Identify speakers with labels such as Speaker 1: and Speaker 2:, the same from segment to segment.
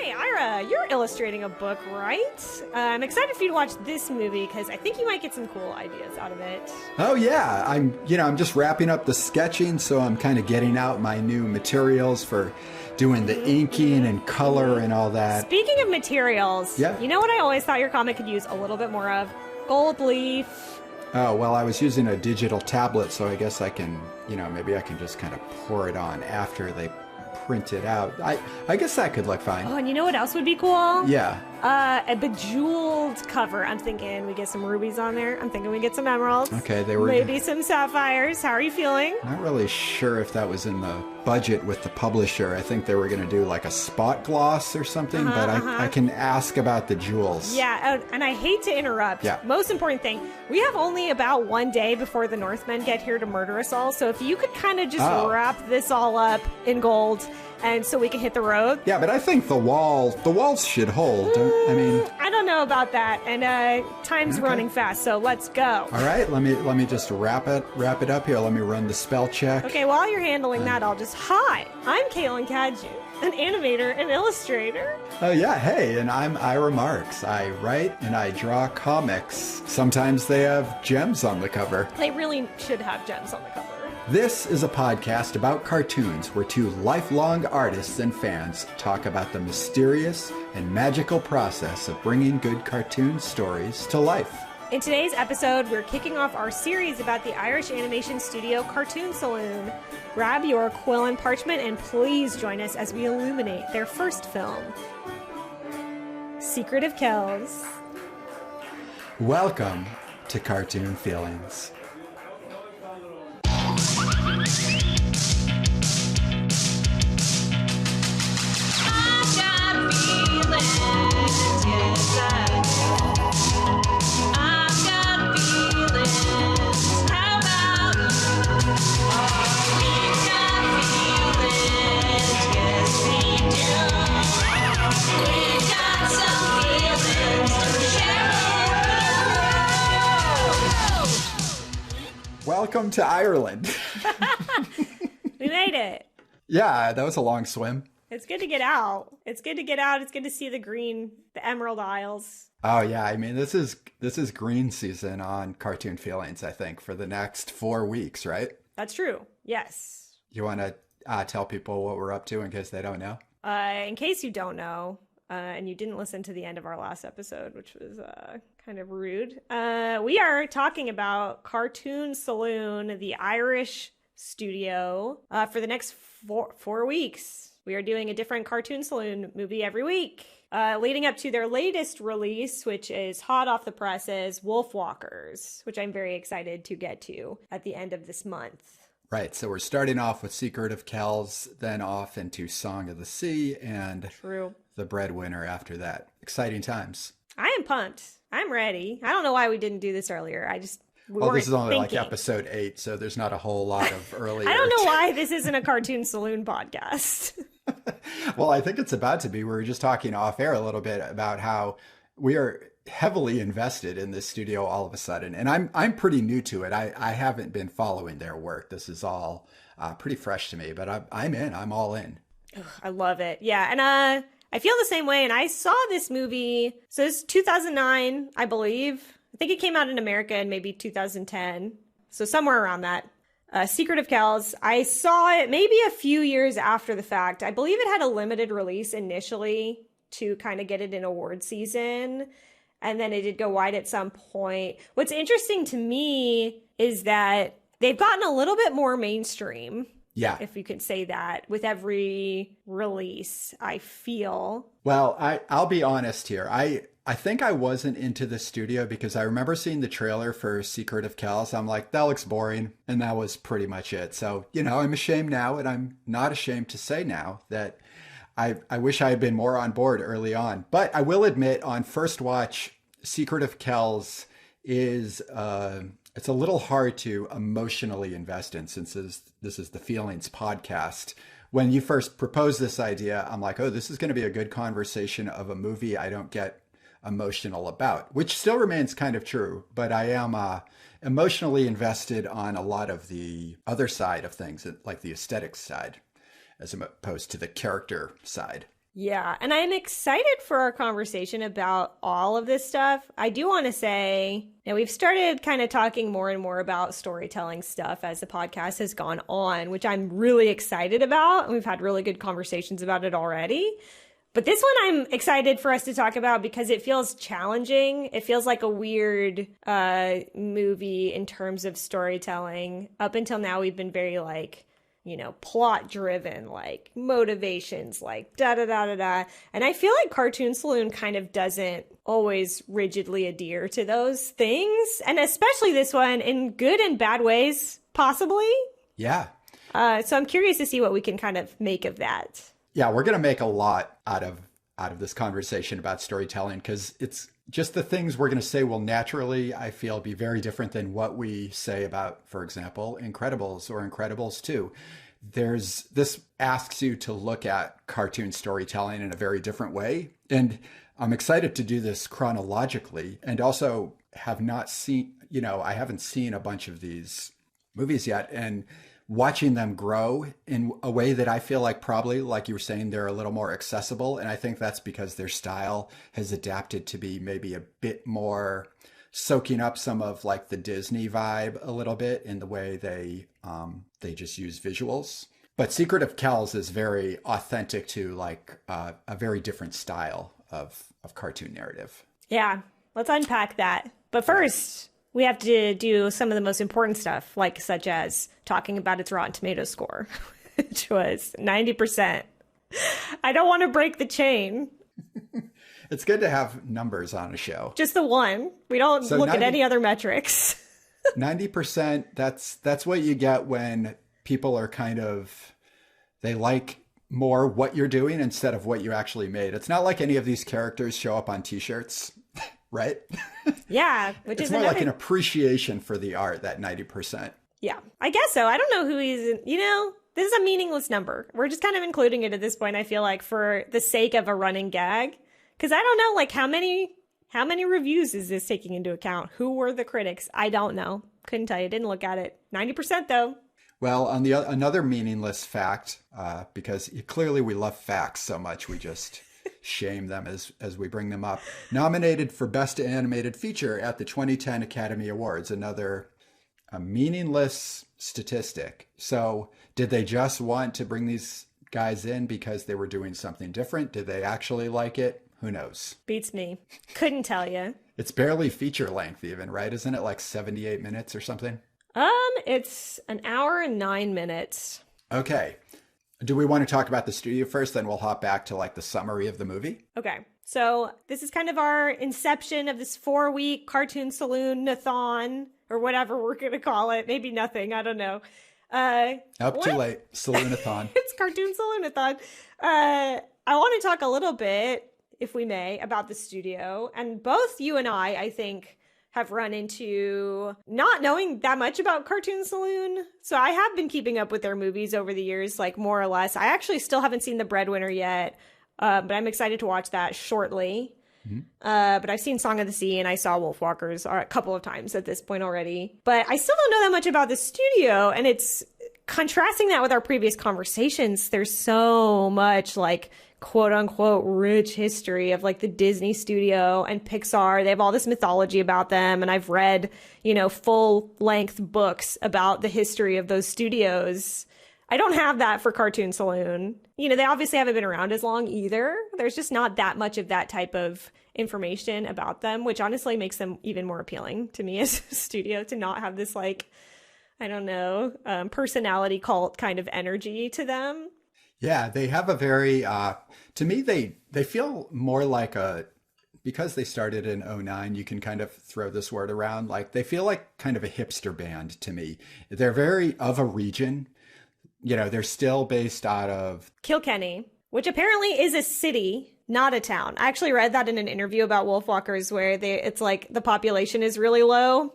Speaker 1: Hey, Ira, you're illustrating a book, right? I'm excited for you to watch this movie because I think you might get some cool ideas out of it.
Speaker 2: Oh yeah, I'm just wrapping up the sketching, so I'm kind of getting out my new materials for doing the inking and color and all that.
Speaker 1: Speaking of materials,
Speaker 2: yeah.
Speaker 1: You know what I always thought your comic could use a little bit more of? Gold leaf.
Speaker 2: Oh, well, I was using a digital tablet, so I guess I can, maybe I can just kind of pour it on after they print it out. I guess that could look fine.
Speaker 1: Oh, and you know what else would be cool?
Speaker 2: Yeah.
Speaker 1: A bejeweled cover. I'm thinking we get some rubies on there. I'm thinking we get some emeralds.
Speaker 2: Okay, they were...
Speaker 1: Maybe some sapphires. How are you feeling?
Speaker 2: Not really sure if that was in the budget with the publisher. I think they were going to do like a spot gloss or something, but I can ask about the jewels.
Speaker 1: Yeah, and I hate to interrupt.
Speaker 2: Yeah.
Speaker 1: Most important thing, we have only about one day before the Northmen get here to murder us all, so if you could kind of just wrap this all up in gold, and so we can hit the road.
Speaker 2: Yeah, but I think the walls should hold.
Speaker 1: I don't know about that, and time's running fast, so let's go.
Speaker 2: All right, let me just wrap it up here. Let me run the spell check.
Speaker 1: Okay, while you're handling that, I'll just hi. I'm Caitlin Cadieux, an animator and illustrator.
Speaker 2: Oh yeah, hey, and I'm Ira Marcks. I write and I draw comics. Sometimes they have gems on the cover.
Speaker 1: They really should have gems on the cover.
Speaker 2: This is a podcast about cartoons where two lifelong artists and fans talk about the mysterious and magical process of bringing good cartoon stories to life.
Speaker 1: In today's episode, we're kicking off our series about the Irish animation studio Cartoon Saloon. Grab your quill and parchment and please join us as we illuminate their first film, Secret of Kells.
Speaker 2: Welcome to Cartoon Feelings. Welcome to Ireland.
Speaker 1: We made it.
Speaker 2: Yeah, that was a long swim.
Speaker 1: It's good to get out. It's good to see the green, the Emerald Isles.
Speaker 2: Oh yeah, I mean this is green season on Cartoon Feelings, I think, for the next 4 weeks, right?
Speaker 1: That's true. Yes.
Speaker 2: You want to tell people what we're up to in case they don't know?
Speaker 1: In case you don't know, and you didn't listen to the end of our last episode, which was kind of rude, we are talking about Cartoon Saloon, the Irish studio, for the next four weeks. We are doing a different Cartoon Saloon movie every week, leading up to their latest release, which is hot off the presses, Wolfwalkers, which I'm very excited to get to at the end of this month.
Speaker 2: Right, so we're starting off with Secret of Kells, then off into Song of the Sea, and the Breadwinner after that. Exciting times.
Speaker 1: I am pumped. I'm ready. I don't know why we didn't do this earlier.
Speaker 2: This is only like episode 8, so there's not a whole lot of earlier.
Speaker 1: I don't know why this isn't a Cartoon Saloon podcast.
Speaker 2: Well, I think it's about to be. We were just talking off air a little bit about how we are heavily invested in this studio all of a sudden. And I'm pretty new to it. I haven't been following their work. This is all pretty fresh to me, but I'm in. I'm all in.
Speaker 1: Ugh, I love it. Yeah. And I feel the same way. And I saw this movie. So it's 2009, I believe. I think it came out in America in maybe 2010. So somewhere around that. Secret of Kells. I saw it maybe a few years after the fact. I believe it had a limited release initially to kind of get it in award season. And then it did go wide at some point. What's interesting to me is that they've gotten a little bit more mainstream.
Speaker 2: Yeah.
Speaker 1: If you could say that with every release, I feel.
Speaker 2: Well, I'll be honest here. I think I wasn't into the studio because I remember seeing the trailer for Secret of Kells. I'm like, that looks boring. And that was pretty much it. So, I'm ashamed now, and I'm not ashamed to say now that I wish I had been more on board early on. But I will admit, on first watch, Secret of Kells is it's a little hard to emotionally invest in, since this is the Feelings podcast. When you first proposed this idea, I'm like, oh, this is going to be a good conversation of a movie I don't get emotional about, which still remains kind of true, but I am emotionally invested on a lot of the other side of things, like the aesthetics side, as opposed to the character side.
Speaker 1: Yeah, and I'm excited for our conversation about all of this stuff. I do want to say that we've started kind of talking more and more about storytelling stuff as the podcast has gone on, which I'm really excited about. And we've had really good conversations about it already. But this one I'm excited for us to talk about because it feels challenging. It feels like a weird movie in terms of storytelling. Up until now, we've been very plot driven, like motivations, like da da da da da. And I feel like Cartoon Saloon kind of doesn't always rigidly adhere to those things. And especially this one in good and bad ways, possibly.
Speaker 2: Yeah.
Speaker 1: So I'm curious to see what we can kind of make of that.
Speaker 2: Yeah, we're going to make a lot out of this conversation about storytelling because it's just the things we're going to say will naturally, I feel, be very different than what we say about, for example, Incredibles or Incredibles 2. This asks you to look at cartoon storytelling in a very different way. And I'm excited to do this chronologically and also have not seen, I haven't seen a bunch of these movies yet. And watching them grow in a way that I feel like probably, like you were saying, they're a little more accessible. And I think that's because their style has adapted to be maybe a bit more soaking up some of like the Disney vibe a little bit in the way they just use visuals. But Secret of Kells is very authentic to like a very different style of cartoon narrative.
Speaker 1: Yeah, let's unpack that. But first, we have to do some of the most important stuff, like such as talking about its Rotten Tomatoes score, which was 90%. I don't want to break the chain.
Speaker 2: It's good to have numbers on a show.
Speaker 1: Just the one. We don't look at any other metrics.
Speaker 2: 90%, that's what you get when people are they like more what you're doing instead of what you actually made. It's not like any of these characters show up on t-shirts. Right?
Speaker 1: Yeah. Which
Speaker 2: it's
Speaker 1: is
Speaker 2: more like an appreciation for the art, that 90%.
Speaker 1: Yeah, I guess so. I don't know who he's, this is a meaningless number. We're just kind of including it at this point, I feel like, for the sake of a running gag. Because I don't know, like, how many reviews is this taking into account? Who were the critics? I don't know. Couldn't tell you. Didn't look at it. 90% though.
Speaker 2: Well, on another meaningless fact, because clearly we love facts so much, we just shame them as we bring them up. Nominated for Best Animated Feature at the 2010 Academy Awards. Another meaningless statistic. So did they just want to bring these guys in because they were doing something different? Did they actually like it? Who knows?
Speaker 1: Beats me. Couldn't tell you.
Speaker 2: It's barely feature length even, right? Isn't it like 78 minutes or something?
Speaker 1: It's an hour and 9 minutes.
Speaker 2: Okay. Do we want to talk about the studio first? Then we'll hop back to like the summary of the movie.
Speaker 1: Okay. So this is kind of our inception of this 4-week Cartoon Saloon-a-thon, or whatever we're going to call it. Maybe nothing. I don't know.
Speaker 2: Too late. Saloon-a-thon.
Speaker 1: It's Cartoon Saloon-a-thon. I want to talk a little bit, if we may, about the studio. And both you and I think, have run into not knowing that much about Cartoon Saloon. So I have been keeping up with their movies over the years, like more or less. I actually still haven't seen The Breadwinner yet, but I'm excited to watch that shortly. Mm-hmm. But I've seen Song of the Sea and I saw Wolfwalkers a couple of times at this point already. But I still don't know that much about the studio, and it's contrasting that with our previous conversations. There's so much like quote unquote rich history of like the Disney studio and Pixar. They have all this mythology about them. And I've read, full length books about the history of those studios. I don't have that for Cartoon Saloon. They obviously haven't been around as long either. There's just not that much of that type of information about them, which honestly makes them even more appealing to me as a studio, to not have this like, I don't know, personality cult kind of energy to them.
Speaker 2: Yeah, they have a very, to me, they feel more like because they started in 2009, you can kind of throw this word around, like they feel like kind of a hipster band to me. They're very of a region. They're still based out of
Speaker 1: Kilkenny, which apparently is a city, not a town. I actually read that in an interview about Wolfwalkers where it's like the population is really low,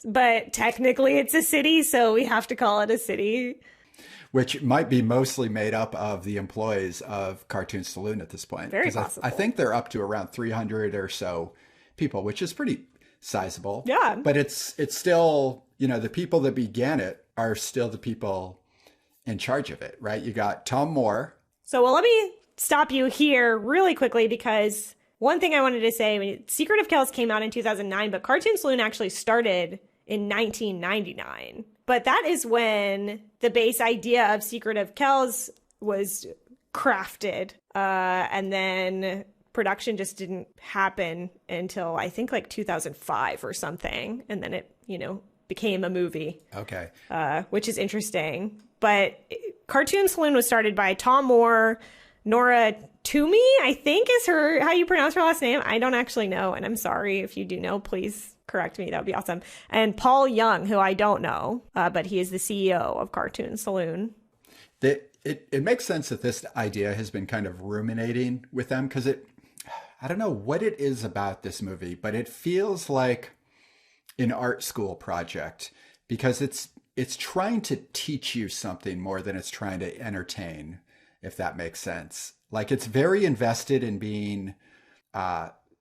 Speaker 1: but technically it's a city, so we have to call it a city.
Speaker 2: Which might be mostly made up of the employees of Cartoon Saloon at this point.
Speaker 1: Very possible.
Speaker 2: I think they're up to around 300 or so people, which is pretty sizable.
Speaker 1: Yeah.
Speaker 2: But it's still, the people that began it are still the people in charge of it, right? You got Tom Moore.
Speaker 1: So, let me stop you here really quickly because one thing I wanted to say, I mean, Secret of Kells came out in 2009, but Cartoon Saloon actually started in 1999. But that is when the base idea of Secret of Kells was crafted. And then production just didn't happen until I think like 2005 or something. And then it, became a movie.
Speaker 2: Okay.
Speaker 1: Which is interesting. But Cartoon Saloon was started by Tom Moore, Nora Toomey, I think is how you pronounce her last name. I don't actually know. And I'm sorry if you do know, please correct me. That would be awesome. And Paul Young, who I don't know, but he is the CEO of Cartoon Saloon.
Speaker 2: It makes sense that this idea has been kind of ruminating with them because I don't know what it is about this movie, but it feels like an art school project because it's trying to teach you something more than it's trying to entertain, if that makes sense. Like it's very invested in being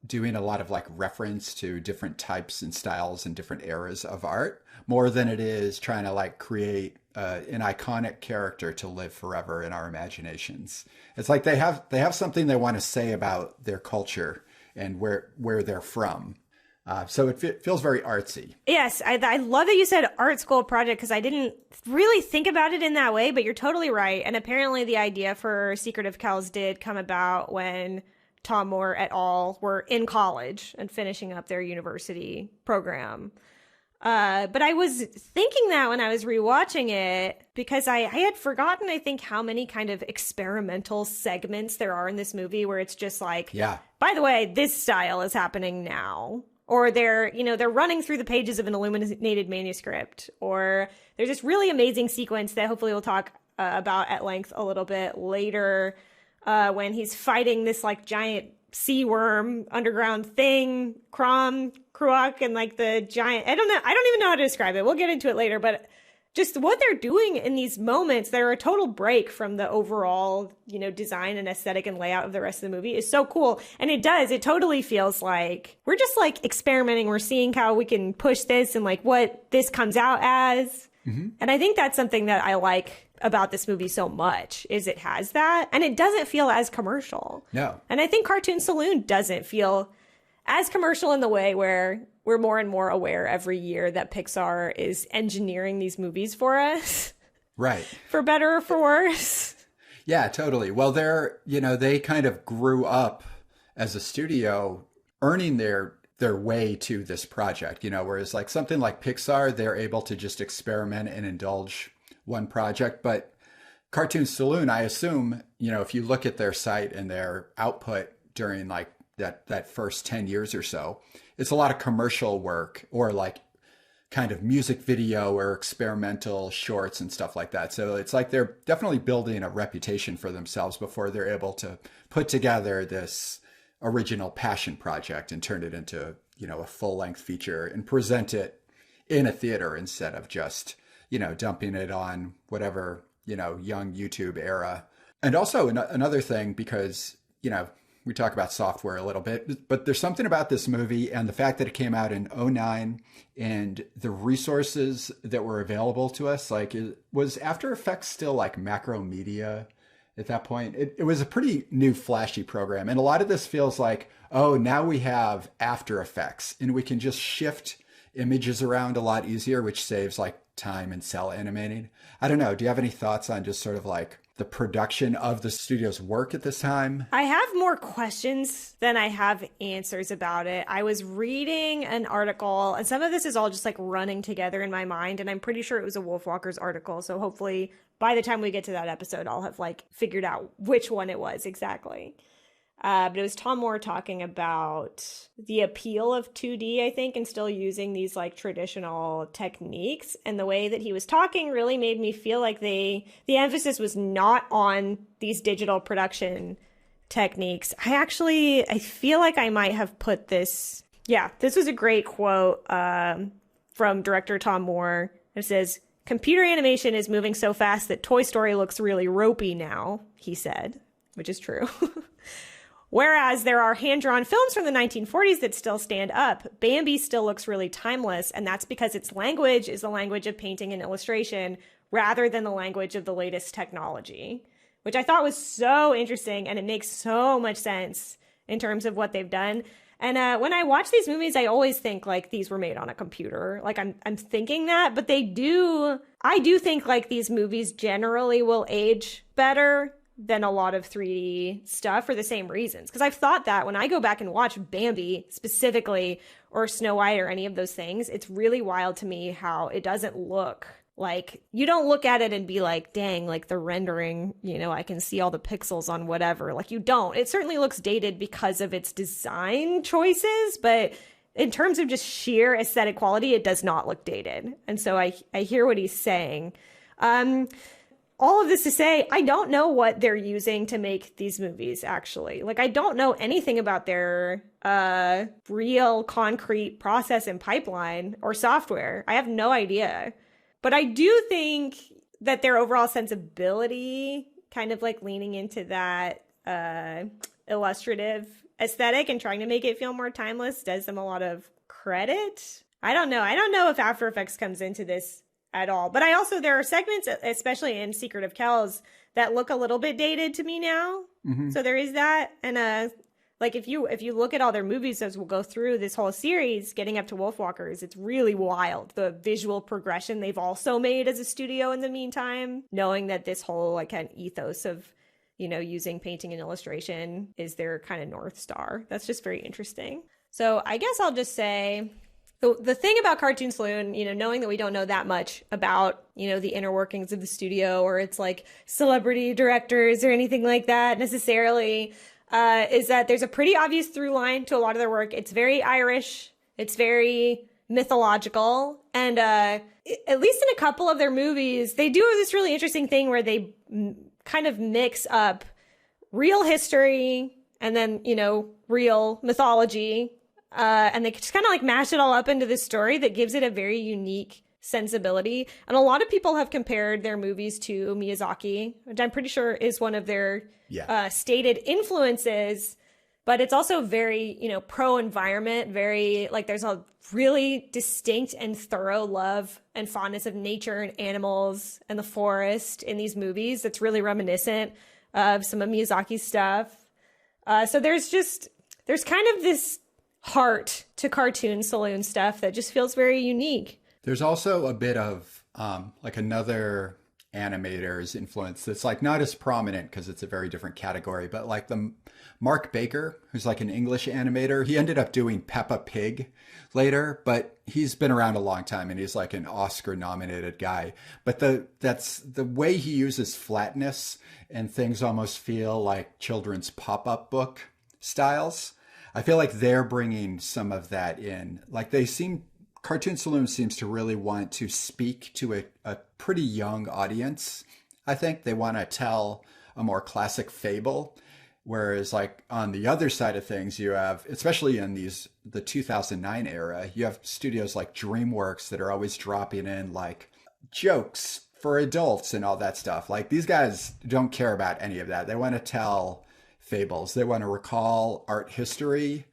Speaker 2: doing a lot of like reference to different types and styles and different eras of art more than it is trying to like create an iconic character to live forever in our imaginations. It's like they have something they want to say about their culture and where they're from. So it feels very artsy.
Speaker 1: Yes, I love that you said art school project because I didn't really think about it in that way, but you're totally right. And apparently the idea for Secret of Kells did come about when Tom Moore et al. Were in college and finishing up their university program. But I was thinking that when I was rewatching it because I had forgotten, I think, how many kind of experimental segments there are in this movie where it's just like,
Speaker 2: yeah,
Speaker 1: by the way, this style is happening now. Or they're running through the pages of an illuminated manuscript. Or there's this really amazing sequence that hopefully we'll talk about at length a little bit later when he's fighting this like giant sea worm underground thing, Kruak, and like the giant, I don't even know how to describe it. We'll get into it later, but just what they're doing in these moments, they're a total break from the overall, design and aesthetic and layout of the rest of the movie is so cool. And it totally feels like we're just like experimenting. We're seeing how we can push this and like what this comes out as. Mm-hmm. And I think that's something that I like about this movie so much is it has that and it doesn't feel as commercial.
Speaker 2: No.
Speaker 1: And I think Cartoon Saloon doesn't feel as commercial in the way where we're more and more aware every year that Pixar is engineering these movies for us.
Speaker 2: Right.
Speaker 1: For better or for worse.
Speaker 2: Yeah, totally. Well, they kind of grew up as a studio earning their way to this project, whereas like something like Pixar, they're able to just experiment and indulge one project. But Cartoon Saloon, I assume, if you look at their site and their output during like that first 10 years or so, it's a lot of commercial work or like kind of music video or experimental shorts and stuff like that. So it's like they're definitely building a reputation for themselves before they're able to put together this original passion project and turn it into, a full-length feature and present it in a theater instead of just, dumping it on whatever, young YouTube era. And also another thing, because, we talk about software a little bit, but there's something about this movie and the fact that it came out in 2009 and the resources that were available to us, like was After Effects still like macro media at that point? It was a pretty new flashy program. And a lot of this feels like, oh, now we have After Effects and we can just shift images around a lot easier, which saves like time and cell animating. I don't know. Do you have any thoughts on just sort of like the production of the studio's work at this time?
Speaker 1: I have more questions than I have answers about it. I was reading an article, and some of this is all just like running together in my mind, and I'm pretty sure it was a Wolfwalkers article, so hopefully by the time we get to that episode, I'll have like figured out which one it was exactly. But it was Tom Moore talking about the appeal of 2D, I think, and still using these like traditional techniques. And the way that he was talking really made me feel like the emphasis was not on these digital production techniques. I feel like I might have put this. Yeah, this was a great quote from director Tom Moore. It says, "Computer animation is moving so fast that Toy Story looks really ropey now," he said, which is true. Whereas there are hand-drawn films from the 1940s that still stand up, Bambi still looks really timeless, and that's because its language is the language of painting and illustration rather than the language of the latest technology, which I thought was so interesting, and it makes so much sense in terms of what they've done. And when I watch these movies, I always think like these were made on a computer. Like I'm thinking that, but I do think like these movies generally will age better than a lot of 3D stuff for the same reasons. Because I've thought that when I go back and watch Bambi specifically, or Snow White, or any of those things, it's really wild to me how it doesn't look like, you don't look at it and be like, dang, like the rendering, you know, I can see all the pixels on whatever. Like, you don't. It certainly looks dated because of its design choices, but in terms of just sheer aesthetic quality, it does not look dated. And so I hear what he's saying. All of this to say, I don't know what they're using to make these movies, actually. Like, I don't know anything about their real concrete process and pipeline or software. I have no idea. But I do think that their overall sensibility, kind of like leaning into that illustrative aesthetic and trying to make it feel more timeless, does them a lot of credit. I don't know. I don't know if After Effects comes into this at all. But there are segments, especially in Secret of Kells, that look a little bit dated to me now. Mm-hmm. So there is that. And like if you look at all their movies as we'll go through this whole series, getting up to Wolfwalkers, it's really wild. The visual progression they've also made as a studio in the meantime, knowing that this whole like kind of ethos of, you know, using painting and illustration is their kind of North Star. That's just very interesting. So I guess I'll just say the thing about Cartoon Saloon, you know, knowing that we don't know that much about, you know, the inner workings of the studio or its like celebrity directors or anything like that necessarily, is that there's a pretty obvious through line to a lot of their work. It's very Irish. It's very mythological. And at least in a couple of their movies, they do this really interesting thing where they kind of mix up real history and then, you know, real mythology. And they just kind of like mash it all up into this story that gives it a very unique sensibility. And a lot of people have compared their movies to Miyazaki, which I'm pretty sure is one of their stated influences. But it's also very, you know, pro-environment, very, like, there's a really distinct and thorough love and fondness of nature and animals and the forest in these movies that's really reminiscent of some of Miyazaki's stuff. So there's kind of this heart to Cartoon Saloon stuff that just feels very unique.
Speaker 2: There's also a bit of like another animator's influence that's like not as prominent because it's a very different category, but like the Mark Baker, who's like an English animator. He ended up doing Peppa Pig later, but he's been around a long time and he's like an Oscar nominated guy. But that's the way he uses flatness and things almost feel like children's pop-up book styles. I feel like they're bringing some of that in. Like Cartoon Saloon seems to really want to speak to a pretty young audience. I think they want to tell a more classic fable. Whereas like on the other side of things, you have, especially in the 2009 era, you have studios like DreamWorks that are always dropping in like jokes for adults and all that stuff. Like these guys don't care about any of that. They want to tell fables. They want to recall art history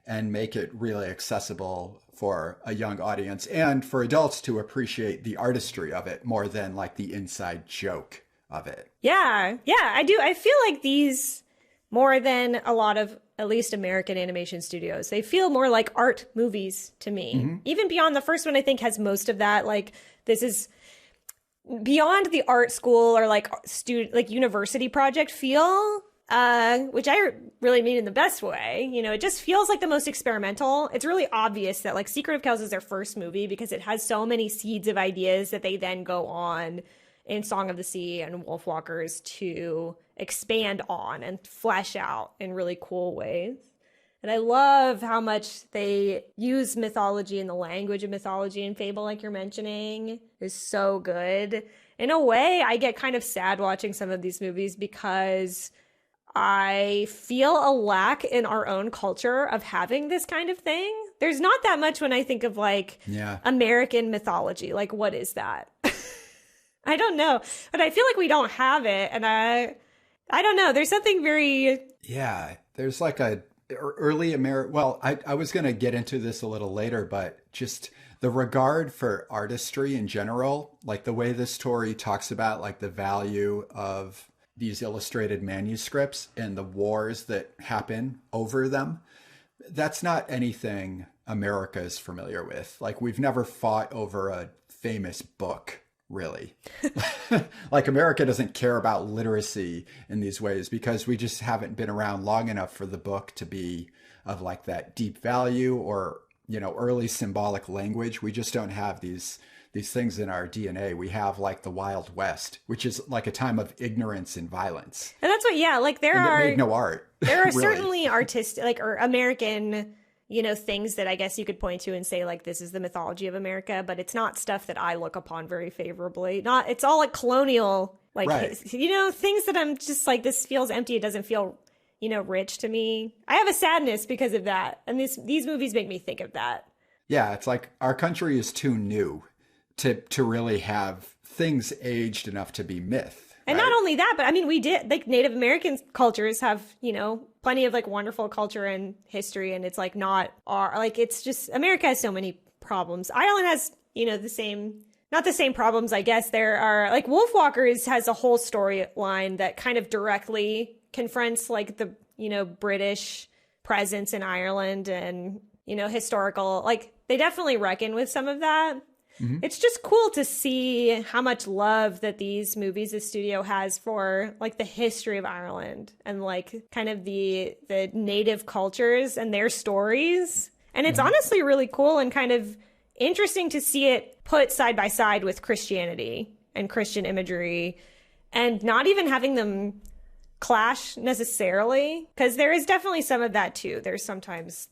Speaker 2: and make it really accessible for a young audience and for adults to appreciate the artistry of it more than like the inside joke of it.
Speaker 1: Yeah, I do. I feel like these, more than a lot of at least American animation studios, they feel more like art movies to me. Mm-hmm. Even beyond the first one, I think has most of that. Like this is beyond the art school or like university project feel. Which I really mean in the best way. You know, it just feels like the most experimental. It's really obvious that like Secret of Kells is their first movie because it has so many seeds of ideas that they then go on in Song of the Sea and Wolfwalkers to expand on and flesh out in really cool ways. And I love how much they use mythology and the language of mythology and fable, like you're mentioning, is so good. In a way, I get kind of sad watching some of these movies because I feel a lack in our own culture of having this kind of thing. There's not that much when I think of like American mythology. Like, what is that? I don't know, but I feel like we don't have it. And I don't know. There's something very... Yeah,
Speaker 2: there's like a early American... Well, I was going to get into this a little later, but just the regard for artistry in general, like the way this story talks about like the value of these illustrated manuscripts and the wars that happen over them, that's not anything America is familiar with. Like, we've never fought over a famous book, really. Like, America doesn't care about literacy in these ways because we just haven't been around long enough for the book to be of like that deep value or, you know, early symbolic language. We just don't have these things in our DNA. We have like the Wild West, which is like a time of ignorance and violence.
Speaker 1: And that's what, yeah, like
Speaker 2: It made no art.
Speaker 1: There are
Speaker 2: really.
Speaker 1: certainly artistic, like, or American, you know, things that I guess you could point to and say, like, this is the mythology of America, but it's not stuff that I look upon very favorably. It's all like colonial, like,
Speaker 2: right.
Speaker 1: you know, things that I'm just like, this feels empty. It doesn't feel, you know, rich to me. I have a sadness because of that. And these movies make me think of that.
Speaker 2: Yeah, it's like our country is too new to really have things aged enough to be myth.
Speaker 1: And
Speaker 2: right?
Speaker 1: not only that, but I mean, we did, like, Native American cultures have, you know, plenty of like wonderful culture and history. And it's like not our, like, it's just, America has so many problems. Ireland has, you know, not the same problems, I guess. There are, like, Wolfwalkers has a whole storyline that kind of directly confronts like the, you know, British presence in Ireland and, you know, historical, like, they definitely reckon with some of that. Mm-hmm. It's just cool to see how much love that these movies, the studio has for like the history of Ireland and like kind of the native cultures and their stories. And it's honestly really cool and kind of interesting to see it put side by side with Christianity and Christian imagery and not even having them clash necessarily, because there is definitely some of that too. There's sometimes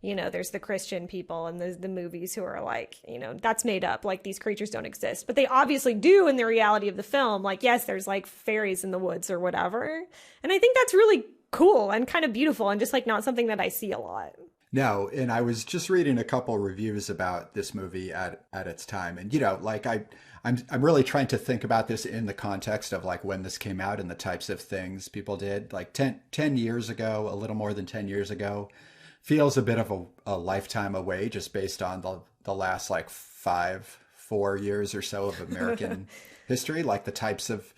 Speaker 1: there's the Christian people in the movies who are like, you know, that's made up, like these creatures don't exist, but they obviously do in the reality of the film. Like, yes, there's like fairies in the woods or whatever. And I think that's really cool and kind of beautiful and just like not something that I see a lot.
Speaker 2: No, and I was just reading a couple reviews about this movie at its time. And, you know, like I'm really trying to think about this in the context of like when this came out and the types of things people did. Like 10 years ago, a little more than 10 years ago, feels a bit of a lifetime away just based on the last like 4 years or so of American history, like the types of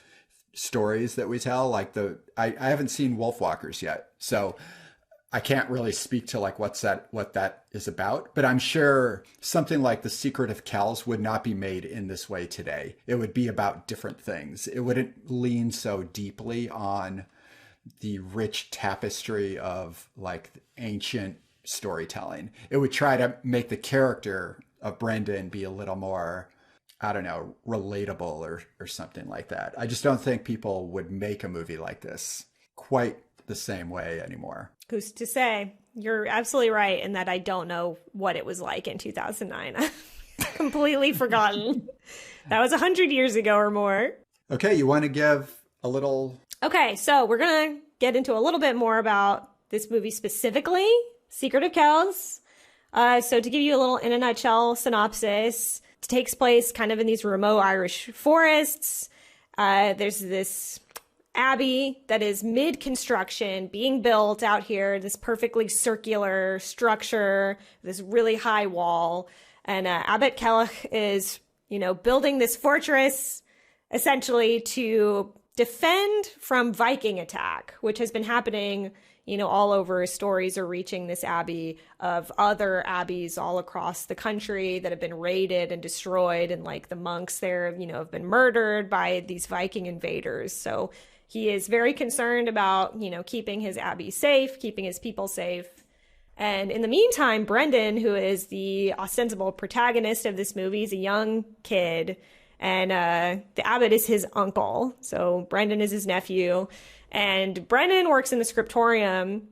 Speaker 2: stories that we tell. Like I haven't seen Wolfwalkers yet, so I can't really speak to like what that is about, but I'm sure something like The Secret of Kells would not be made in this way today. It would be about different things. It wouldn't lean so deeply on the rich tapestry of like ancient storytelling. It would try to make the character of Brendan be a little more, I don't know, relatable or something like that. I just don't think people would make a movie like this quite the same way anymore.
Speaker 1: Who's to say? You're absolutely right in that I don't know what it was like in 2009. I've completely forgotten. That was 100 years ago or more.
Speaker 2: Okay, you want to give a little...
Speaker 1: Okay, so we're going to get into a little bit more about this movie specifically, Secret of Kells. So to give you a little, in a nutshell, synopsis, it takes place kind of in these remote Irish forests. There's this abbey that is mid-construction, being built out here, this perfectly circular structure, this really high wall. And Abbot Kelch is, you know, building this fortress essentially to defend from Viking attack, which has been happening, you know, all over. Stories are reaching this abbey of other abbeys all across the country that have been raided and destroyed. And like the monks there, you know, have been murdered by these Viking invaders. So he is very concerned about, you know, keeping his abbey safe, keeping his people safe. And in the meantime, Brendan, who is the ostensible protagonist of this movie, is a young kid. And the abbot is his uncle. So Brendan is his nephew. And Brendan works in the scriptorium,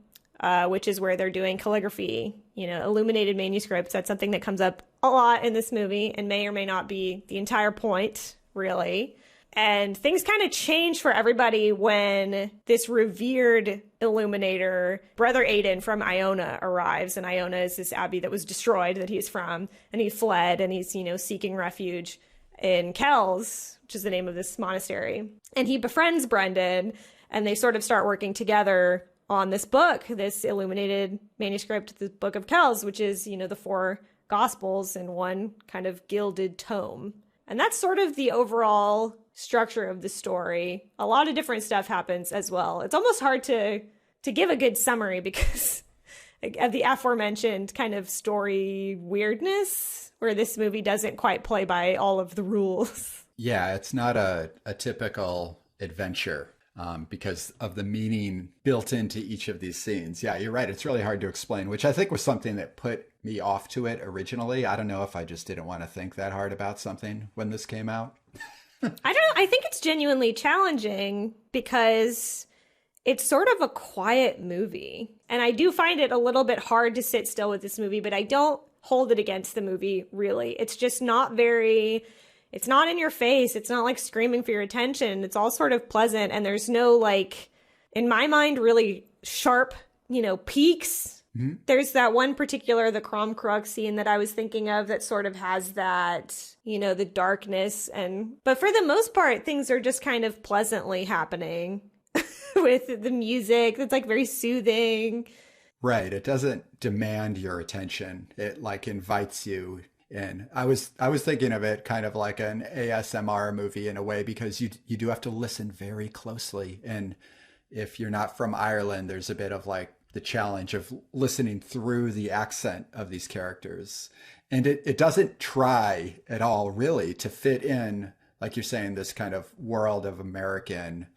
Speaker 1: which is where they're doing calligraphy, you know, illuminated manuscripts. That's something that comes up a lot in this movie and may or may not be the entire point, really. And things kind of change for everybody when this revered illuminator, Brother Aidan from Iona, arrives. And Iona is this abbey that was destroyed that he's from. And he fled and he's, you know, seeking refuge in Kells, which is the name of this monastery. And he befriends Brendan and they sort of start working together on this book, this illuminated manuscript, the Book of Kells, which is, you know, the 4 Gospels in one kind of gilded tome. And that's sort of the overall structure of the story. A lot of different stuff happens as well. It's almost hard to give a good summary because of the aforementioned kind of story weirdness, where this movie doesn't quite play by all of the rules.
Speaker 2: Yeah, it's not a typical adventure because of the meaning built into each of these scenes. Yeah, you're right. It's really hard to explain, which I think was something that put me off to it originally. I don't know if I just didn't want to think that hard about something when this came out.
Speaker 1: I don't know. I think it's genuinely challenging because it's sort of a quiet movie. And I do find it a little bit hard to sit still with this movie, but I don't hold it against the movie, really. It's just not very... It's not in your face. It's not like screaming for your attention. It's all sort of pleasant. And there's no, like, in my mind, really sharp, peaks. Mm-hmm. There's that one particular, the Crom Crux scene that I was thinking of that sort of has that, the darkness. But for the most part, things are just kind of pleasantly happening with the music. It's like very soothing.
Speaker 2: Right. It doesn't demand your attention. It like invites you in. I was thinking of it kind of like an ASMR movie in a way, because you do have to listen very closely. And if you're not from Ireland, there's a bit of like the challenge of listening through the accent of these characters. And it doesn't try at all really to fit in, like you're saying, this kind of world of American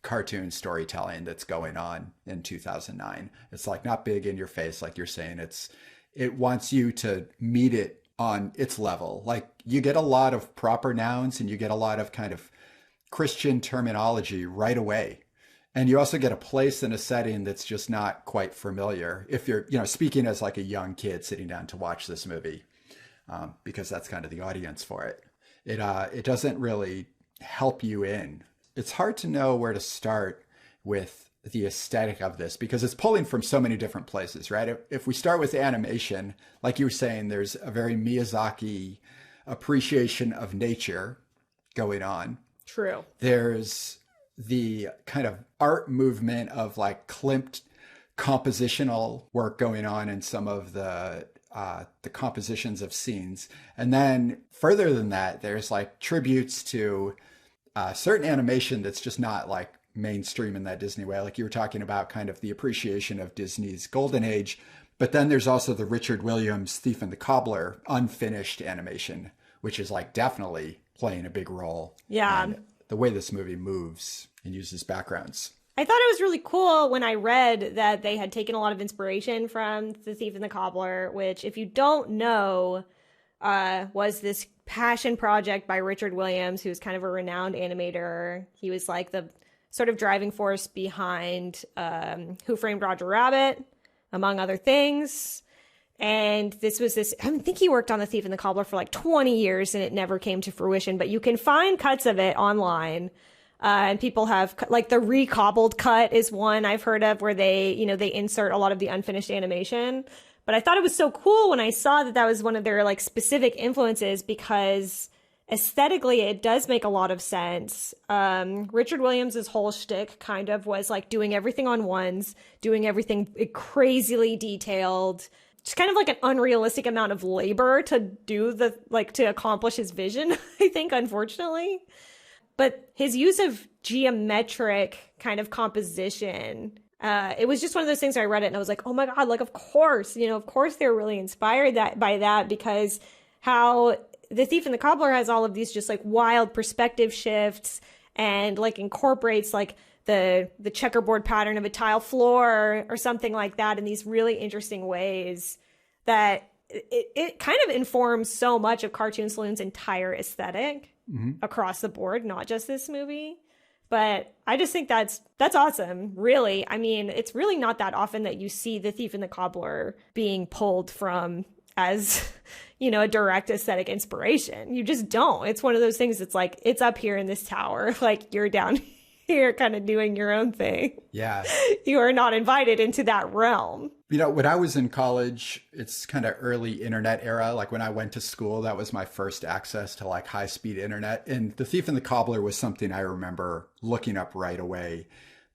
Speaker 2: cartoon storytelling that's going on in 2009. It's like not big in your face, like you're saying. It wants you to meet it on its level. Like you get a lot of proper nouns and you get a lot of kind of Christian terminology right away. And you also get a place and a setting that's just not quite familiar if you're, speaking as like a young kid sitting down to watch this movie, because that's kind of the audience for it. It doesn't really help you in. It's hard to know where to start with the aesthetic of this because it's pulling from so many different places, right? If we start with animation, like you were saying, there's a very Miyazaki appreciation of nature going on.
Speaker 1: True.
Speaker 2: There's the kind of art movement of like Klimt compositional work going on in some of the compositions of scenes. And then further than that, there's like tributes to certain animation that's just not like mainstream in that Disney way. Like you were talking about kind of the appreciation of Disney's golden age. But then there's also the Richard Williams Thief and the Cobbler unfinished animation, which is like definitely playing a big role.
Speaker 1: Yeah.
Speaker 2: In the way this movie moves and uses backgrounds.
Speaker 1: I thought it was really cool when I read that they had taken a lot of inspiration from The Thief and the Cobbler, which, if you don't know, was this passion project by Richard Williams, who's kind of a renowned animator. He was like the sort of driving force behind Who Framed Roger Rabbit, among other things. And I think he worked on The Thief and the Cobbler for like 20 years and it never came to fruition, but you can find cuts of it online. And people have, like, the recobbled cut is one I've heard of where they insert a lot of the unfinished animation. But I thought it was so cool when I saw that was one of their like specific influences, because aesthetically it does make a lot of sense. Richard Williams's whole shtick kind of was like doing everything on ones, doing everything crazily detailed. It's kind of like an unrealistic amount of labor to do to accomplish his vision, I think, unfortunately. But his use of geometric kind of composition, it was just one of those things where I read it and I was like, oh my God, like, of course they're really inspired by that, because how The Thief and the Cobbler has all of these just like wild perspective shifts and like incorporates like the checkerboard pattern of a tile floor or something like that in these really interesting ways that it kind of informs so much of Cartoon Saloon's entire aesthetic across the board, not just this movie. But I just think that's awesome, really. I mean, it's really not that often that you see The Thief and the Cobbler being pulled from as, a direct aesthetic inspiration. You just don't. It's one of those things that's like, it's up here in this tower. Like, you're down here kind of doing your own thing.
Speaker 2: Yeah.
Speaker 1: You are not invited into that realm.
Speaker 2: When I was in college, it's kind of early internet era. Like when I went to school, that was my first access to like high speed internet. And The Thief and the Cobbler was something I remember looking up right away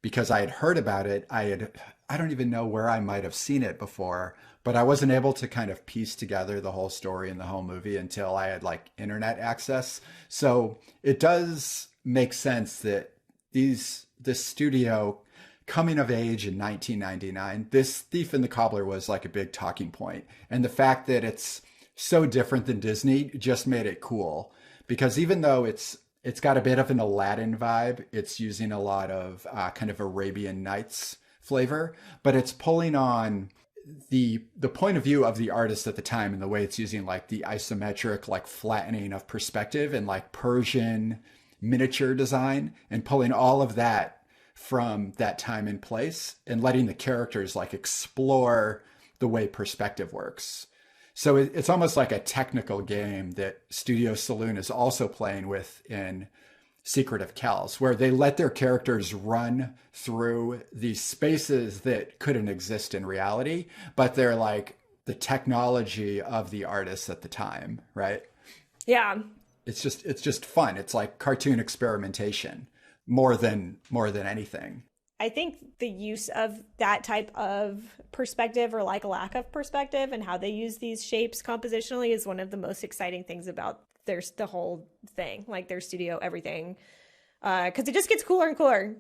Speaker 2: because I had heard about it. I don't even know where I might have seen it before, but I wasn't able to kind of piece together the whole story and the whole movie until I had like internet access. So it does makes sense that this studio coming of age in 1999, this Thief and the Cobbler was like a big talking point. And the fact that it's so different than Disney just made it cool, because even though it's got a bit of an Aladdin vibe, it's using a lot of kind of Arabian Nights flavor, but it's pulling on the point of view of the artist at the time, and the way it's using like the isometric, like flattening of perspective and like Persian miniature design, and pulling all of that from that time and place and letting the characters like explore the way perspective works. So it's almost like a technical game that Studio Saloon is also playing with in Secret of Kells, where they let their characters run through these spaces that couldn't exist in reality, but they're like the technology of the artists at the time, right?
Speaker 1: Yeah.
Speaker 2: It's just fun. It's like cartoon experimentation more than anything.
Speaker 1: I think the use of that type of perspective, or like a lack of perspective, and how they use these shapes compositionally is one of the most exciting things about the whole thing, like their studio, everything. Because it just gets cooler and cooler.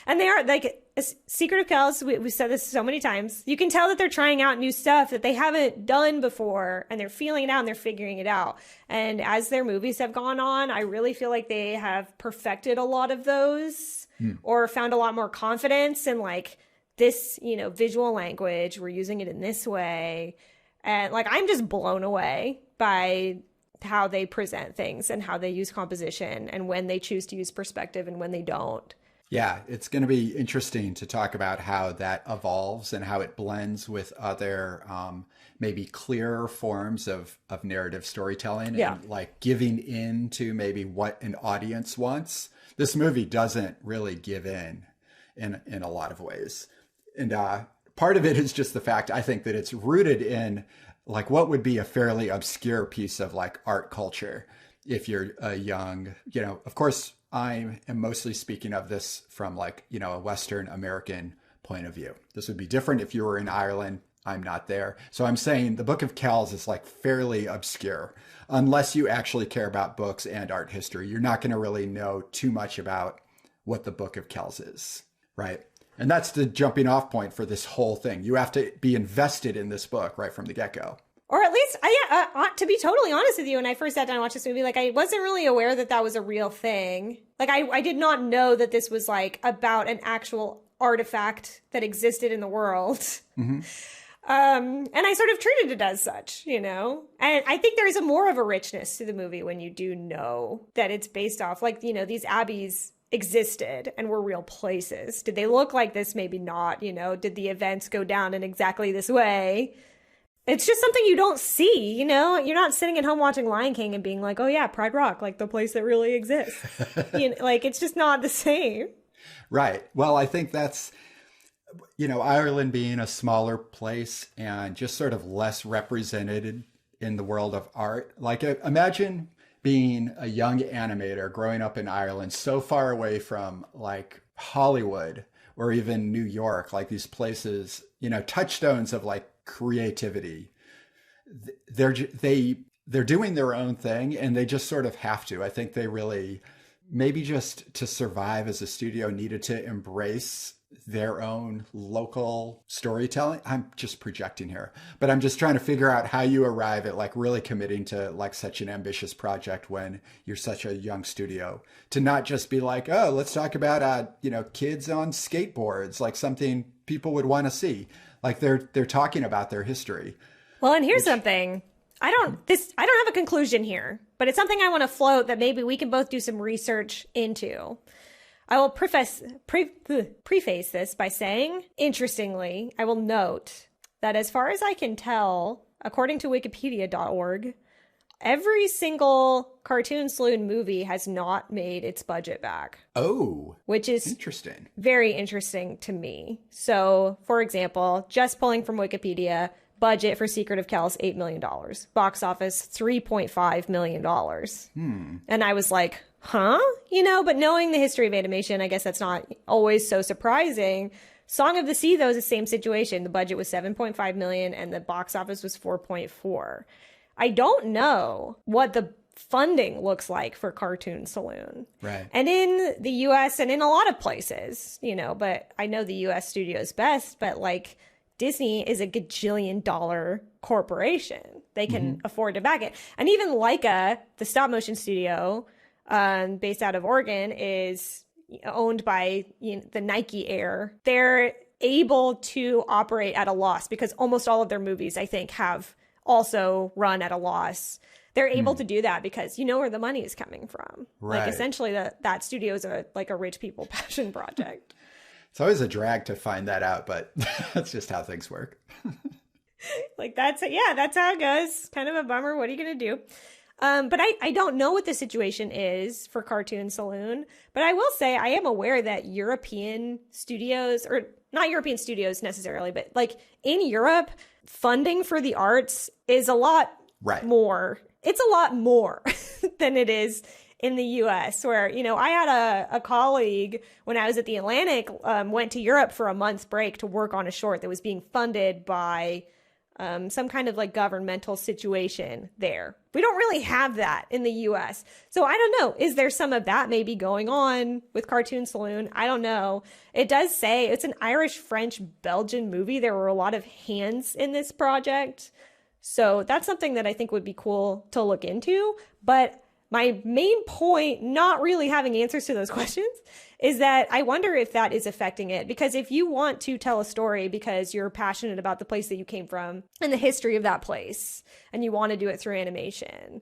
Speaker 1: And they are like Secret of Kells. We've said this so many times. You can tell that they're trying out new stuff that they haven't done before, and they're feeling it out and they're figuring it out. And as their movies have gone on, I really feel like they have perfected a lot of those, or found a lot more confidence in like this, visual language. We're using it in this way. And like, I'm just blown away by how they present things and how they use composition, and when they choose to use perspective and when they don't.
Speaker 2: Yeah, it's going to be interesting to talk about how that evolves and how it blends with other maybe clearer forms of narrative storytelling, and like giving in to maybe what an audience wants. This movie doesn't really give in a lot of ways. And part of it is just the fact, I think, that it's rooted in like what would be a fairly obscure piece of like art culture if you're a young, of course, I am mostly speaking of this from like, a Western American point of view. This would be different if you were in Ireland. I'm not there. So I'm saying the Book of Kells is like fairly obscure. Unless you actually care about books and art history, you're not going to really know too much about what the Book of Kells is, right? And that's the jumping off point for this whole thing. You have to be invested in this book right from the get-go.
Speaker 1: Or at least, to be totally honest with you, when I first sat down and watched this movie, like I wasn't really aware that was a real thing. Like I did not know that this was like about an actual artifact that existed in the world. Mm-hmm. And I sort of treated it as such, And I think there is more of a richness to the movie when you do know that it's based off, like, these abbeys existed and were real places. Did they look like this? Maybe not, Did the events go down in exactly this way? It's just something you don't see, You're not sitting at home watching Lion King and being like, oh yeah, Pride Rock, like the place that really exists. Like it's just not the same.
Speaker 2: Right. Well, I think that's, Ireland being a smaller place and just sort of less represented in the world of art. Like imagine being a young animator growing up in Ireland, so far away from like Hollywood or even New York, like these places, touchstones of like creativity. They're doing their own thing, and they just sort of have to. I think they really, maybe just to survive as a studio, needed to embrace their own local storytelling. I'm just projecting here, but I'm just trying to figure out how you arrive at like really committing to like such an ambitious project when you're such a young studio, to not just be like, oh, let's talk about kids on skateboards, like something people would want to see. Like they're talking about their history. Well,
Speaker 1: and here's something. I don't have a conclusion here, but it's something I want to float that maybe we can both do some research into. I will preface this by saying, interestingly, I will note that as far as I can tell, according to wikipedia.org, every single Cartoon Saloon movie has not made its budget back.
Speaker 2: Oh,
Speaker 1: which is
Speaker 2: interesting.
Speaker 1: Very interesting to me. So, for example, just pulling from Wikipedia, budget for Secret of Kells, $8 million. Box office, $3.5 million. And I was like, huh? But knowing the history of animation, I guess that's not always so surprising. Song of the Sea, though, is the same situation. The budget was $7.5 million and the box office was $4.4 million. I don't know what the funding looks like for Cartoon Saloon.
Speaker 2: Right.
Speaker 1: And in the US and in a lot of places, but I know the US studios best, but like Disney is a gajillion dollar corporation. They can afford to back it. And even Leica, the stop motion studio, based out of Oregon, is owned by the Nike Air. They're able to operate at a loss because almost all of their movies, I think, have also run at a loss. They're able to do that because you know where the money is coming from.
Speaker 2: Right.
Speaker 1: Like essentially that studio is a rich people passion project.
Speaker 2: It's always a drag to find that out, but that's just how things work.
Speaker 1: Like that's how it goes. Kind of a bummer. What are you going to do? But I don't know what the situation is for Cartoon Saloon, but I will say I am aware that European studios, or not European studios necessarily, but like in Europe, funding for the arts is a lot more. It's a lot more than it is in the US, where, I had a colleague when I was at the Atlantic, went to Europe for a month's break to work on a short that was being funded by some kind of like governmental situation there. We don't really have that in the US. So I don't know. Is there some of that maybe going on with Cartoon Saloon? I don't know. It does say it's an Irish, French, Belgian movie. There were a lot of hands in this project. So that's something that I think would be cool to look into. But my main point, not really having answers to those questions, is that I wonder if that is affecting it. Because if you want to tell a story because you're passionate about the place that you came from and the history of that place, and you want to do it through animation,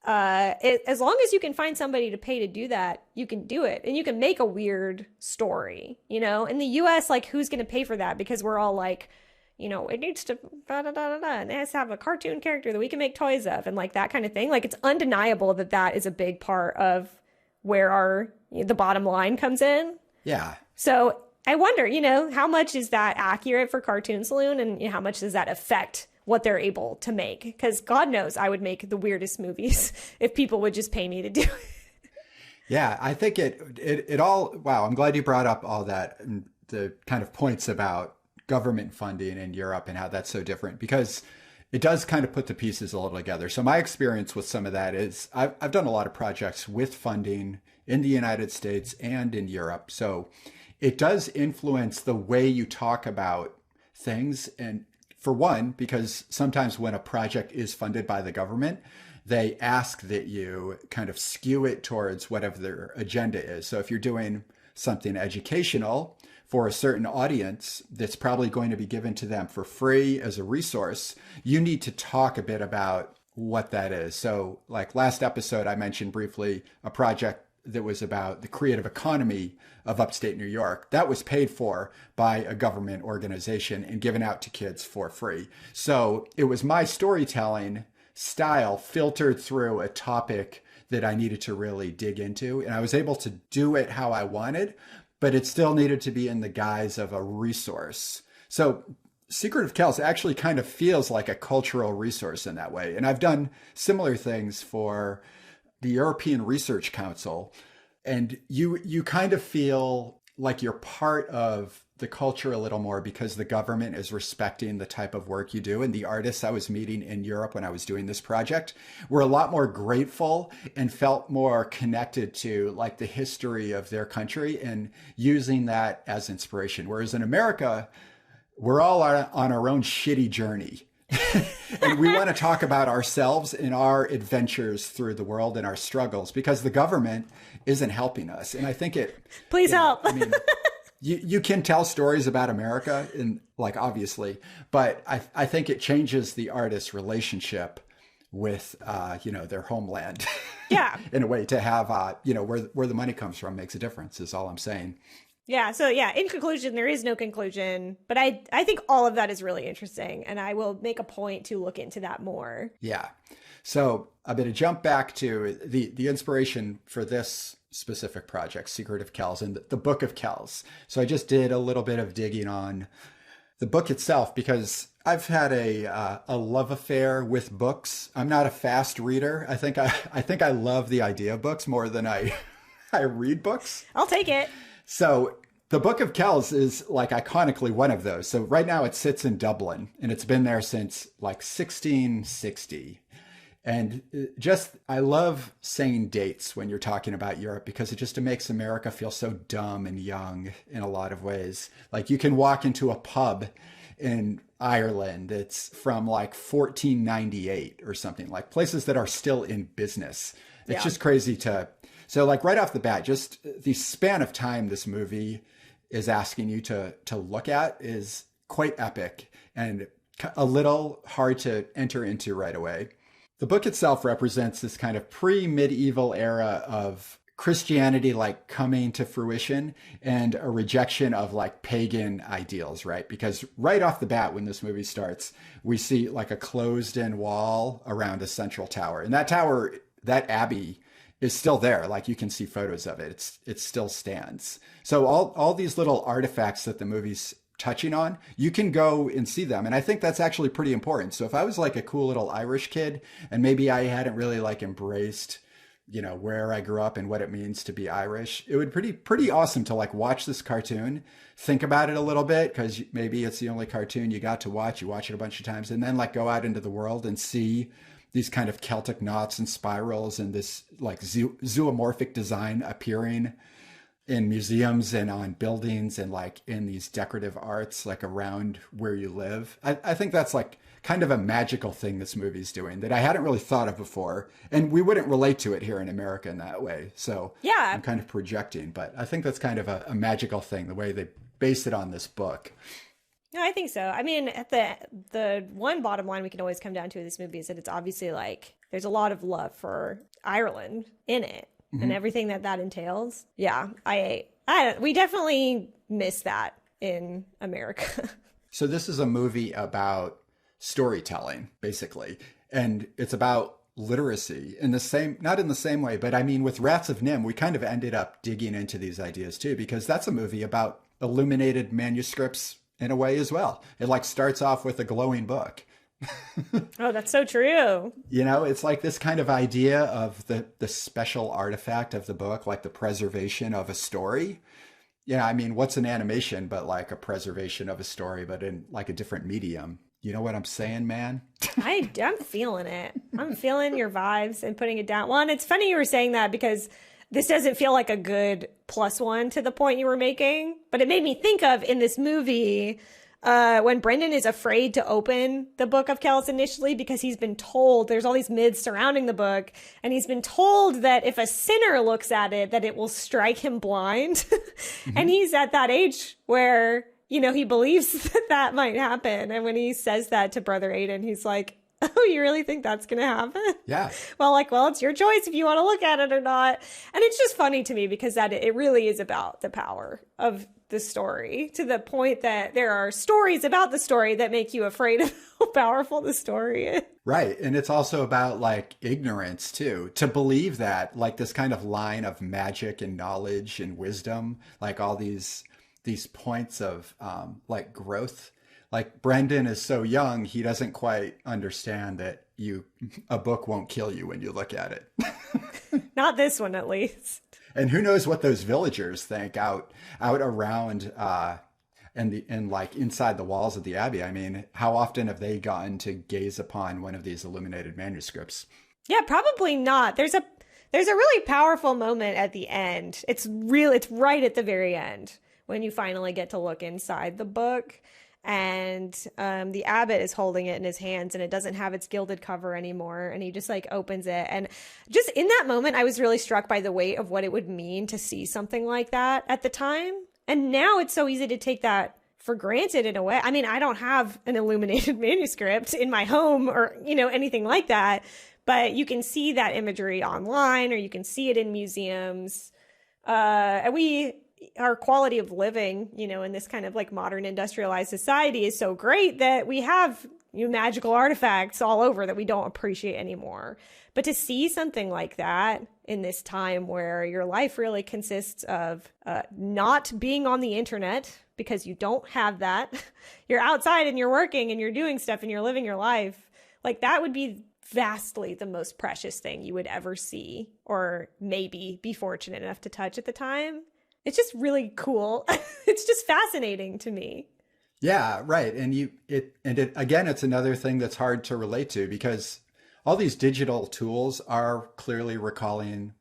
Speaker 1: as long as you can find somebody to pay to do that, you can do it. And you can make a weird story. In the US, like, who's going to pay for that? Because we're all like, it needs to and it has to have a cartoon character that we can make toys of and like that kind of thing. Like, it's undeniable that that is a big part of where the bottom line comes in.
Speaker 2: Yeah.
Speaker 1: So I wonder, how much is that accurate for Cartoon Saloon, and how much does that affect what they're able to make? Because God knows I would make the weirdest movies if people would just pay me to do it.
Speaker 2: Yeah, I think it all, wow, I'm glad you brought up all that and the kind of points about government funding in Europe and how that's so different, because it does kind of put the pieces a little together. So my experience with some of that is I've done a lot of projects with funding in the United States and in Europe. So it does influence the way you talk about things. And for one, because sometimes when a project is funded by the government, they ask that you kind of skew it towards whatever their agenda is. So if you're doing something educational for a certain audience that's probably going to be given to them for free as a resource, you need to talk a bit about what that is. So like last episode, I mentioned briefly a project that was about the creative economy of upstate New York. That was paid for by a government organization and given out to kids for free. So it was my storytelling style filtered through a topic that I needed to really dig into. And I was able to do it how I wanted, but it still needed to be in the guise of a resource. So Secret of Kells actually kind of feels like a cultural resource in that way. And I've done similar things for the European Research Council. And you kind of feel like you're part of the culture a little more because the government is respecting the type of work you do. And the artists I was meeting in Europe when I was doing this project were a lot more grateful and felt more connected to like the history of their country and using that as inspiration. Whereas in America, we're all on our own shitty journey. And we want to talk about ourselves and our adventures through the world and our struggles because the government isn't helping us. And I think
Speaker 1: Please help.
Speaker 2: I mean, you can tell stories about America, and like obviously, but I think it changes the artist's relationship with their homeland.
Speaker 1: Yeah.
Speaker 2: In a way to have where the money comes from makes a difference is all I'm saying.
Speaker 1: Yeah. So yeah, in conclusion, there is no conclusion, but I think all of that is really interesting, and I will make a point to look into that more.
Speaker 2: Yeah. So I'm going to jump back to the inspiration for this specific project, Secret of Kells, and the Book of Kells. So I just did a little bit of digging on the book itself because I've had a love affair with books. I'm not a fast reader. I think I love the idea of books more than I read books.
Speaker 1: I'll take it.
Speaker 2: So the Book of Kells is like iconically one of those. So right now it sits in Dublin and it's been there since like 1660. And I love saying dates when you're talking about Europe because it makes America feel so dumb and young in a lot of ways. Like you can walk into a pub in Ireland, it's from like 1498 or something, like places that are still in business. It's just crazy so like right off the bat, just the span of time this movie is asking you to look at is quite epic and a little hard to enter into right away. The book itself represents this kind of pre-medieval era of Christianity like coming to fruition and a rejection of like pagan ideals, right? Because right off the bat, when this movie starts, we see like a closed-in wall around a central tower. And that tower, that abbey, is still there. Like you can see photos of it. It still stands. So all these little artifacts that the movie's touching on, you can go and see them. And I think that's actually pretty important. So if I was like a cool little Irish kid and maybe I hadn't really like embraced, where I grew up and what it means to be Irish, it would pretty awesome to like watch this cartoon, think about it a little bit, because maybe it's the only cartoon you got to watch. You watch it a bunch of times and then like go out into the world and see these kind of Celtic knots and spirals and this like zoomorphic design appearing in museums and on buildings and like in these decorative arts like around where you live. I think that's like kind of a magical thing this movie's doing that I hadn't really thought of before. And we wouldn't relate to it here in America in that way. So yeah, I'm kind of projecting, but I think that's kind of a magical thing, the way they base it on this book.
Speaker 1: No, I think so. I mean, at the one bottom line we can always come down to in this movie is that it's obviously like there's a lot of love for Ireland in it. And everything that entails. Yeah, we definitely miss that in America.
Speaker 2: So this is a movie about storytelling, basically. And it's about literacy not in the same way, but I mean, with Rats of Nim, we kind of ended up digging into these ideas too, because that's a movie about illuminated manuscripts in a way as well. It like starts off with a glowing book.
Speaker 1: Oh, that's so true.
Speaker 2: It's like this kind of idea of the special artifact of the book, like the preservation of a story. Yeah, I mean, what's an animation but like a preservation of a story, but in like a different medium? You know what I'm saying, man?
Speaker 1: I'm feeling it. I'm feeling your vibes and putting it down. Well, and it's funny you were saying that because this doesn't feel like a good +1 to the point you were making, but it made me think of in this movie when Brendan is afraid to open the Book of Kells initially because he's been told there's all these myths surrounding the book, and he's been told that if a sinner looks at it, that it will strike him blind. And he's at that age where, he believes that might happen. And when he says that to Brother Aiden, he's like, oh, you really think that's going to happen?
Speaker 2: Yeah.
Speaker 1: Well, it's your choice if you want to look at it or not. And it's just funny to me because it really is about the power of the story, to the point that there are stories about the story that make you afraid of how powerful the story is.
Speaker 2: Right. And it's also about like ignorance too, to believe that like this kind of line of magic and knowledge and wisdom, like all these points of like growth. Like Brendan is so young, he doesn't quite understand that a book won't kill you when you look at it.
Speaker 1: Not this one, at least.
Speaker 2: And who knows what those villagers think out around and like inside the walls of the abbey. I mean, how often have they gotten to gaze upon one of these illuminated manuscripts?
Speaker 1: Yeah, probably not. There's a really powerful moment at the end. It's right at the very end when you finally get to look inside the book. And the abbot is holding it in his hands, and it doesn't have its gilded cover anymore. And he just like opens it. And just in that moment, I was really struck by the weight of what it would mean to see something like that at the time. And now it's so easy to take that for granted in a way. I mean, I don't have an illuminated manuscript in my home or, anything like that. But you can see that imagery online, or you can see it in museums. Our quality of living, in this kind of like modern industrialized society is so great that we have magical artifacts all over that we don't appreciate anymore. But to see something like that in this time where your life really consists of not being on the internet because you don't have that, you're outside and you're working and you're doing stuff and you're living your life, like that would be vastly the most precious thing you would ever see, or maybe be fortunate enough to touch at the time. It's just really cool. It's just fascinating to me.
Speaker 2: Yeah, right. And again, it's another thing that's hard to relate to, because all these digital tools are clearly recalling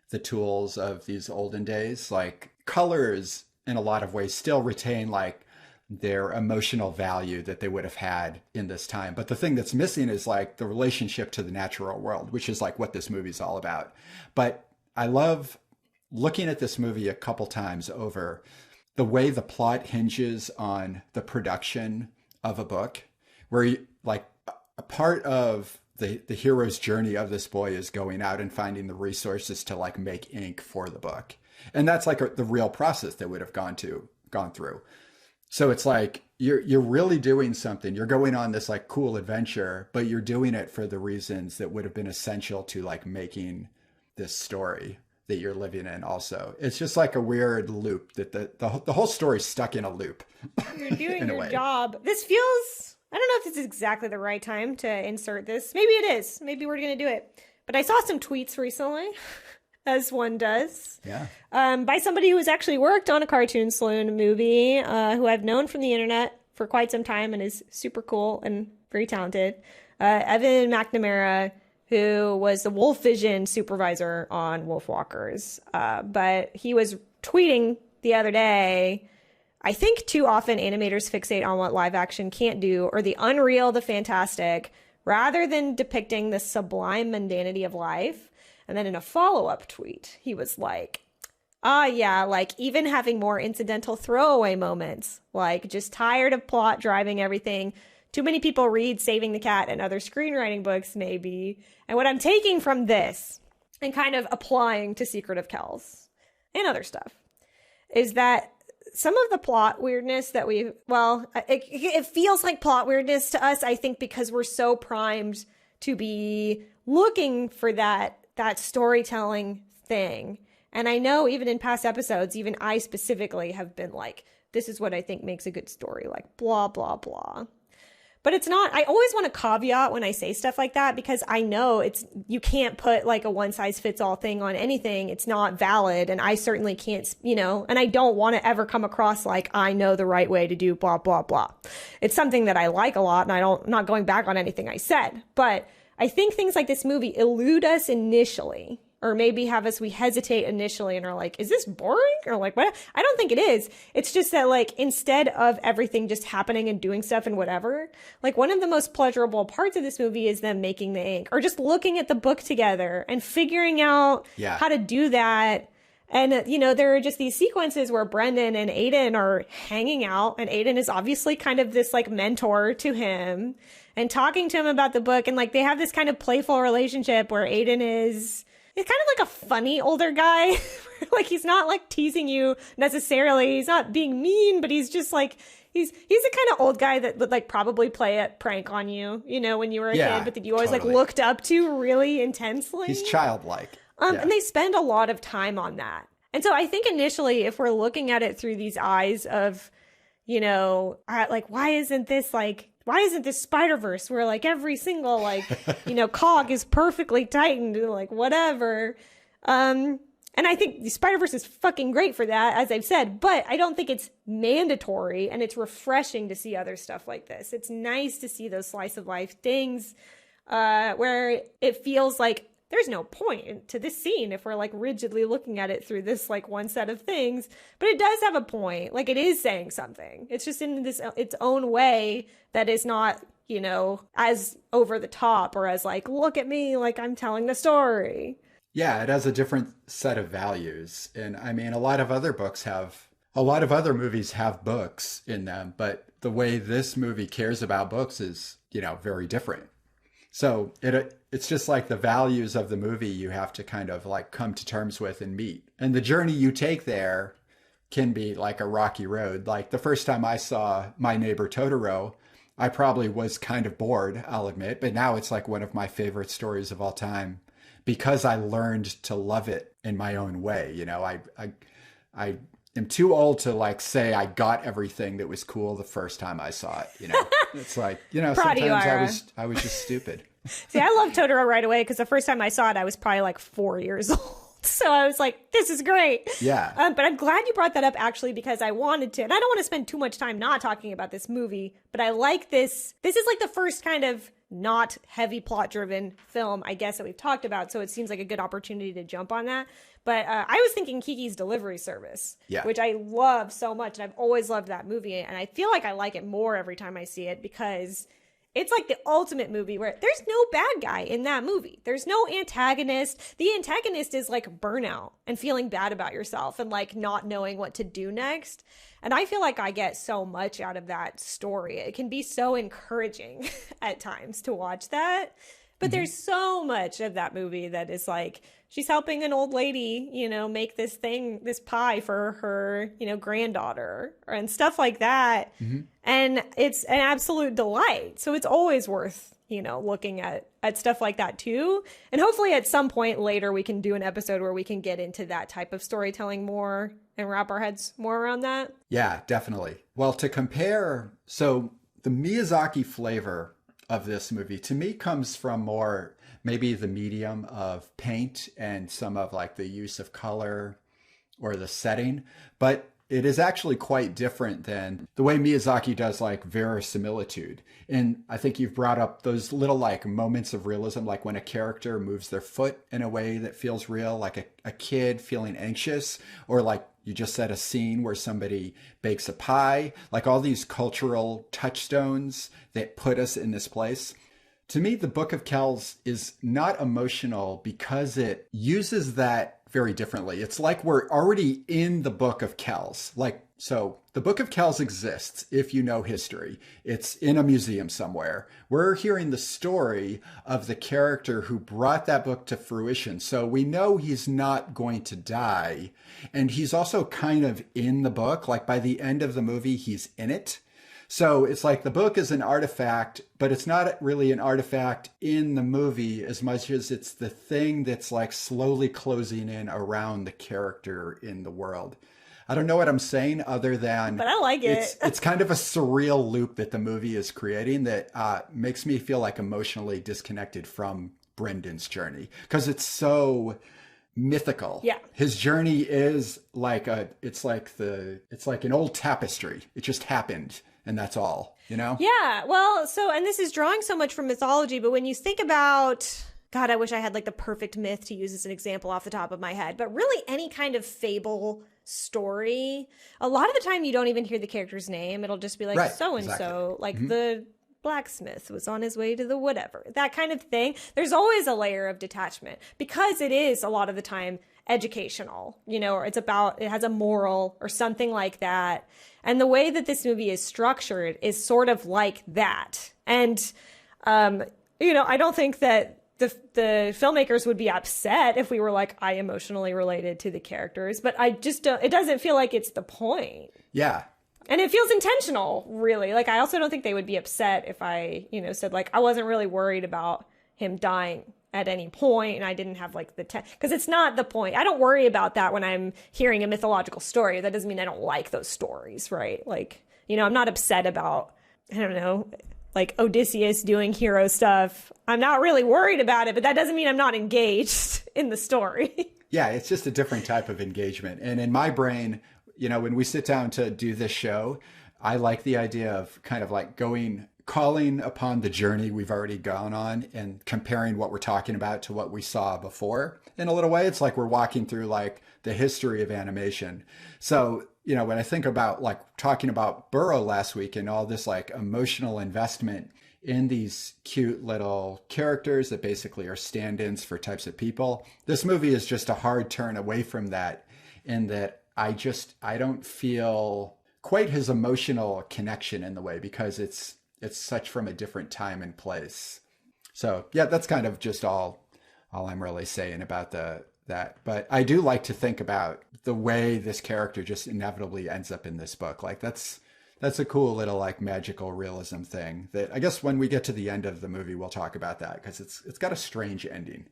Speaker 2: the tools of these olden days. Like colors in a lot of ways still retain like their emotional value that they would have had in this time. But the thing that's missing is like the relationship to the natural world, which is like what this movie's all about. But I love looking at this movie a couple times over, the way the plot hinges on the production of a book, where you, like a part of the hero's journey of this boy is going out and finding the resources to like make ink for the book. And that's like the real process that would have gone through. So it's like you're really doing something. You're going on this like cool adventure, but you're doing it for the reasons that would have been essential to like making this story that you're living in. Also, it's just like a weird loop that the whole story's stuck in a loop.
Speaker 1: You're doing your job. This feels, I don't know if this is exactly the right time to insert this. Maybe it is. Maybe we're going to do it. But I saw some tweets recently, as one does.
Speaker 2: Yeah.
Speaker 1: By somebody who has actually worked on a Cartoon Saloon movie, who I've known from the internet for quite some time and is super cool and very talented. Evan McNamara, who was the Wolf Vision supervisor on Wolfwalkers. But he was tweeting the other day, I think too often animators fixate on what live action can't do, or the unreal, the fantastic, rather than depicting the sublime mundanity of life. And then in a follow-up tweet, he was like, yeah, like even having more incidental throwaway moments, like just tired of plot driving everything. Too many people read Saving the Cat and other screenwriting books, maybe. And what I'm taking from this and kind of applying to Secret of Kells and other stuff is that some of the plot weirdness that it feels like plot weirdness to us, I think, because we're so primed to be looking for that storytelling thing. And I know even in past episodes, even I specifically have been like, this is what I think makes a good story, like blah, blah, blah. But it's not, I always want to caveat when I say stuff like that, because I know you can't put like a one size fits all thing on anything. It's not valid. And I certainly can't, and I don't want to ever come across like I know the right way to do blah, blah, blah. It's something that I like a lot, and I'm not going back on anything I said. But I think things like this movie elude us initially, or maybe we hesitate initially and are like, is this boring? Or like, what? I don't think it is. It's just that like, instead of everything just happening and doing stuff and whatever, like one of the most pleasurable parts of this movie is them making the ink, or just looking at the book together and figuring out how to do that. And, there are just these sequences where Brendan and Aiden are hanging out, and Aiden is obviously kind of this like mentor to him and talking to him about the book. And like, they have this kind of playful relationship where Aiden is kind of like a funny older guy. Like, he's not like teasing you necessarily. He's not being mean, but he's just like, he's the kind of old guy that would like probably play a prank on you, when you were a kid, but that you always like looked up to really intensely.
Speaker 2: He's childlike.
Speaker 1: And they spend a lot of time on that. And so I think initially, if we're looking at it through these eyes of, like, why isn't this Spider-Verse where like every single like, cog is perfectly tightened, like whatever. And I think the Spider-Verse is fucking great for that, as I've said, but I don't think it's mandatory, and it's refreshing to see other stuff like this. It's nice to see those slice of life things, where it feels like there's no point to this scene if we're like rigidly looking at it through this like one set of things, but it does have a point. Like, it is saying something. It's just in this its own way that is not, as over the top, or as like, look at me, like I'm telling the story.
Speaker 2: Yeah, it has a different set of values. And I mean, a lot of other movies have books in them, but the way this movie cares about books is, very different. So it's just like the values of the movie you have to kind of like come to terms with and meet. And the journey you take there can be like a rocky road. Like the first time I saw My Neighbor Totoro, I probably was kind of bored, I'll admit, but now it's like one of my favorite stories of all time because I learned to love it in my own way. I am too old to like say I got everything that was cool the first time I saw it. It's like, sometimes I was just stupid.
Speaker 1: See, I love Totoro right away because the first time I saw it, I was probably like 4 years old. So I was like, this is great.
Speaker 2: Yeah.
Speaker 1: But I'm glad you brought that up, actually, because I wanted to. And I don't want to spend too much time not talking about this movie, but I like this. This is like the first kind of not heavy plot driven film, I guess, that we've talked about. So it seems like a good opportunity to jump on that. But I was thinking Kiki's Delivery Service, which I love so much. And I've always loved that movie. And I feel like I like it more every time I see it because it's like the ultimate movie where there's no bad guy in that movie. There's no antagonist. The antagonist is like burnout and feeling bad about yourself and like not knowing what to do next. And I feel like I get so much out of that story. It can be so encouraging at times to watch that. But there's so much of that movie that is like, she's helping an old lady, you know, make this pie for her, you know, granddaughter and stuff like that. And it's an absolute delight. So it's always worth, you know, looking at stuff like that too. And hopefully at some point later, we can do an episode where we can get into that type of storytelling more and wrap our heads more around that. Yeah, definitely. Well, to compare, so the Miyazaki flavor of this movie to me comes from more maybe the medium of paint and some of like the use of color or the setting, but it is actually quite different than the way Miyazaki does like verisimilitude. And I think you've brought up those little like moments of realism, like when a character moves their foot in a way that feels real, like a kid feeling anxious, or like you just said, a scene where somebody bakes a pie, like all these cultural touchstones that put us in this place. To me, the Book of Kells is not emotional because it uses that very differently. It's like we're already in the Book of Kells. So the Book of Kells exists if you know history. It's in a museum somewhere. We're hearing the story of the character who brought that book to fruition. So we know he's not going to die. And he's also kind of in the book. Like by the end of the movie, he's in it. So it's like the book is an artifact, but it's not really an artifact in the movie as much as it's the thing that's like slowly closing in around the character in the world. I don't know what I'm saying other than... But I like it. It's kind of a surreal loop that the movie is creating that makes me feel like emotionally disconnected from Brendan's journey because it's so mythical. Yeah. His journey is like it's like an old tapestry. It just happened. And that's all, you know? Yeah. Well, and this is drawing so much from mythology, but when you think about, God, I wish I had like the perfect myth to use as an example off the top of my head, but really any kind of fable story, a lot of the time you don't even hear the character's name. It'll just be like so-and-so, like the blacksmith was on his way to the whatever, that kind of thing. There's always a layer of detachment because it is a lot of the time educational, you know, or it has a moral or something like that. And the way that this movie is structured is sort of like that. And, you know, I don't think that the filmmakers would be upset if we were like, I emotionally related to the characters, but I just don't, it doesn't feel like it's the point. Yeah. And it feels intentional, really. Like, I also don't think they would be upset if I, you know, said like, I wasn't really worried about him dying at any point, and I didn't have like because it's not the point. I don't worry about that when I'm hearing a mythological story. That doesn't mean I don't like those stories, right? Like, you know, I'm not upset about, I don't know, like Odysseus doing hero stuff. I'm not really worried about it, but that doesn't mean I'm not engaged in the story. Yeah, it's just a different type of engagement. And in my brain, you know, when we sit down to do this show, I like the idea of kind of like calling upon the journey we've already gone on and comparing what we're talking about to what we saw before. In a little way, it's like we're walking through like the history of animation. So, you know, when I think about like talking about Burrow last week and all this like emotional investment in these cute little characters that basically are stand-ins for types of people, this movie is just a hard turn away from that, in that I don't feel quite his emotional connection in the way, because it's such from a different time and place. So yeah, that's kind of just all I'm really saying about that. But I do like to think about the way this character just inevitably ends up in this book. Like that's a cool little like magical realism thing that I guess when we get to the end of the movie, we'll talk about that, because it's got a strange ending.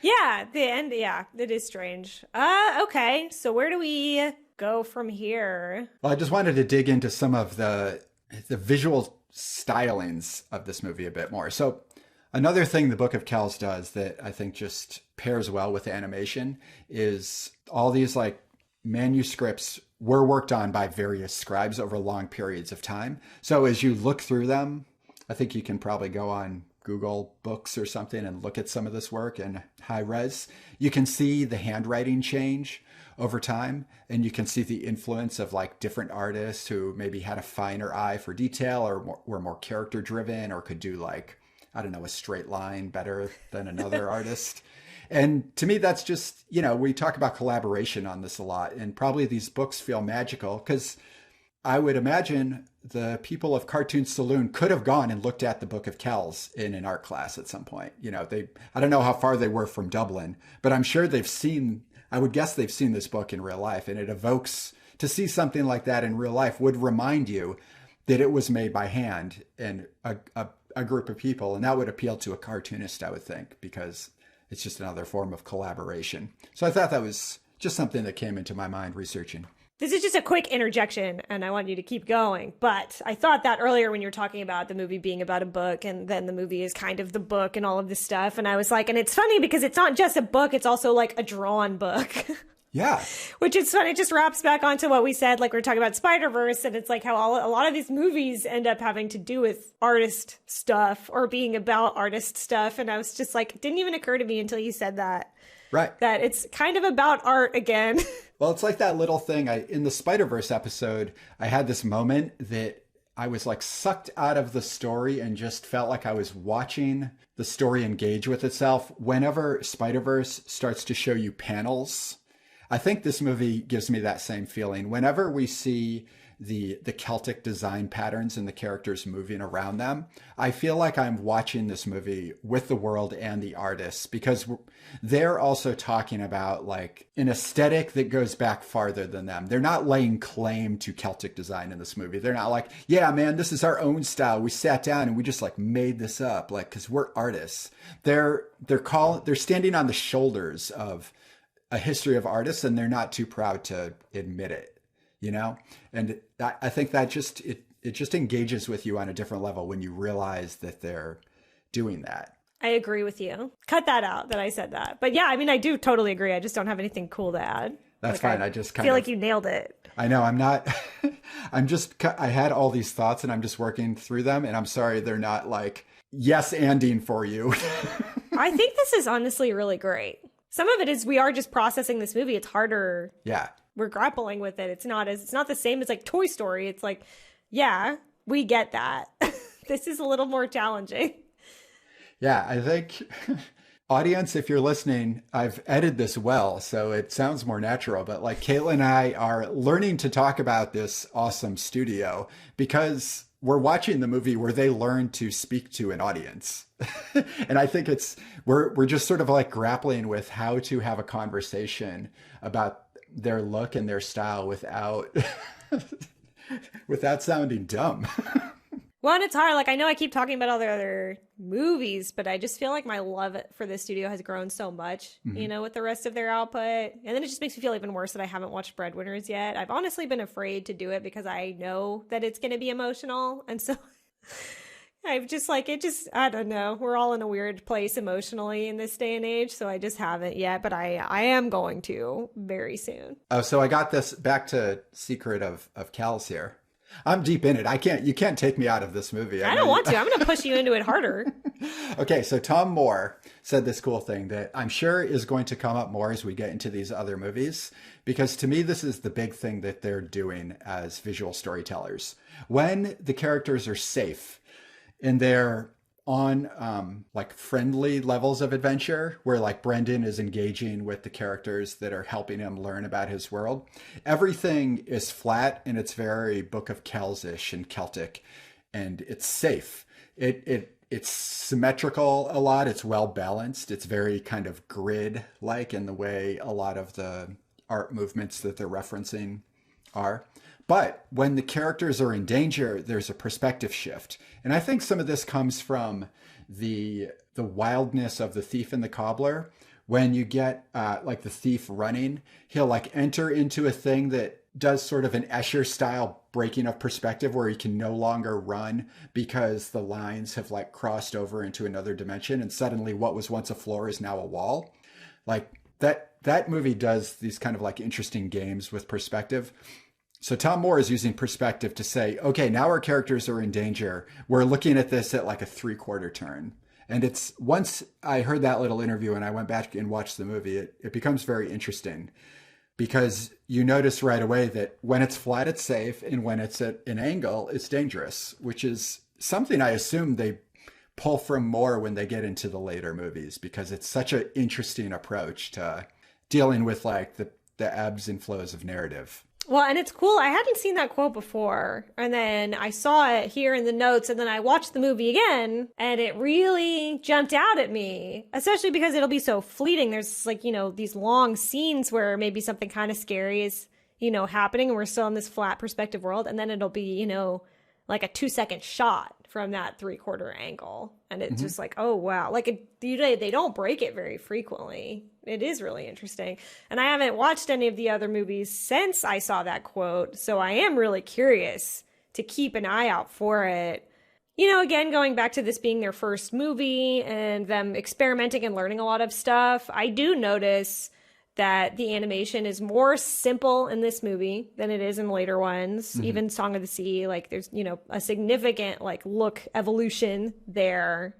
Speaker 1: Yeah, the end. Yeah, it is strange. Okay. So where do we go from here? Well, I just wanted to dig into some of the visual stylings of this movie a bit more. So another thing the Book of Kells does that I think just pairs well with animation is all these like manuscripts were worked on by various scribes over long periods of time. So as you look through them,
Speaker 2: I think you can probably go on Google Books or something and look at some of this work in high res. You can see the handwriting change over time, and you can see the influence of like different artists who maybe had a finer eye for detail or were more character driven or could do like, I don't know, a straight line better than another artist. And to me, that's just, we talk about collaboration on this a lot, and probably these books feel magical because I would imagine the people of Cartoon Saloon could have gone and looked at the Book of Kells in an art class at some point. I don't know how far they were from Dublin, but I'm sure I would guess they've seen this book in real life, and it evokes, to see something like that in real life would remind you that it was made by hand and a group of people. And that would appeal to a cartoonist, I would think, because it's just another form of collaboration. So I thought that was just something that came into my mind researching.
Speaker 1: This is just a quick interjection, and I want you to keep going. But I thought that earlier when you were talking about the movie being about a book, and then the movie is kind of the book and all of this stuff. And I was like, and it's funny because it's not just a book, it's also like a drawn book.
Speaker 2: Yeah.
Speaker 1: Which is fun. It just wraps back onto what we said, like we were talking about Spider-Verse, and it's like how a lot of these movies end up having to do with artist stuff or being about artist stuff. And I was just like, it didn't even occur to me until you said that.
Speaker 2: Right.
Speaker 1: That it's kind of about art again.
Speaker 2: Well, it's like that little thing in the Spider-Verse episode, I had this moment that I was like sucked out of the story and just felt like I was watching the story engage with itself. Whenever Spider-Verse starts to show you panels, I think this movie gives me that same feeling. Whenever we see the Celtic design patterns and the characters moving around them, I feel like I'm watching this movie with the world and the artists, because they're also talking about like an aesthetic that goes back farther than them. They're not laying claim to Celtic design in this movie. They're not like, yeah, man, this is our own style. We sat down and we just like made this up, like, because we're artists. They're standing on the shoulders of a history of artists, and they're not too proud to admit it. And I think that it just engages with you on a different level when you realize that they're doing that.
Speaker 1: I agree with you. Cut that out that I said that. But yeah, I mean, I do totally agree. I just don't have anything cool to add.
Speaker 2: That's fine. I just
Speaker 1: feel like you nailed it.
Speaker 2: I know. I'm not, I had all these thoughts and I'm just working through them. And I'm sorry, they're not like yes-anding for you.
Speaker 1: I think this is honestly really great. Some of it is we are just processing this movie. It's harder.
Speaker 2: Yeah.
Speaker 1: We're grappling with it. It's not the same as like Toy Story. It's like, yeah, we get that. This is a little more challenging.
Speaker 2: Yeah, I think audience, if you're listening, I've edited this well, so it sounds more natural. But like Caitlin and I are learning to talk about this awesome studio because we're watching the movie where they learn to speak to an audience. And I think we're just sort of like grappling with how to have a conversation about their look and their style without sounding dumb.
Speaker 1: Well, and it's hard. Like, I know I keep talking about all the other movies, but I just feel like my love for this studio has grown so much, with the rest of their output. And then it just makes me feel even worse that I haven't watched Breadwinners yet. I've honestly been afraid to do it because I know that it's going to be emotional. And so I've just I don't know. We're all in a weird place emotionally in this day and age. So I just haven't yet, but I am going to very soon.
Speaker 2: Oh, so I got this back to Secret of Kells here. I'm deep in it. You can't take me out of this movie.
Speaker 1: I don't want to. I'm going to push you into it harder.
Speaker 2: Okay. So Tom Moore said this cool thing that I'm sure is going to come up more as we get into these other movies, because to me, this is the big thing that they're doing as visual storytellers. When the characters are safe and they're on like friendly levels of adventure where like Brendan is engaging with the characters that are helping him learn about his world, everything is flat and it's very Book of Kells-ish and Celtic, and it's safe. It's symmetrical a lot. It's well balanced. It's very kind of grid like in the way a lot of the art movements that they're referencing are. But when the characters are in danger, there's a perspective shift. And I think some of this comes from the wildness of the thief and the cobbler. When you get like the thief running, he'll like enter into a thing that does sort of an Escher style breaking of perspective where he can no longer run because the lines have like crossed over into another dimension. And suddenly what was once a floor is now a wall. Like that movie does these kind of like interesting games with perspective. So Tom Moore is using perspective to say, okay, now our characters are in danger. We're looking at this at like a 3/4 turn. And it's once I heard that little interview and I went back and watched the movie, it becomes very interesting because you notice right away that when it's flat, it's safe. And when it's at an angle, it's dangerous, which is something I assume they pull from more when they get into the later movies, because it's such an interesting approach to dealing with like the ebbs and flows of narrative.
Speaker 1: Well, and it's cool. I hadn't seen that quote before. And then I saw it here in the notes, and then I watched the movie again, and it really jumped out at me, especially because it'll be so fleeting. There's like, you know, these long scenes where maybe something kind of scary is, you know, happening, and we're still in this flat perspective world. And then it'll be, you know, like a 2-second shot from that 3/4 angle. And it's just like, oh, wow. Like they don't break it very frequently. It is really interesting. And I haven't watched any of the other movies since I saw that quote. So I am really curious to keep an eye out for it. You know, again, going back to this being their first movie and them experimenting and learning a lot of stuff, I do notice that the animation is more simple in this movie than it is in later ones. Even Song of the Sea, like there's, you know, a significant like look evolution there.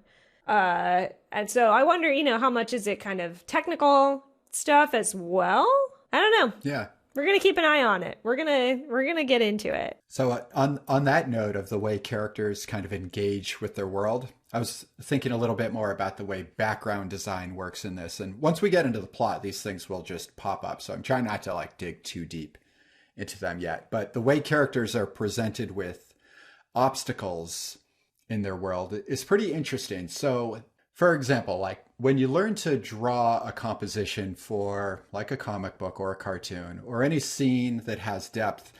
Speaker 1: And so I wonder, you know, how much is it kind of technical stuff as well? I don't know.
Speaker 2: Yeah.
Speaker 1: We're going to keep an eye on it. We're going to get into it.
Speaker 2: So on that note of the way characters kind of engage with their world, I was thinking a little bit more about the way background design works in this. And once we get into the plot, these things will just pop up. So I'm trying not to like dig too deep into them yet. But the way characters are presented with obstacles in their world is pretty interesting. So for example, like when you learn to draw a composition for like a comic book or a cartoon or any scene that has depth,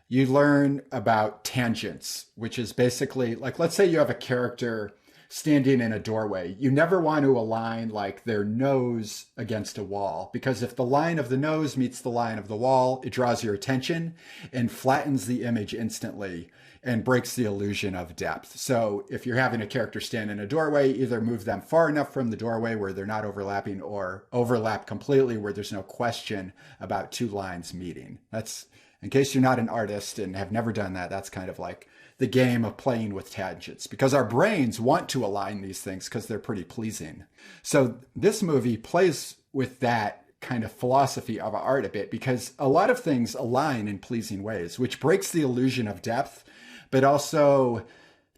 Speaker 2: you learn about tangents, which is basically like, let's say you have a character standing in a doorway. You never want to align like their nose against a wall, because if the line of the nose meets the line of the wall, it draws your attention and flattens the image instantly and breaks the illusion of depth. So if you're having a character stand in a doorway, either move them far enough from the doorway where they're not overlapping, or overlap completely where there's no question about two lines meeting. That's, in case you're not an artist and have never done that, that's kind of like the game of playing with tangents, because our brains want to align these things because they're pretty pleasing. So this movie plays with that kind of philosophy of art a bit, because a lot of things align in pleasing ways, which breaks the illusion of depth, but also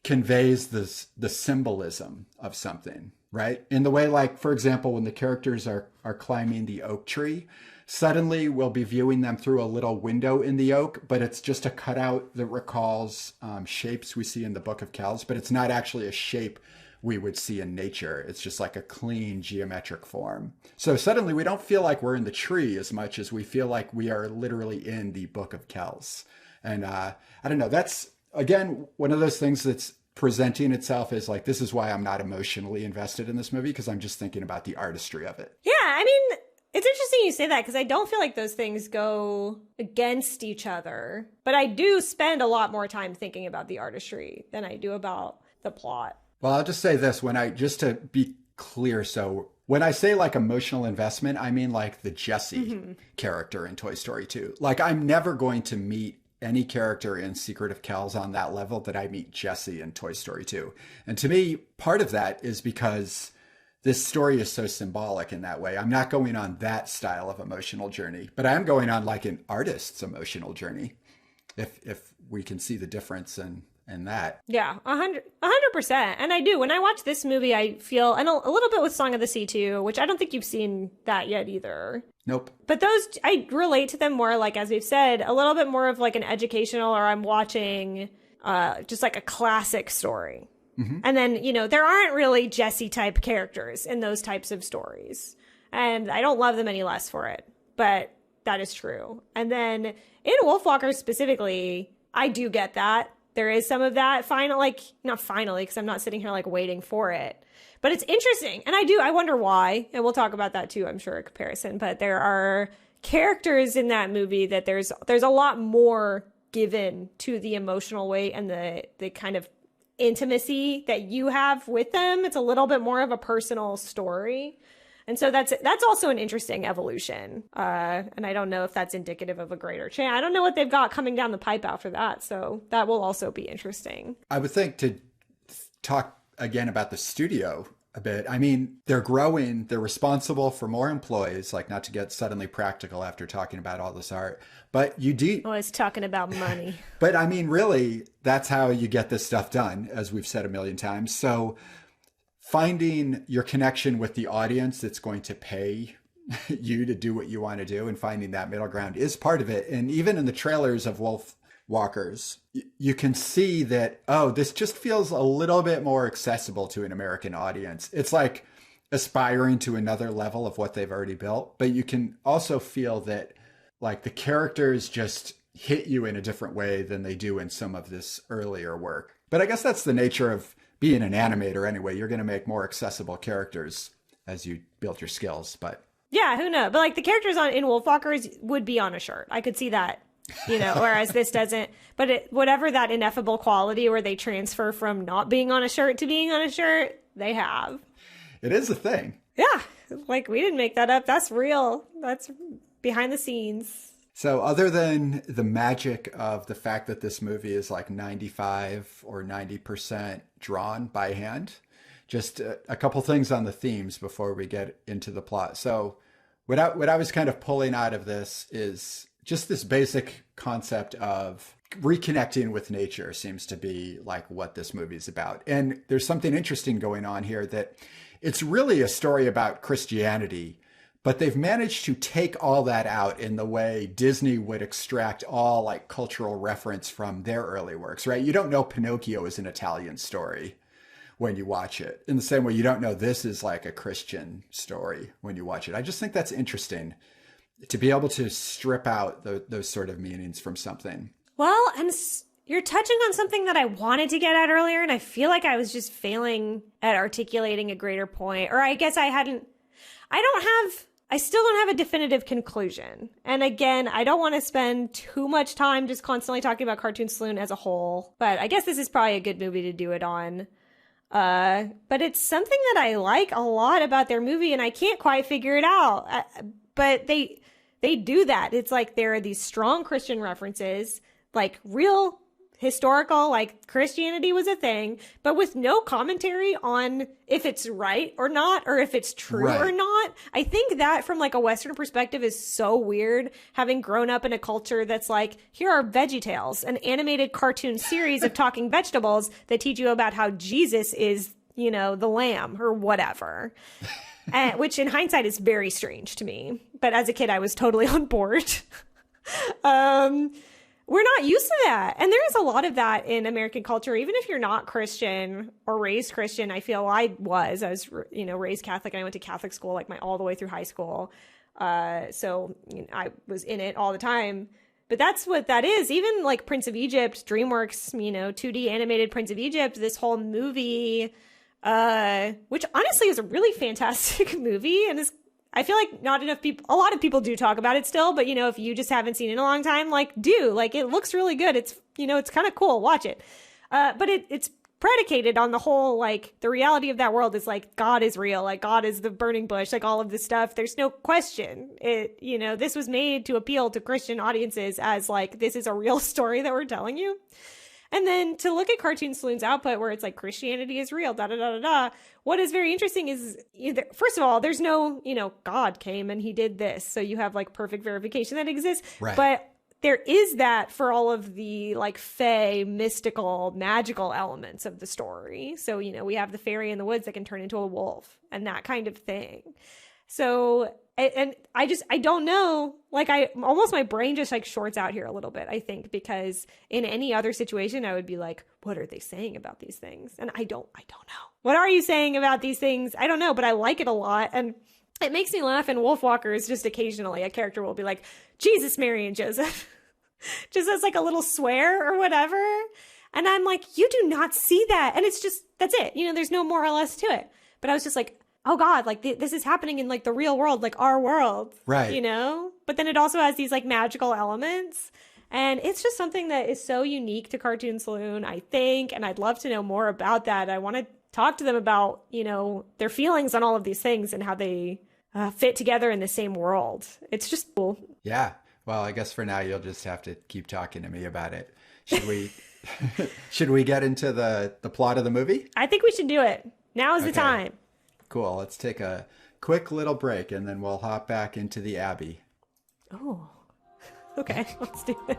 Speaker 2: conveys the symbolism of something, right? In the way, like, for example, when the characters are climbing the oak tree, suddenly we'll be viewing them through a little window in the oak, but it's just a cutout that recalls shapes we see in the Book of Kells, but it's not actually a shape we would see in nature. It's just like a clean geometric form. So suddenly we don't feel like we're in the tree as much as we feel like we are literally in the Book of Kells. And I don't know, that's, again, one of those things that's presenting itself as like, this is why I'm not emotionally invested in this movie, because I'm just thinking about the artistry of it.
Speaker 1: Yeah, I mean, it's interesting you say that, because I don't feel like those things go against each other. But I do spend a lot more time thinking about the artistry than I do about the plot.
Speaker 2: Well, I'll just say this, just to be clear, so when I say like emotional investment, I mean like the Jessie character in Toy Story 2. Like, I'm never going to meet any character in Secret of Kells on that level that I meet Jessie in Toy Story 2. And to me, part of that is because this story is so symbolic in that way. I'm not going on that style of emotional journey, but I am going on like an artist's emotional journey, if we can see the difference in that.
Speaker 1: Yeah, 100%. And I do. When I watch this movie, I feel, and a little bit with Song of the Sea too, which I don't think you've seen that yet either.
Speaker 2: Nope.
Speaker 1: But those, I relate to them more, like, as we've said, a little bit more of like an educational, or I'm watching just like a classic story. And then, you know, there aren't really Jessie type characters in those types of stories. And I don't love them any less for it, but that is true. And then in Wolfwalkers specifically, I do get that. There is some of that not finally, because I'm not sitting here like waiting for it. But it's interesting. And I wonder why. And we'll talk about that too, I'm sure, in comparison. But there are characters in that movie that there's a lot more given to the emotional weight and the kind of intimacy that you have with them. It's a little bit more of a personal story. And so that's also an interesting evolution. And I don't know if that's indicative of a greater change. I don't know what they've got coming down the pipe after that. So that will also be interesting.
Speaker 2: I would think to talk again about the studio a bit. I mean, they're growing, they're responsible for more employees, like not to get suddenly practical after talking about all this art, but you do.
Speaker 1: Always talking about money.
Speaker 2: But I mean, really, that's how you get this stuff done, as we've said a million times. So finding your connection with the audience that's going to pay you to do what you want to do and finding that middle ground is part of it. And even in the trailers of Wolfwalkers, you can see that, oh, this just feels a little bit more accessible to an American audience. It's like aspiring to another level of what they've already built, but you can also feel that like the characters just hit you in a different way than they do in some of this earlier work. But I guess that's the nature of being an animator anyway. You're going to make more accessible characters as you build your skills, but
Speaker 1: yeah, who knows? But like the characters in Wolfwalkers would be on a shirt. I could see that. Whereas this doesn't, but whatever that ineffable quality where they transfer from not being on a shirt to being on a shirt, they have.
Speaker 2: It is a thing.
Speaker 1: Yeah. Like we didn't make that up. That's real. That's behind the scenes.
Speaker 2: So other than the magic of the fact that this movie is like 95 or 90% drawn by hand, just a couple things on the themes before we get into the plot. So what I was kind of pulling out of this is just this basic concept of reconnecting with nature seems to be like what this movie is about. And there's something interesting going on here that it's really a story about Christianity, but they've managed to take all that out in the way Disney would extract all like cultural reference from their early works, right? You don't know Pinocchio is an Italian story when you watch it. In the same way, you don't know this is like a Christian story when you watch it. I just think that's interesting, to be able to strip out those sort of meanings from something.
Speaker 1: Well, and you're touching on something that I wanted to get at earlier, and I feel like I was just failing at articulating a greater point. Or I guess I still don't have a definitive conclusion. And again, I don't want to spend too much time just constantly talking about Cartoon Saloon as a whole, but I guess this is probably a good movie to do it on. But it's something that I like a lot about their movie, and I can't quite figure it out. But they do that. It's like there are these strong Christian references, like real historical, like Christianity was a thing, but with no commentary on if it's right or not, or if it's true or not. I think that from like a Western perspective is so weird, having grown up in a culture that's like, here are VeggieTales, an animated cartoon series of talking vegetables that teach you about how Jesus is, the lamb or whatever. Which in hindsight is very strange to me. But as a kid, I was totally on board. We're not used to that. And there is a lot of that in American culture, even if you're not Christian or raised Christian. I feel I was raised Catholic, and I went to Catholic school like all the way through high school. So I was in it all the time. But that's what that is. Even like Prince of Egypt, DreamWorks, 2D animated Prince of Egypt, this whole movie, which honestly is a really fantastic movie, and I feel like not enough people, a lot of people do talk about it still, but if you just haven't seen it in a long time, it looks really good. It's, it's kind of cool. Watch it. But it's predicated on the whole, like the reality of that world is like, God is real. Like God is the burning bush, like all of this stuff. There's no question. This was made to appeal to Christian audiences as like, this is a real story that we're telling you. And then to look at Cartoon Saloon's output where it's like Christianity is real, what is very interesting is, first of all, there's no, God came and he did this. So you have like perfect verification that exists. Right. But there is that for all of the like fae, mystical, magical elements of the story. So, we have the fairy in the woods that can turn into a wolf and that kind of thing. So, and I don't know, like my brain just like shorts out here a little bit, I think, because in any other situation, I would be like, what are they saying about these things? And I don't know. What are you saying about these things? I don't know, but I like it a lot. And it makes me laugh in Wolfwalkers just occasionally. A character will be like, Jesus, Mary, and Joseph. Just as like a little swear or whatever. And I'm like, you do not see that. And it's just, that's it. There's no more or less to it. But I was just like, oh God, like this is happening in like the real world, like our world,
Speaker 2: right?
Speaker 1: But then it also has these like magical elements, and it's just something that is so unique to Cartoon Saloon, I think. And I'd love to know more about that. I want to talk to them about, their feelings on all of these things and how they fit together in the same world. It's just cool.
Speaker 2: Yeah. Well, I guess for now you'll just have to keep talking to me about it. Should we should we get into the plot of the movie?
Speaker 1: I think we should do it. Now is the time.
Speaker 2: Cool. Let's take a quick little break and then we'll hop back into the Abbey.
Speaker 1: Oh. Okay, let's do it.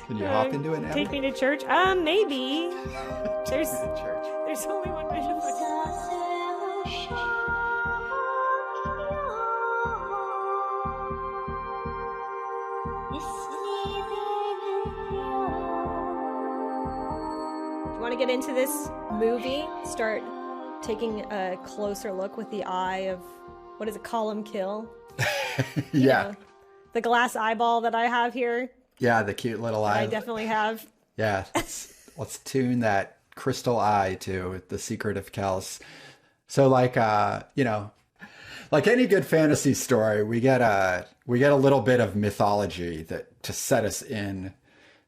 Speaker 2: Can you hop into an Abbey?
Speaker 1: Take me to church? Maybe. There's
Speaker 2: church.
Speaker 1: There's only one way to put it. Want to get into this movie, start taking a closer look with the eye of, what is it, column kill?
Speaker 2: Yeah.
Speaker 1: The glass eyeball that I have here.
Speaker 2: Yeah, the cute little eye.
Speaker 1: I definitely have.
Speaker 2: Yeah, let's tune that crystal eye to the Secret of Kells. So like, like any good fantasy story, we get a little bit of mythology that to set us in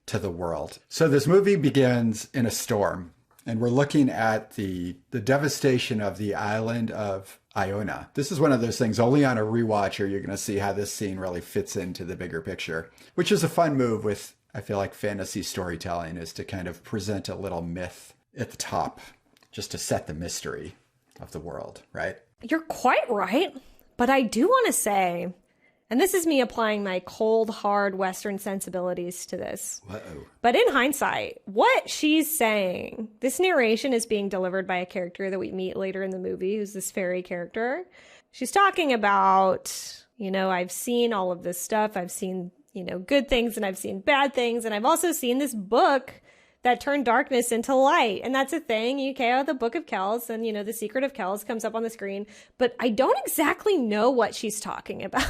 Speaker 2: to the world. So this movie begins in a storm, and we're looking at the devastation of the island of Iona. This is one of those things only on a rewatch are you going to see how this scene really fits into the bigger picture, which is a fun move with, I feel like, fantasy storytelling, is to kind of present a little myth at the top just to set the mystery of the world, right?
Speaker 1: You're quite right, but I do want to say, and this is me applying my cold, hard Western sensibilities to this.
Speaker 2: Whoa.
Speaker 1: But in hindsight, what she's saying, this narration is being delivered by a character that we meet later in the movie, who's this fairy character. She's talking about, I've seen all of this stuff. I've seen, good things and I've seen bad things. And I've also seen this book that turned darkness into light. And that's a thing. You have the Book of Kells and, the Secret of Kells comes up on the screen. But I don't exactly know what she's talking about.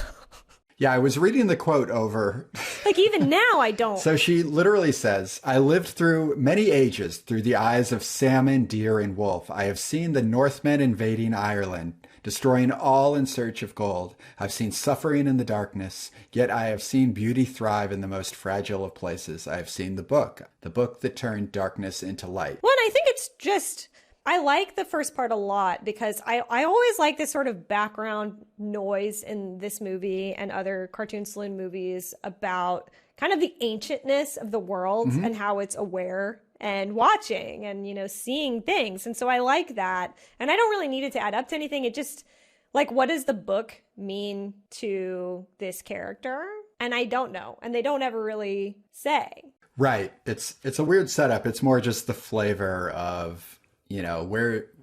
Speaker 2: Yeah, I was reading the quote over.
Speaker 1: Like, even now, I don't.
Speaker 2: So she literally says, I lived through many ages through the eyes of salmon, deer, and wolf. I have seen the Northmen invading Ireland, destroying all in search of gold. I've seen suffering in the darkness, yet I have seen beauty thrive in the most fragile of places. I have seen the book that turned darkness into light.
Speaker 1: Well, and I think it's just, I like the first part a lot because I always like this sort of background noise in this movie and other Cartoon Saloon movies about kind of the ancientness of the world and how it's aware and watching and, seeing things. And so I like that. And I don't really need it to add up to anything. It just, like, what does the book mean to this character? And I don't know. And they don't ever really say.
Speaker 2: Right. It's a weird setup. It's more just the flavor of,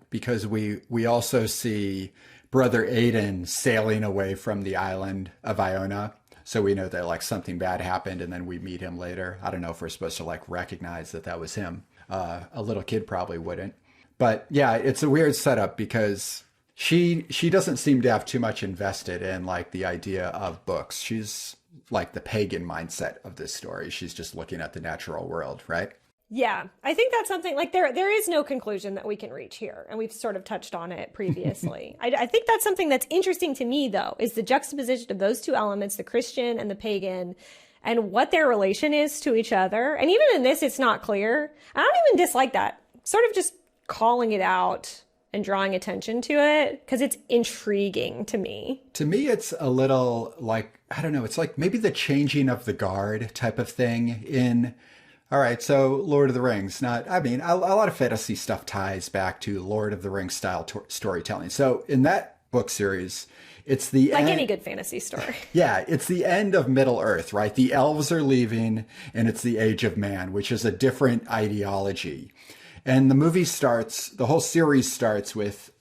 Speaker 2: because we also see Brother Aiden sailing away from the island of Iona. So we know that like something bad happened and then we meet him later. I don't know if we're supposed to like recognize that was him. A little kid probably wouldn't. But yeah, it's a weird setup because she doesn't seem to have too much invested in like the idea of books. She's like the pagan mindset of this story. She's just looking at the natural world, right?
Speaker 1: Yeah, I think that's something like there is no conclusion that we can reach here. And we've sort of touched on it previously. I think that's something that's interesting to me, though, is the juxtaposition of those two elements, the Christian and the pagan, and what their relation is to each other. And even in this, it's not clear. I don't even dislike that. Sort of just calling it out and drawing attention to it because it's intriguing to me. To me,
Speaker 2: it's a little like, I don't know, it's like maybe the changing of the guard type of thing in... All right, so Lord of the Rings, a lot of fantasy stuff ties back to Lord of the Rings style storytelling. So in that book series, it's the
Speaker 1: like any good fantasy story.
Speaker 2: Yeah, it's the end of Middle Earth, right? The elves are leaving and it's the age of man, which is a different ideology. And the whole series starts with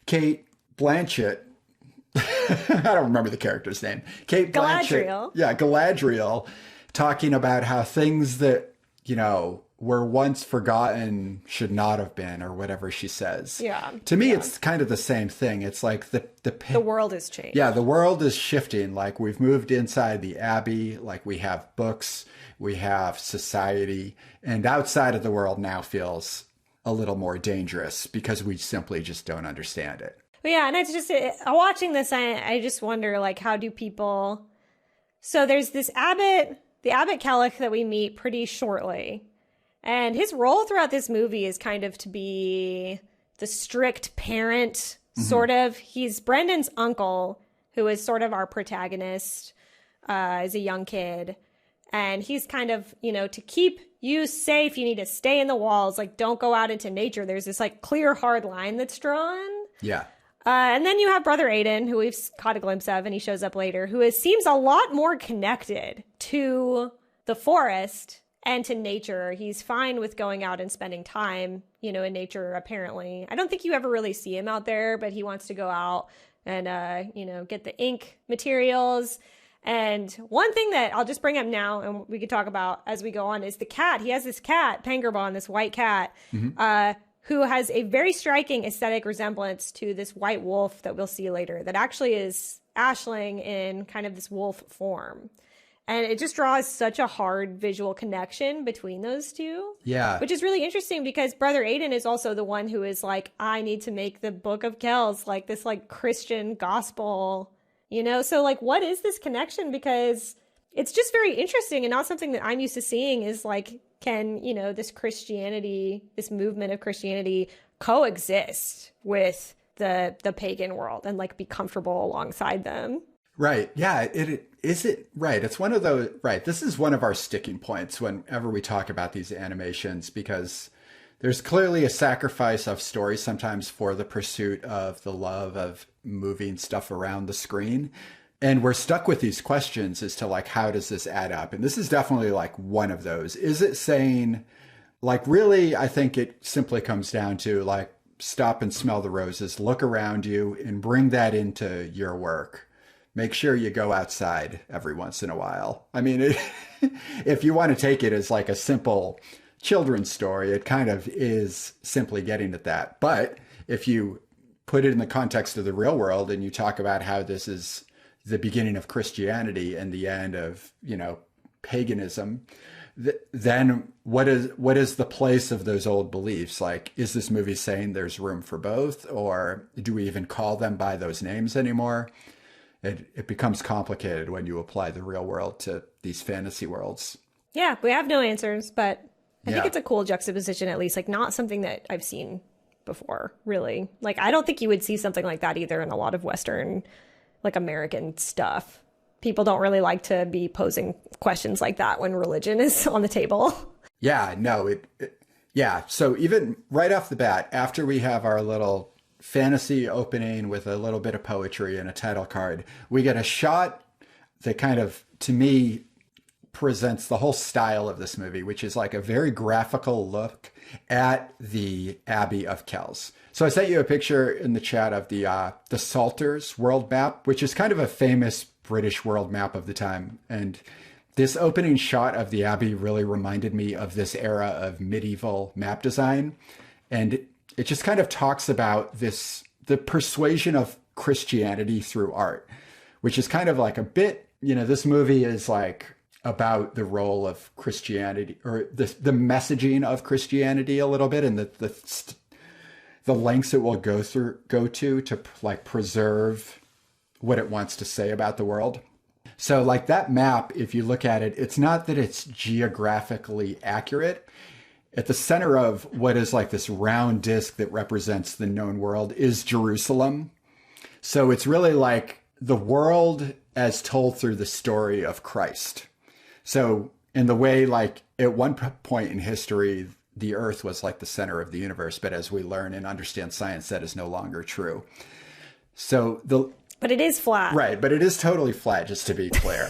Speaker 2: Kate Blanchett. I don't remember the character's name. Kate Blanchett.
Speaker 1: Galadriel.
Speaker 2: Yeah, Galadriel. Talking about how things that, were once forgotten should not have been, or whatever she says.
Speaker 1: Yeah.
Speaker 2: To me, it's kind of the same thing. It's like the
Speaker 1: world has changed.
Speaker 2: Yeah, the world is shifting. Like we've moved inside the Abbey, like we have books, we have society, and outside of the world now feels a little more dangerous because we simply just don't understand it.
Speaker 1: Yeah, and it's just, watching this, I just wonder, like, how do people... So there's this abbot... The Abbot Kellic that we meet pretty shortly. And his role throughout this movie is kind of to be the strict parent sort of, he's Brendan's uncle, who is sort of our protagonist as a young kid. And he's kind of, you know, to keep you safe, you need to stay in the walls. Like, don't go out into nature. There's this like clear, hard line that's drawn.
Speaker 2: Yeah.
Speaker 1: And then you have Brother Aiden, who we've caught a glimpse of, and he shows up later, who seems a lot more connected to the forest and to nature. He's fine with going out and spending time, you know, in nature, apparently. I don't think you ever really see him out there, but he wants to go out and, you know, get the ink materials. And one thing that I'll just bring up now, and we could talk about as we go on, is the cat. He has this cat, Pangerbon, this white cat, who has a very striking aesthetic resemblance to this white wolf that we'll see later, that actually is Aisling in kind of this wolf form. And it just draws such a hard visual connection between those two.
Speaker 2: Yeah.
Speaker 1: Which is really interesting because Brother Aiden is also the one who is like, I need to make the Book of Kells, like this like Christian gospel, you know? So like, what is this connection? Because it's just very interesting and not something that I'm used to seeing is like, can, you know, this Christianity, this movement of Christianity coexist with the pagan world and like be comfortable alongside them?
Speaker 2: Right. Yeah. Right. It's one of those, right. This is one of our sticking points whenever we talk about these animations, because there's clearly a sacrifice of story sometimes for the pursuit of the love of moving stuff around the screen. And we're stuck with these questions as to like, how does this add up? And this is definitely like one of those. Is it saying like, really, I think it simply comes down to like, stop and smell the roses, look around you and bring that into your work. Make sure you go outside every once in a while. I mean, if you want to take it as like a simple children's story, it kind of is simply getting at that. But if you put it in the context of the real world and you talk about how this is the beginning of Christianity and the end of, you know, paganism, then what is the place of those old beliefs? Like, is this movie saying there's room for both, or do we even call them by those names anymore? It becomes complicated when you apply the real world to these fantasy worlds. Yeah,
Speaker 1: we have no answers, but I think it's a cool juxtaposition, at least, like not something that I've seen before, really. Like, I don't think you would see something like that either in a lot of Western, like American stuff. People don't really like to be posing questions like that when religion is on the table.
Speaker 2: Yeah, no, yeah. So even right off the bat, after we have our little fantasy opening with a little bit of poetry and a title card, we get a shot that kind of, to me, presents the whole style of this movie, which is like a very graphical look at the Abbey of Kells. So I sent you a picture in the chat of the Salters world map, which is kind of a famous British world map of the time. And this opening shot of the Abbey really reminded me of this era of medieval map design. And it just kind of talks about the persuasion of Christianity through art, which is kind of like a bit, you know, this movie is like about the role of Christianity, or the messaging of Christianity a little bit, and the lengths it will go to like preserve what it wants to say about the world. So like that map, if you look at it, it's not that it's geographically accurate. At the center of what is like this round disc that represents the known world is Jerusalem. So it's really like the world as told through the story of Christ. So in the way, like at one point in history, the earth was like the center of the universe. But as we learn and understand science, that is no longer true. So
Speaker 1: but it is flat.
Speaker 2: Right. But it is totally flat, just to be clear.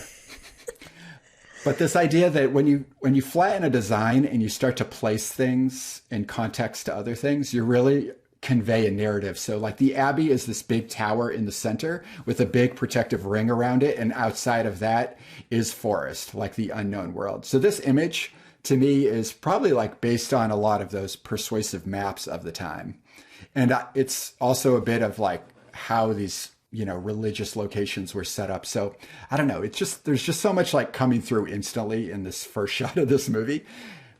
Speaker 2: But this idea that when you flatten a design and you start to place things in context to other things, you really convey a narrative. So like the Abbey is this big tower in the center with a big protective ring around it. And outside of that is forest, like the unknown world. So this image to me is probably like based on a lot of those persuasive maps of the time. And it's also a bit of like how these, you know, religious locations were set up. So I don't know. It's just, there's just so much like coming through instantly in this first shot of this movie.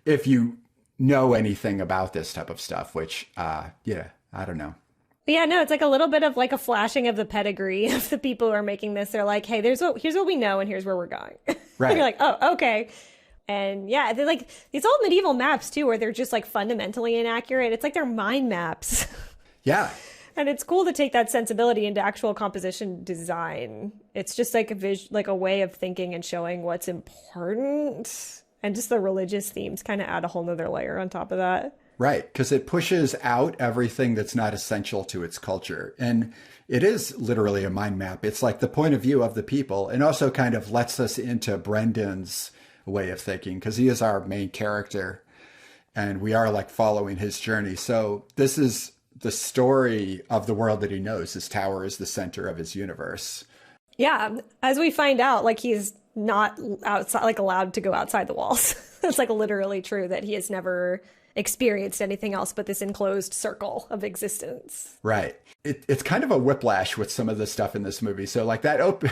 Speaker 2: If you know anything about this type of stuff, which, yeah, I don't know.
Speaker 1: But yeah, no, it's like a little bit of like a flashing of the pedigree of the people who are making this. They're like, hey, here's what we know and here's where we're going.
Speaker 2: Right.
Speaker 1: You're like, oh, okay. And yeah, they're like these old medieval maps too, where they're just like fundamentally inaccurate. It's like they're mind maps.
Speaker 2: Yeah.
Speaker 1: And it's cool to take that sensibility into actual composition design. It's just like a way of thinking and showing what's important. And just the religious themes kind of add a whole nother layer on top of that.
Speaker 2: Right, because it pushes out everything that's not essential to its culture. And it is literally a mind map. It's like the point of view of the people, and also kind of lets us into Brendan's way of thinking, because he is our main character and we are like following his journey. So this is the story of the world that he knows. His tower is the center of his universe.
Speaker 1: Yeah, as we find out, like he's not outside, like allowed to go outside the walls. It's like literally true that he has never experienced anything else but this enclosed circle of existence.
Speaker 2: Right. It's kind of a whiplash with some of the stuff in this movie. So like that open,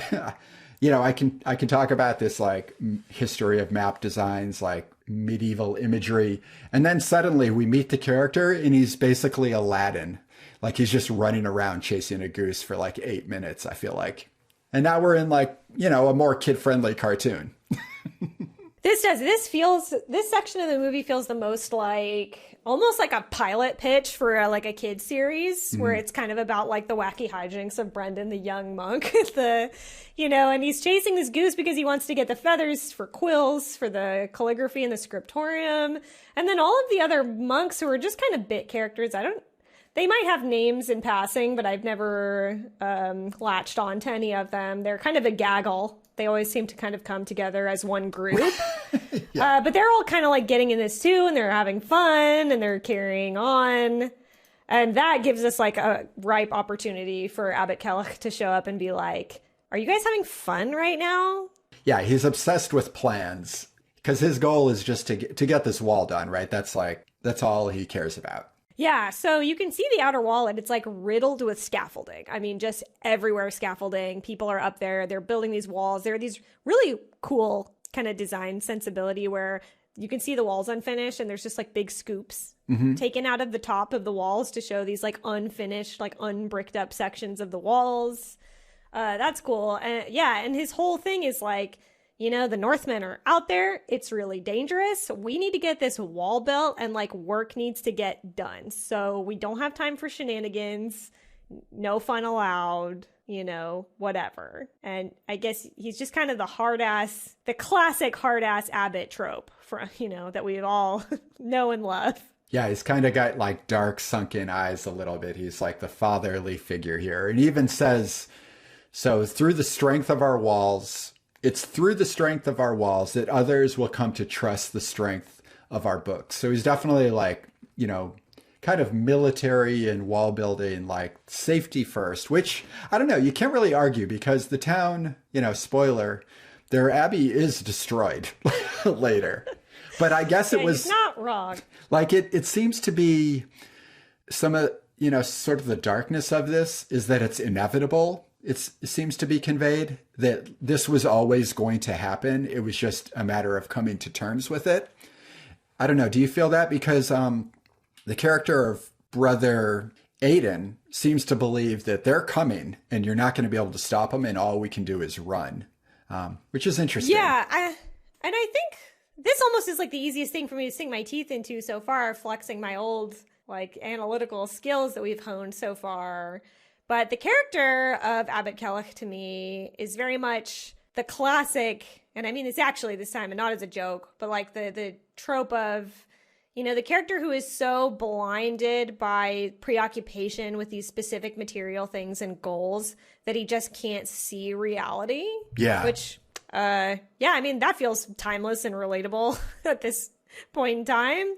Speaker 2: you know, I can talk about this like history of map designs, like medieval imagery. And then suddenly we meet the character and he's basically Aladdin. Like he's just running around chasing a goose for like 8 minutes, I feel like. And now we're in like, you know, a more kid-friendly cartoon.
Speaker 1: This section of the movie feels the most like, almost like a pilot pitch for a kid series, where it's kind of about like the wacky hijinks of Brendan, the young monk, and he's chasing this goose because he wants to get the feathers for quills, for the calligraphy in the scriptorium. And then all of the other monks who are just kind of bit characters. They might have names in passing, but I've never latched on to any of them. They're kind of a gaggle. They always seem to kind of come together as one group. Yeah. But they're all kind of like getting in this too, and they're having fun, and they're carrying on. And that gives us like a ripe opportunity for Abbot Kellic to show up and be like, are you guys having fun right now?
Speaker 2: Yeah, he's obsessed with plans because his goal is just to get this wall done, right? That's all he cares about.
Speaker 1: Yeah, so you can see the outer wall and it's like riddled with scaffolding. I mean, just everywhere scaffolding. People are up there. They're building these walls. There are these really cool kind of design sensibility where you can see the walls unfinished and there's just like big scoops taken out of the top of the walls to show these like unfinished, like unbricked up sections of the walls. That's cool. And yeah, and his whole thing is like, the Northmen are out there. It's really dangerous. We need to get this wall built and like work needs to get done. So we don't have time for shenanigans. No fun allowed, whatever. And I guess he's just kind of the classic hard ass abbot trope that we all know and love.
Speaker 2: Yeah, he's kind of got like dark sunken eyes a little bit. He's like the fatherly figure here. And he even says, so through the strength of our walls, it's through the strength of our walls that others will come to trust the strength of our books. So he's definitely like, kind of military and wall building, like safety first, which I don't know, you can't really argue because the town, spoiler, their abbey is destroyed later. But I guess it was
Speaker 1: not wrong.
Speaker 2: Like it seems to be some of, sort of the darkness of this is that it's inevitable. It seems to be conveyed that this was always going to happen. It was just a matter of coming to terms with it. I don't know. Do you feel that? Because the character of Brother Aiden seems to believe that they're coming and you're not going to be able to stop them and all we can do is run, which is interesting.
Speaker 1: Yeah. I think this almost is like the easiest thing for me to sink my teeth into so far, flexing my old like analytical skills that we've honed so far. But the character of Abbot Kellic to me is very much the classic, and I mean it's actually this time and not as a joke, but like the trope of, the character who is so blinded by preoccupation with these specific material things and goals that he just can't see reality.
Speaker 2: Yeah.
Speaker 1: Which, I mean, that feels timeless and relatable at this point in time.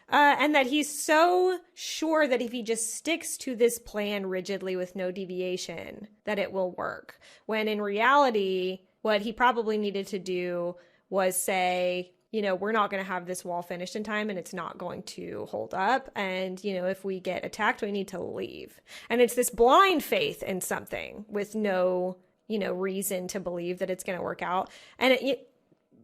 Speaker 1: And that he's so sure that if he just sticks to this plan rigidly with no deviation, that it will work. When in reality, what he probably needed to do was say, we're not going to have this wall finished in time and it's not going to hold up. And, if we get attacked, we need to leave. And it's this blind faith in something with no, reason to believe that it's going to work out. And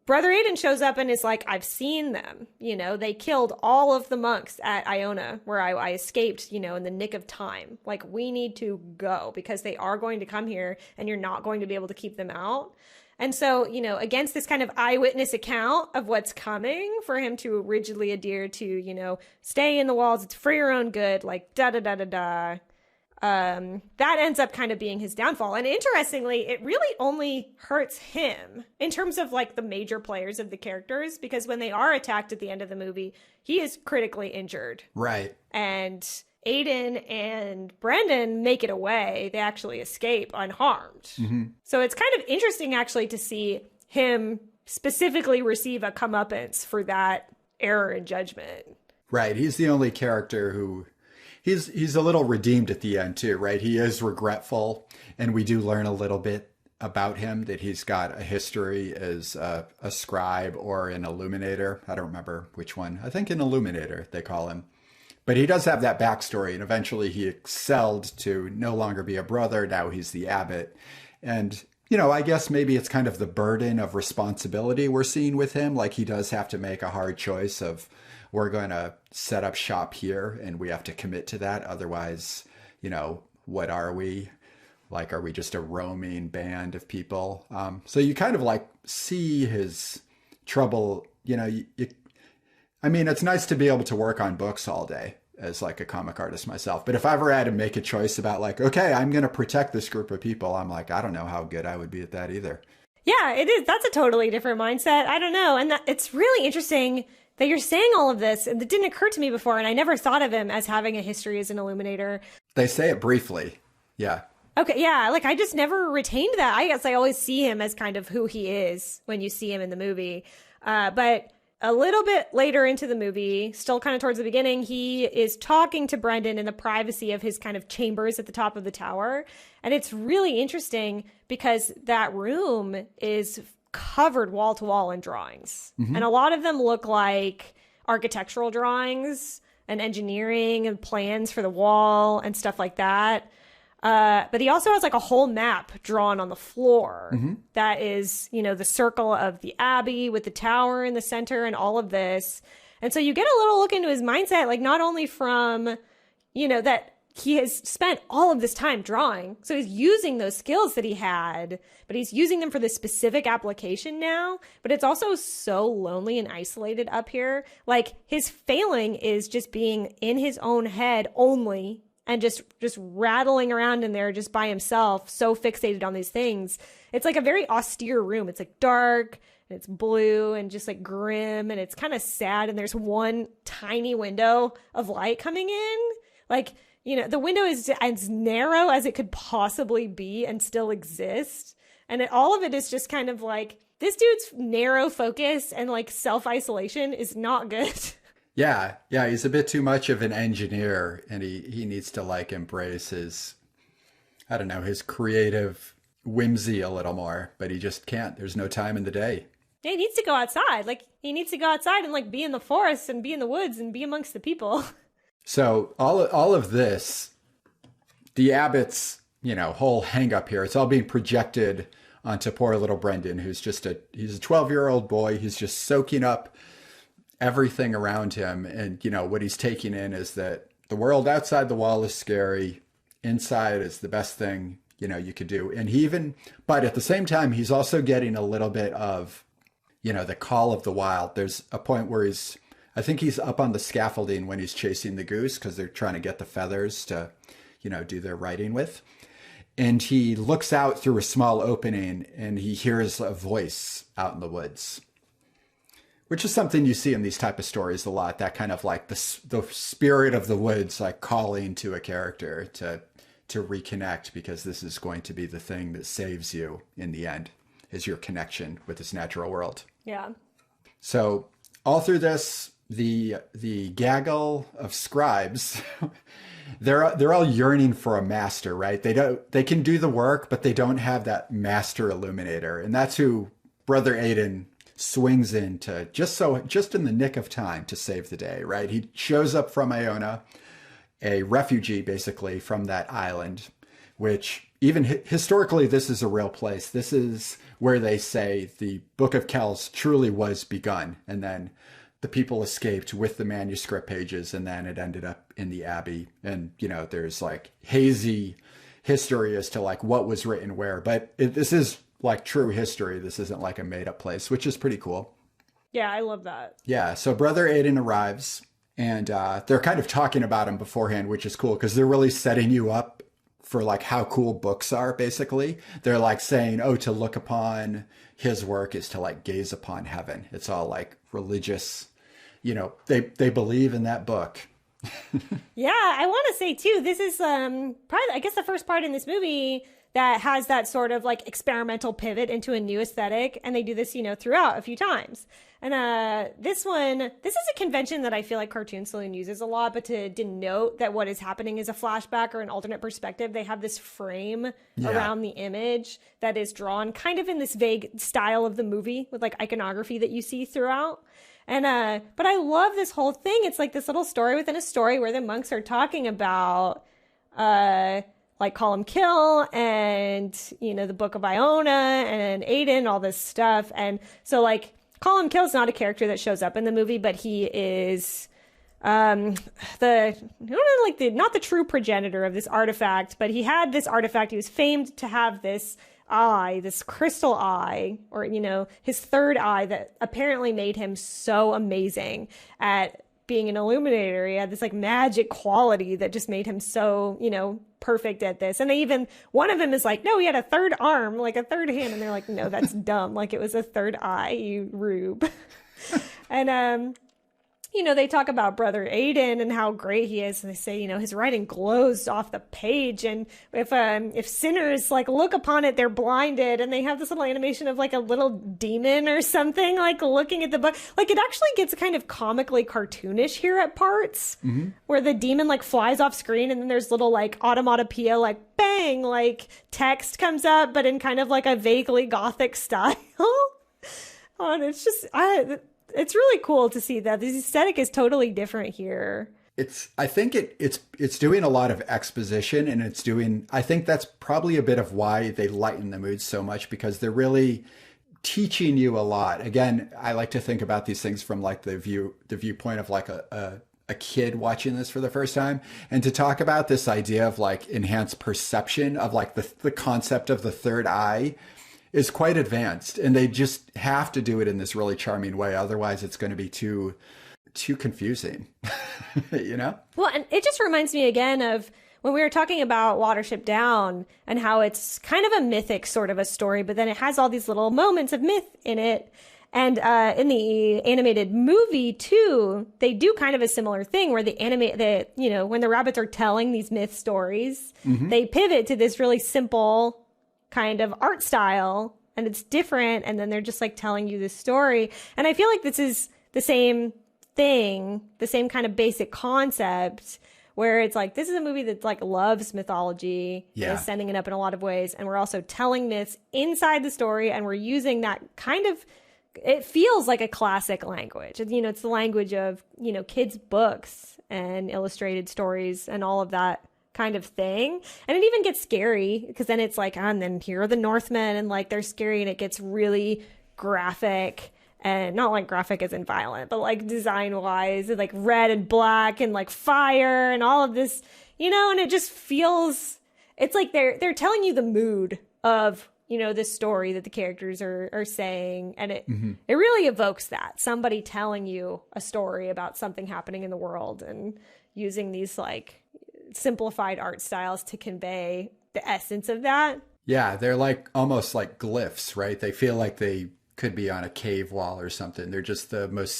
Speaker 1: Brother Aiden shows up and is like, I've seen them. They killed all of the monks at Iona where I escaped, in the nick of time. Like, we need to go because they are going to come here and you're not going to be able to keep them out. And so, against this kind of eyewitness account of what's coming, for him to rigidly adhere to, stay in the walls, it's for your own good, like, da-da-da-da-da. that ends up kind of being his downfall. And interestingly, it really only hurts him in terms of like the major players of the characters, because when they are attacked at the end of the movie, he is critically injured.
Speaker 2: Right.
Speaker 1: And Aiden and Brendan make it away. They actually escape unharmed. Mm-hmm. So it's kind of interesting actually to see him specifically receive a comeuppance for that error in judgment.
Speaker 2: Right. He's the only character who he's a little redeemed at the end too, right? He is regretful, and we do learn a little bit about him, that he's got a history as a scribe or an illuminator. I don't remember which one. I think an illuminator they call him. But he does have that backstory, and eventually he excelled to no longer be a brother. Now he's the abbot. And, you know, I guess maybe it's kind of the burden of responsibility we're seeing with him. Like, he does have to make a hard choice of, we're going to set up shop here and we have to commit to that. Otherwise, you know, what are we? Like, are we just a roaming band of people? So you kind of like see his trouble, you know, I mean, it's nice to be able to work on books all day as like a comic artist myself. But if I ever had to make a choice about like, okay, I'm going to protect this group of people, I'm like, I don't know how good I would be at that either.
Speaker 1: Yeah, it is. That's a totally different mindset. I don't know. And it's really interesting that you're saying all of this, and it didn't occur to me before, and I never thought of him as having a history as an illuminator.
Speaker 2: They say it briefly. Yeah.
Speaker 1: Okay, yeah, like I just never retained that. I guess I always see him as kind of who he is when you see him in the movie. But a little bit later into the movie, still kind of towards the beginning, he is talking to Brendan in the privacy of his kind of chambers at the top of the tower. And it's really interesting because that room is covered wall to wall in drawings. Mm-hmm. And a lot of them look like architectural drawings and engineering and plans for the wall and stuff like that. But he also has like a whole map drawn on the floor that is, you know, the circle of the abbey with the tower in the center and all of this. And so you get a little look into his mindset, like not only from, you know, that he has spent all of this time drawing. So he's using those skills that he had, but he's using them for this specific application now. But it's also so lonely and isolated up here. Like his failing is just being in his own head only and just rattling around in there just by himself, so fixated on these things. It's like a very austere room. It's like dark and it's blue and just like grim and it's kind of sad. And there's one tiny window of light coming in. Like, you know, the window is as narrow as it could possibly be and still exist. And all of it is just kind of like, this dude's narrow focus and like self-isolation is not good.
Speaker 2: Yeah, he's a bit too much of an engineer, and he needs to like embrace his, I don't know, his creative whimsy a little more, but he just can't. There's no time in the day.
Speaker 1: Yeah, he needs to go outside. Like he needs to go outside and like be in the forest and be in the woods and be amongst the people.
Speaker 2: So all of this, the abbot's, you know, whole hang up here, it's all being projected onto poor little Brendan, who's he's a 12-year-old boy. He's just soaking up everything around him. And, you know, what he's taking in is that the world outside the wall is scary. Inside is the best thing, you know, you could do. And but at the same time, he's also getting a little bit of, you know, the call of the wild. There's a point where I think he's up on the scaffolding when he's chasing the goose because they're trying to get the feathers to, you know, do their writing with. And he looks out through a small opening and he hears a voice out in the woods, which is something you see in these type of stories a lot. That kind of like the spirit of the woods, like calling to a character to reconnect, because this is going to be the thing that saves you in the end, is your connection with this natural world.
Speaker 1: Yeah.
Speaker 2: So all through this, the gaggle of scribes, they're all yearning for a master, right? They can do the work, but they don't have that master illuminator. And that's who Brother Aiden swings into just in the nick of time to save the day, right? He shows up from Iona, a refugee basically from that island, which even historically, this is a real place. This is where they say the Book of Kells truly was begun. And then the people escaped with the manuscript pages, and then it ended up in the abbey. And, you know, there's like hazy history as to like what was written where, but this is like true history. This isn't like a made up place, which is pretty cool.
Speaker 1: Yeah, I love that.
Speaker 2: Yeah. So Brother Aiden arrives, and they're kind of talking about him beforehand, which is cool because they're really setting you up for like how cool books are, basically. They're like saying, oh, to look upon his work is to like gaze upon heaven. It's all like religious, they believe in that book.
Speaker 1: Yeah, I want to say too, this is probably, I guess, the first part in this movie that has that sort of like experimental pivot into a new aesthetic, and they do this, throughout a few times. And this is a convention that I feel like Cartoon Saloon uses a lot, but to denote that what is happening is a flashback or an alternate perspective, they have this frame around the image that is drawn kind of in this vague style of the movie with like iconography that you see throughout. And but I love this whole thing. It's like this little story within a story where the monks are talking about like Call 'em Kill and the Book of Iona and Aiden, all this stuff. And so like Call 'em Kill is not a character that shows up in the movie, but he is not the true progenitor of this artifact, but he had this artifact. He was famed to have this eye, this crystal eye, or his third eye that apparently made him so amazing at being an illuminator. He had this like magic quality that just made him so perfect at this. And one of them is like, no, he had a third arm, like a third hand, and they're like, no, that's dumb, like it was a third eye, you rube. And they talk about Brother Aiden and how great he is. And they say, his writing glows off the page. And if sinners like look upon it, they're blinded. And they have this little animation of like a little demon or something like looking at the book. Like it actually gets kind of comically cartoonish here at parts, where the demon like flies off screen, and then there's little like automatopoeia, like bang, like text comes up, but in kind of like a vaguely gothic style. And it's just, it's really cool to see that the aesthetic is totally different here.
Speaker 2: I think it's doing a lot of exposition, and I think that's probably a bit of why they lighten the mood so much, because they're really teaching you a lot. Again, I like to think about these things from like the viewpoint of like a kid watching this for the first time, and to talk about this idea of like enhanced perception of like the concept of the third eye is quite advanced, and they just have to do it in this really charming way. Otherwise it's going to be too confusing.
Speaker 1: Well, and it just reminds me again of when we were talking about Watership Down and how it's kind of a mythic sort of a story, but then it has all these little moments of myth in it. And in the animated movie too, they do kind of a similar thing where when the rabbits are telling these myth stories, they pivot to this really simple kind of art style, and it's different, and then they're just like telling you this story. And I feel like this is the same thing, the same kind of basic concept, where it's like, this is a movie that like loves mythology, is sending it up in a lot of ways, and we're also telling myths inside the story, and we're using that kind of, it feels like a classic language. It's the language of kids' books and illustrated stories and all of that kind of thing. And it even gets scary, because then it's like, and then here are the Northmen, and like they're scary, and it gets really graphic, and not like graphic as in violent, but like design wise, like red and black and like fire and all of this, and it just feels, it's like they're telling you the mood of this story that the characters are saying, and it really evokes that, somebody telling you a story about something happening in the world and using these like simplified art styles to convey the essence of that.
Speaker 2: Yeah, they're like almost like glyphs, right? They feel like they could be on a cave wall or something. They're just the most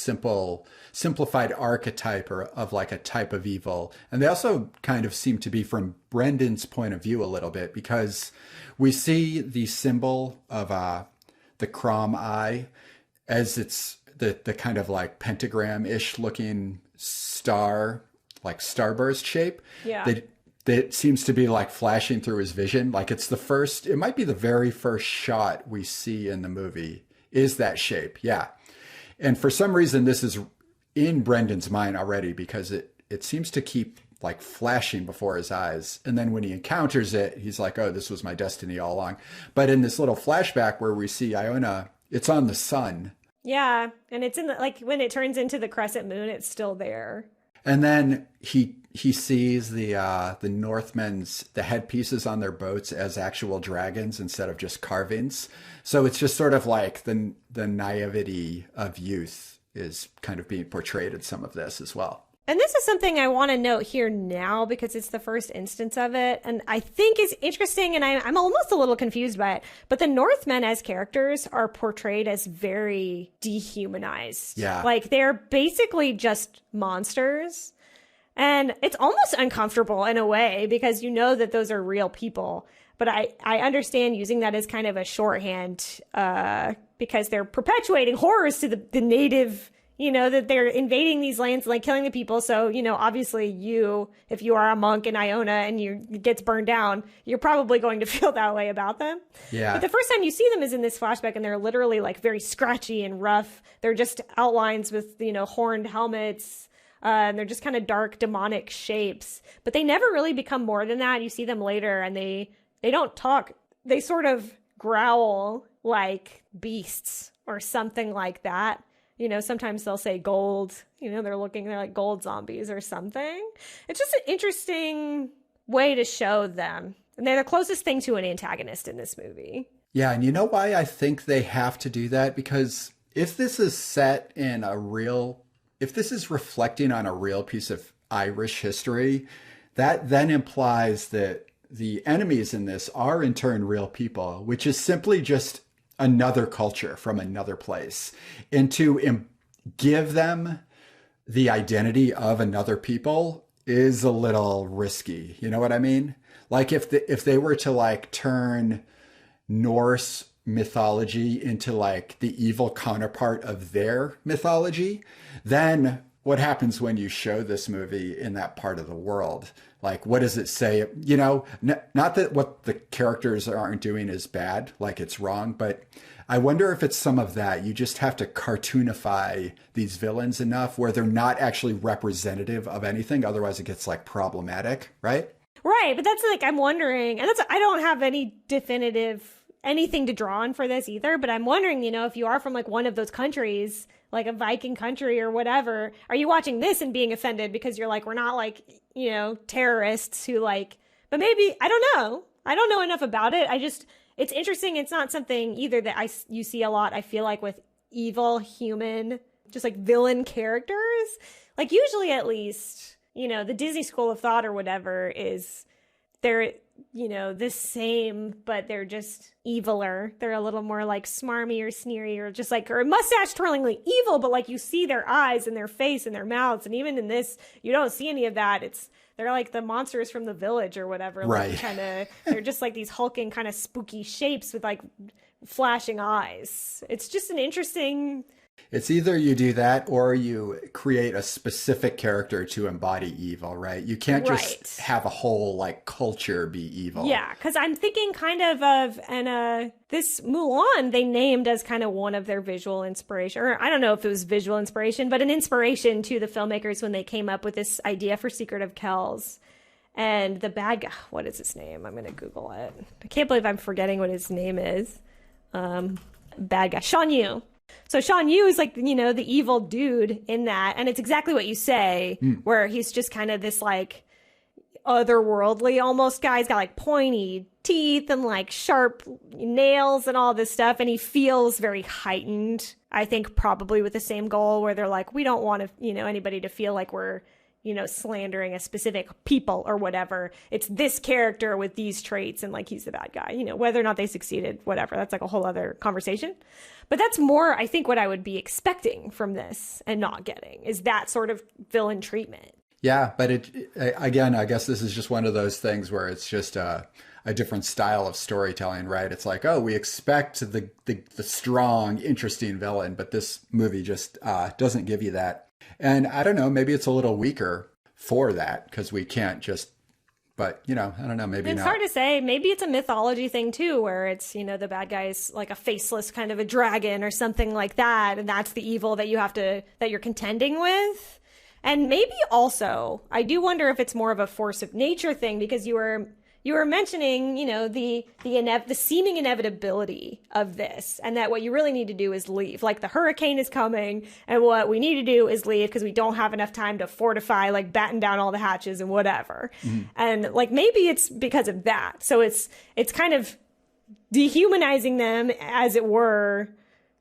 Speaker 2: simplified archetype of like a type of evil. And they also kind of seem to be from Brendan's point of view a little bit, because we see the symbol of the Crom eye as it's the kind of like pentagram-ish looking star, like starburst shape.
Speaker 1: Yeah.
Speaker 2: That seems to be like flashing through his vision. Like it might be the very first shot we see in the movie is that shape. Yeah. And for some reason, this is in Brendan's mind already, because it seems to keep like flashing before his eyes. And then when he encounters it, he's like, oh, this was my destiny all along. But in this little flashback where we see Iona, it's on the sun.
Speaker 1: Yeah. And it's in like when it turns into the crescent moon, it's still there.
Speaker 2: And then he sees the Northmen's, the headpieces on their boats as actual dragons instead of just carvings. So it's just sort of like the naivety of youth is kind of being portrayed in some of this as well.
Speaker 1: And this is something I want to note here now because it's the first instance of it. And I think is interesting, and I'm almost a little confused by it. But the Northmen as characters are portrayed as very dehumanized.
Speaker 2: Yeah.
Speaker 1: Like they're basically just monsters. And it's almost uncomfortable in a way because you know that those are real people. But I understand using that as kind of a shorthand because they're perpetuating horrors to the native, you know, that they're invading these lands, like killing the people. So, you know, obviously if you are a monk in Iona and it gets burned down, you're probably going to feel that way about them.
Speaker 2: Yeah.
Speaker 1: But the first time you see them is in this flashback and they're literally like very scratchy and rough. They're just outlines with, you know, horned helmets. And they're just kind of dark demonic shapes, but they never really become more than that. You see them later and they don't talk. They sort of growl like beasts or something like that. You know, sometimes they'll say gold, you know, they're like gold zombies or something. It's just an interesting way to show them. And they're the closest thing to an antagonist in this movie.
Speaker 2: Yeah. And you know why I think they have to do that? Because if this is set in if this is reflecting on a real piece of Irish history, that then implies that the enemies in this are in turn real people, which is simply just another culture from another place. And to give them the identity of another people is a little risky. You know what I mean? Like if they were to like turn Norse mythology into like the evil counterpart of their mythology, then what happens when you show this movie in that part of the world? Like, what does it say? You know, not that what the characters aren't doing is bad, like it's wrong, but I wonder if it's some of that. You just have to cartoonify these villains enough where they're not actually representative of anything. Otherwise it gets like problematic, right?
Speaker 1: Right. But that's like, I'm wondering, and I don't have any definitive anything to draw on for this either, but I'm wondering, you know, if you are from like one of those countries, like a Viking country or whatever, are you watching this and being offended because you're like, we're not like, you know, terrorists who like, but maybe, I don't know enough about it. It's interesting. It's not something either that you see a lot, I feel like, with evil human, just like villain characters. Like usually at least, you know, the Disney school of thought or whatever is they're, you know, the same, but they're just eviler. They're a little more like smarmy or sneery or just like, or mustache twirlingly evil, but like you see their eyes and their face and their mouths. And even in this, you don't see any of that. They're like the monsters from The Village or whatever.
Speaker 2: Right.
Speaker 1: Like they're just like these hulking kind of spooky shapes with like flashing eyes. It's just an interesting...
Speaker 2: It's either you do that or you create a specific character to embody evil, right? You can't just have a whole like culture be evil.
Speaker 1: Yeah, because I'm thinking kind of this Mulan they named as kind of one of their visual inspiration, or I don't know if it was visual inspiration, but an inspiration to the filmmakers when they came up with this idea for Secret of Kells. And the bad guy, what is his name? I'm going to Google it. I can't believe I'm forgetting what his name is. Bad guy, Shan Yu. So Shan Yu is like, you know, the evil dude in that. And it's exactly what you say, where he's just kind of this like otherworldly almost guy. He's got like pointy teeth and like sharp nails and all this stuff. And he feels very heightened, I think probably with the same goal where they're like, we don't want to, you know, anybody to feel like we're, you know, slandering a specific people or whatever. It's this character with these traits and like he's the bad guy, you know, whether or not they succeeded, whatever. That's like a whole other conversation. But that's more, I think, what I would be expecting from this and not getting is that sort of villain treatment.
Speaker 2: Yeah, but again, I guess this is just one of those things where it's just a different style of storytelling, right? It's like, oh, we expect the strong, interesting villain, but this movie just doesn't give you that. And I don't know, maybe it's a little weaker for that because we can't just, but, you know, I don't know, maybe
Speaker 1: it's
Speaker 2: not.
Speaker 1: Hard to say. Maybe it's a mythology thing, too, where it's, you know, the bad guy is like a faceless kind of a dragon or something like that. And that's the evil that that you're contending with. And maybe also, I do wonder if it's more of a force of nature thing because you were mentioning, you know, the seeming inevitability of this and that what you really need to do is leave. Like the hurricane is coming and what we need to do is leave because we don't have enough time to fortify, like batten down all the hatches and whatever. Mm-hmm. And like maybe it's because of that. So it's kind of dehumanizing them, as it were,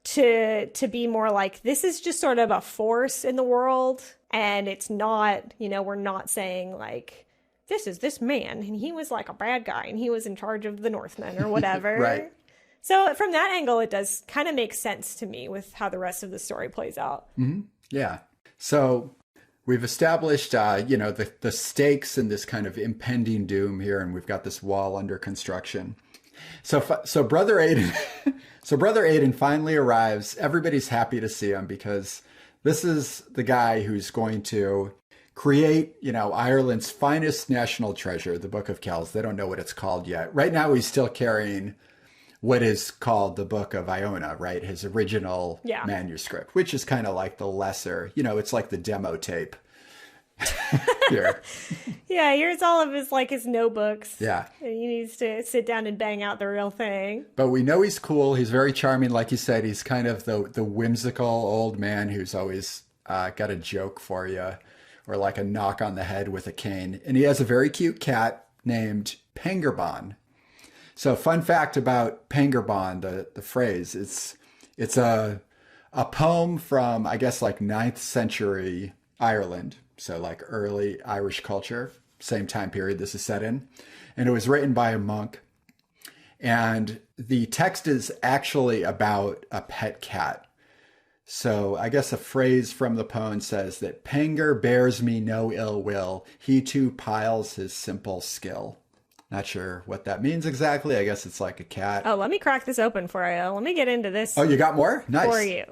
Speaker 1: to be more like this is just sort of a force in the world And it's not, we're not saying like, this is this man and he was like a bad guy and he was in charge of the Northmen or whatever.
Speaker 2: Right.
Speaker 1: So from that angle, it does kind of make sense to me with how the rest of the story plays out.
Speaker 2: Mm-hmm. Yeah. So we've established, the stakes and this kind of impending doom here, and we've got this wall under construction. So Brother Aiden finally arrives. Everybody's happy to see him because this is the guy who's going to create, Ireland's finest national treasure, the Book of Kells. They don't know what it's called yet. Right now, he's still carrying what is called the Book of Iona, right? His original manuscript, which is kind of like the lesser, it's like the demo tape. Here.
Speaker 1: Yeah, here's all of his notebooks.
Speaker 2: Yeah.
Speaker 1: And he needs to sit down and bang out the real thing.
Speaker 2: But we know he's cool. He's very charming. Like you said, he's kind of the whimsical old man who's always got a joke for you, or like a knock on the head with a cane. And he has a very cute cat named Pengerbon. So fun fact about Pengerbon, the phrase, it's a poem from, I guess, like 9th century Ireland. So like early Irish culture, same time period this is set in. And it was written by a monk. And the text is actually about a pet cat. So I guess a phrase from the poem says that Penger bears me no ill will. He too piles his simple skill. Not sure what that means exactly. I guess it's like a cat.
Speaker 1: Oh, let me crack this open for you. Let me get into this.
Speaker 2: Oh, you got more? Nice.
Speaker 1: For you.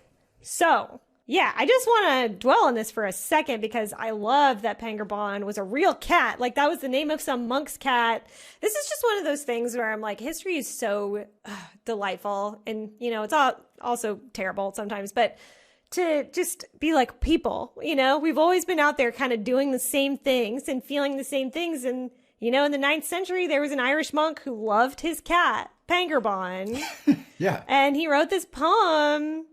Speaker 1: So, yeah, I just want to dwell on this for a second because I love that Pengerbon was a real cat. Like, that was the name of some monk's cat. This is just one of those things where I'm like, history is so delightful. And, it's also terrible sometimes. But to just be like people, we've always been out there kind of doing the same things and feeling the same things. And, in the 9th century, there was an Irish monk who loved his cat, Pengerbon.
Speaker 2: Yeah.
Speaker 1: And he wrote this poem.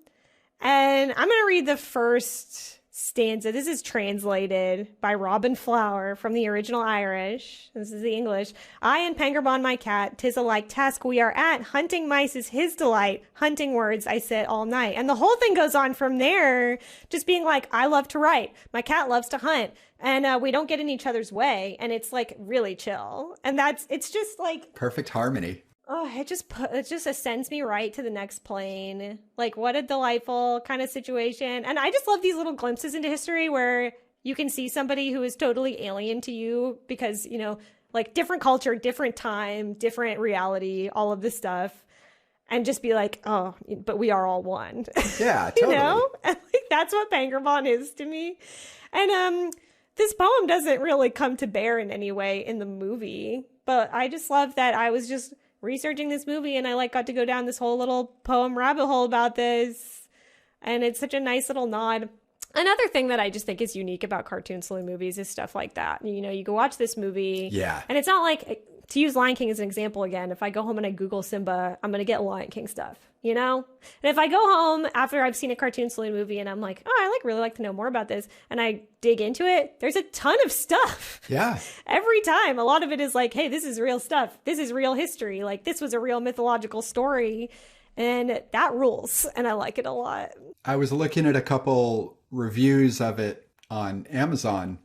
Speaker 1: And I'm going to read the first stanza. This is translated by Robin Flower from the original Irish. This is the English. I and Pengerbon, my cat, 'tis a like task we are at. Hunting mice is his delight. Hunting words I sit all night. And the whole thing goes on from there, just being like, I love to write. My cat loves to hunt. And we don't get in each other's way. And it's like really chill. And it's just like
Speaker 2: perfect harmony.
Speaker 1: Oh, it just ascends me right to the next plane. Like, what a delightful kind of situation. And I just love these little glimpses into history where you can see somebody who is totally alien to you because, like different culture, different time, different reality, all of this stuff. And just be like, oh, but we are all one.
Speaker 2: Yeah, totally.
Speaker 1: And like, that's what Pengerbon is to me. And this poem doesn't really come to bear in any way in the movie. But I just love that I was just researching this movie and I got to go down this whole little poem rabbit hole about this, and it's such a nice little nod. Another thing that I just think is unique about Cartoon Saloon movies is stuff like that. You go watch this movie, and it's not like, to use Lion King as an example again, if I go home and I Google Simba, I'm gonna get Lion King stuff, and if I go home after I've seen a Cartoon Saloon movie and I'm like, oh, I really like to know more about this, and I dig into it, there's a ton of stuff.
Speaker 2: Yeah.
Speaker 1: Every time. A lot of it is like, hey, this is real stuff. This is real history. Like, this was a real mythological story. And that rules. And I like it a lot.
Speaker 2: I was looking at a couple reviews of it on Amazon,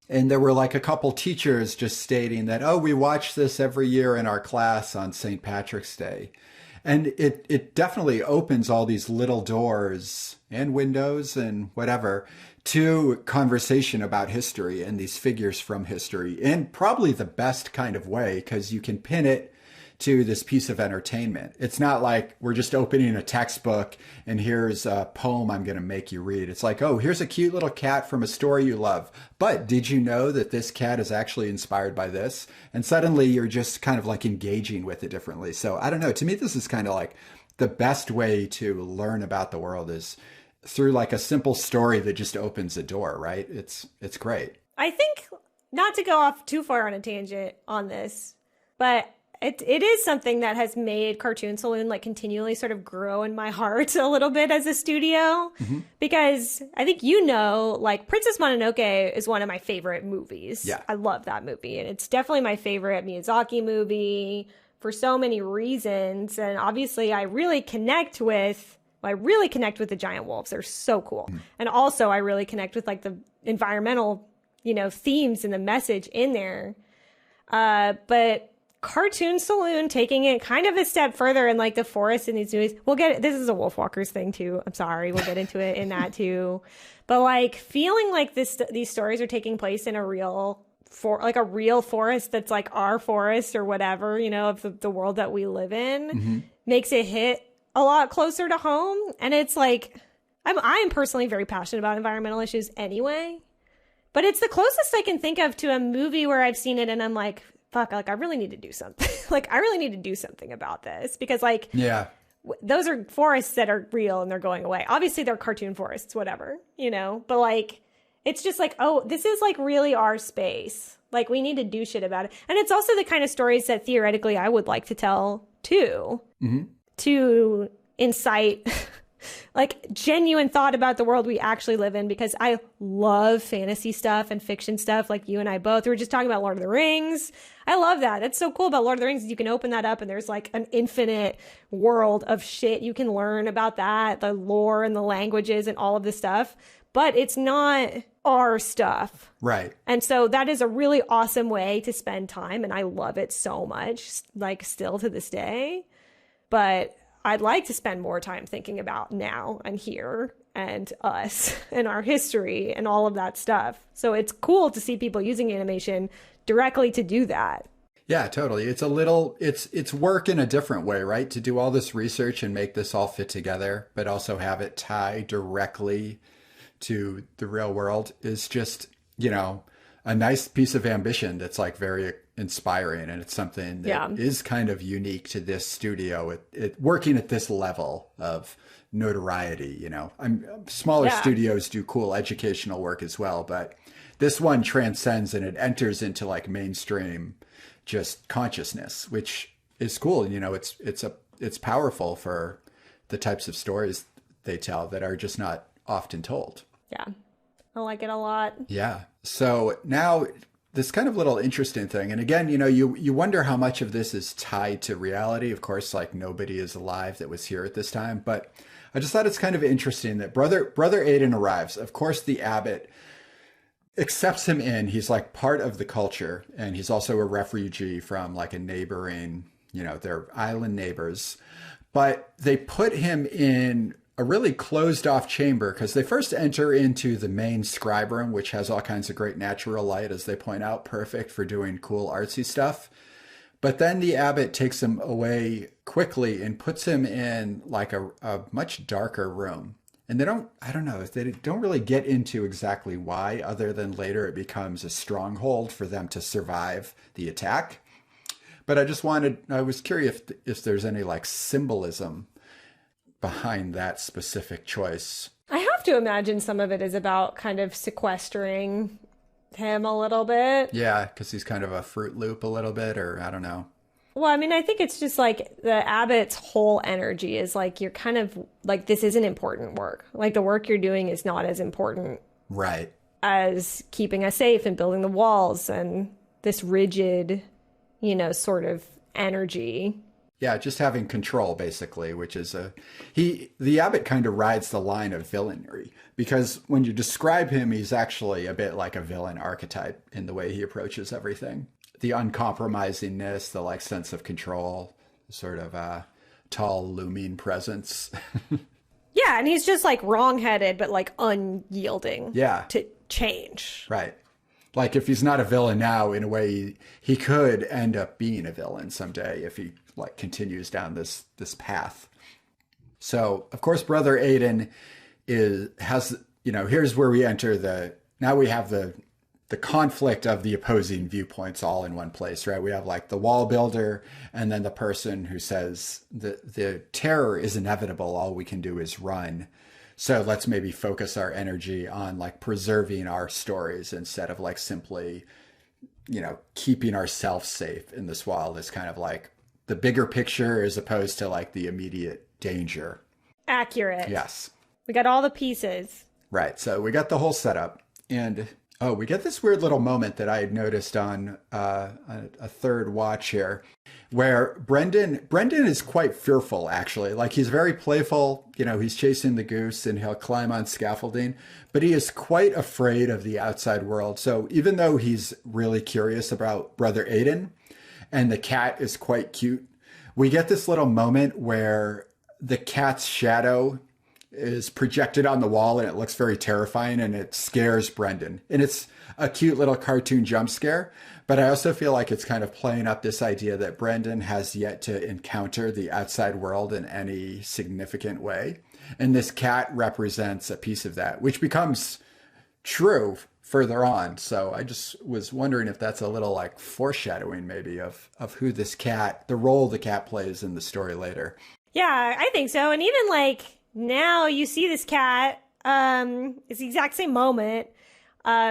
Speaker 2: and there were like a couple teachers just stating that, oh, we watch this every year in our class on St. Patrick's Day. And it definitely opens all these little doors and windows and whatever to conversation about history and these figures from history in probably the best kind of way, because you can pin it to this piece of entertainment. It's not like we're just opening a textbook and here's a poem I'm going to make you read. It's like, oh, here's a cute little cat from a story you love. But did you know that this cat is actually inspired by this? And suddenly you're just kind of like engaging with it differently. So I don't know. To me, this is kind of like the best way to learn about the world is through like a simple story that just opens a door, right? It's great.
Speaker 1: I think, not to go off too far on a tangent on this, but it is something that has made Cartoon Saloon like continually sort of grow in my heart a little bit as a studio, because I think like Princess Mononoke is one of my favorite movies.
Speaker 2: Yeah.
Speaker 1: I love that movie, and it's definitely my favorite Miyazaki movie for so many reasons. And obviously I really connect with I really connect with the giant wolves. They're so cool. And also I really connect with like the environmental, themes and the message in there. But Cartoon Saloon taking it kind of a step further in like the forest in these movies. This is a Wolfwalkers thing too. I'm sorry. We'll get into it in that too. But like feeling like these stories are taking place in a real forest that's like our forest or whatever, of the world that we live in, makes it hit a lot closer to home. And it's like, I'm personally very passionate about environmental issues anyway, but it's the closest I can think of to a movie where I've seen it and I'm like, fuck, like I really need to do something. Like I really need to do something about this because like,
Speaker 2: yeah,
Speaker 1: those are forests that are real and they're going away. Obviously they're cartoon forests, whatever, but like, it's just like, oh, this is like really our space. Like we need to do shit about it. And it's also the kind of stories that theoretically I would like to tell too, to incite like genuine thought about the world we actually live in, because I love fantasy stuff and fiction stuff. Like you and I both, we were just talking about Lord of the Rings. I love that. That's so cool about Lord of the Rings. You can open that up and there's like an infinite world of shit you can learn about that, the lore and the languages and all of this stuff, but it's not our stuff.
Speaker 2: Right.
Speaker 1: And so that is a really awesome way to spend time. And I love it so much, like still to this day. But I'd like to spend more time thinking about now and here and us and our history and all of that stuff. So it's cool to see people using animation directly to do that.
Speaker 2: Yeah, totally. It's it's work in a different way, right? To do all this research and make this all fit together, but also have it tie directly to the real world is just, a nice piece of ambition that's like very inspiring. And it's something that is kind of unique to this studio. It working at this level of notoriety, smaller studios do cool educational work as well, but this one transcends and it enters into like mainstream just consciousness, which is cool. It's powerful for the types of stories they tell that are just not often told.
Speaker 1: Yeah. I like it a lot.
Speaker 2: Yeah. So now this kind of little interesting thing. And again, you wonder how much of this is tied to reality. Of course, like nobody is alive that was here at this time, but I just thought it's kind of interesting that brother Aiden arrives. Of course, the abbot accepts him in. He's like part of the culture. And he's also a refugee from like a neighboring, their island neighbors. But they put him in a really closed off chamber because they first enter into the main scribe room, which has all kinds of great natural light, as they point out, perfect for doing cool artsy stuff. But then the abbot takes him away quickly and puts him in like a much darker room. And they don't really get into exactly why, other than later it becomes a stronghold for them to survive the attack. But I was curious if there's any like symbolism behind that specific choice.
Speaker 1: I have to imagine some of it is about kind of sequestering him a little bit.
Speaker 2: Yeah, because he's kind of a Fruit Loop a little bit, or I don't know.
Speaker 1: Well, I mean, I think it's just like the abbot's whole energy is like, you're kind of like, this isn't important work. Like the work you're doing is not as important.
Speaker 2: Right.
Speaker 1: As keeping us safe and building the walls and this rigid, sort of energy.
Speaker 2: Yeah, just having control, basically, which is the abbot kind of rides the line of villainy, because when you describe him, he's actually a bit like a villain archetype in the way he approaches everything. The uncompromisingness, the like sense of control, sort of tall, looming presence.
Speaker 1: Yeah, and he's just like wrong-headed, but like unyielding.
Speaker 2: Yeah.
Speaker 1: To change.
Speaker 2: Right. Like if he's not a villain now, in a way, he could end up being a villain someday if he like continues down this path. So of course, Brother Aiden has here's where we enter now we have the conflict of the opposing viewpoints all in one place, right? We have like the wall builder and then the person who says the terror is inevitable. All we can do is run. So let's maybe focus our energy on like preserving our stories instead of like simply, keeping ourselves safe in this wild. It's kind of like the bigger picture as opposed to like the immediate danger.
Speaker 1: Accurate.
Speaker 2: Yes.
Speaker 1: We got all the pieces.
Speaker 2: Right. So we got the whole setup. And Oh, we get this weird little moment that I had noticed on a third watch here, where Brendan is quite fearful actually. Like he's very playful, he's chasing the goose and he'll climb on scaffolding, but he is quite afraid of the outside world. So even though he's really curious about Brother Aiden and the cat is quite cute, we get this little moment where the cat's shadow is projected on the wall and it looks very terrifying and it scares Brendan. And it's a cute little cartoon jump scare, but I also feel like it's kind of playing up this idea that Brendan has yet to encounter the outside world in any significant way. And this cat represents a piece of that, which becomes true further on. So I just was wondering if that's a little like foreshadowing maybe of who this cat, the role the cat plays in the story later.
Speaker 1: Yeah, I think so. And even like now you see this cat, it's the exact same moment,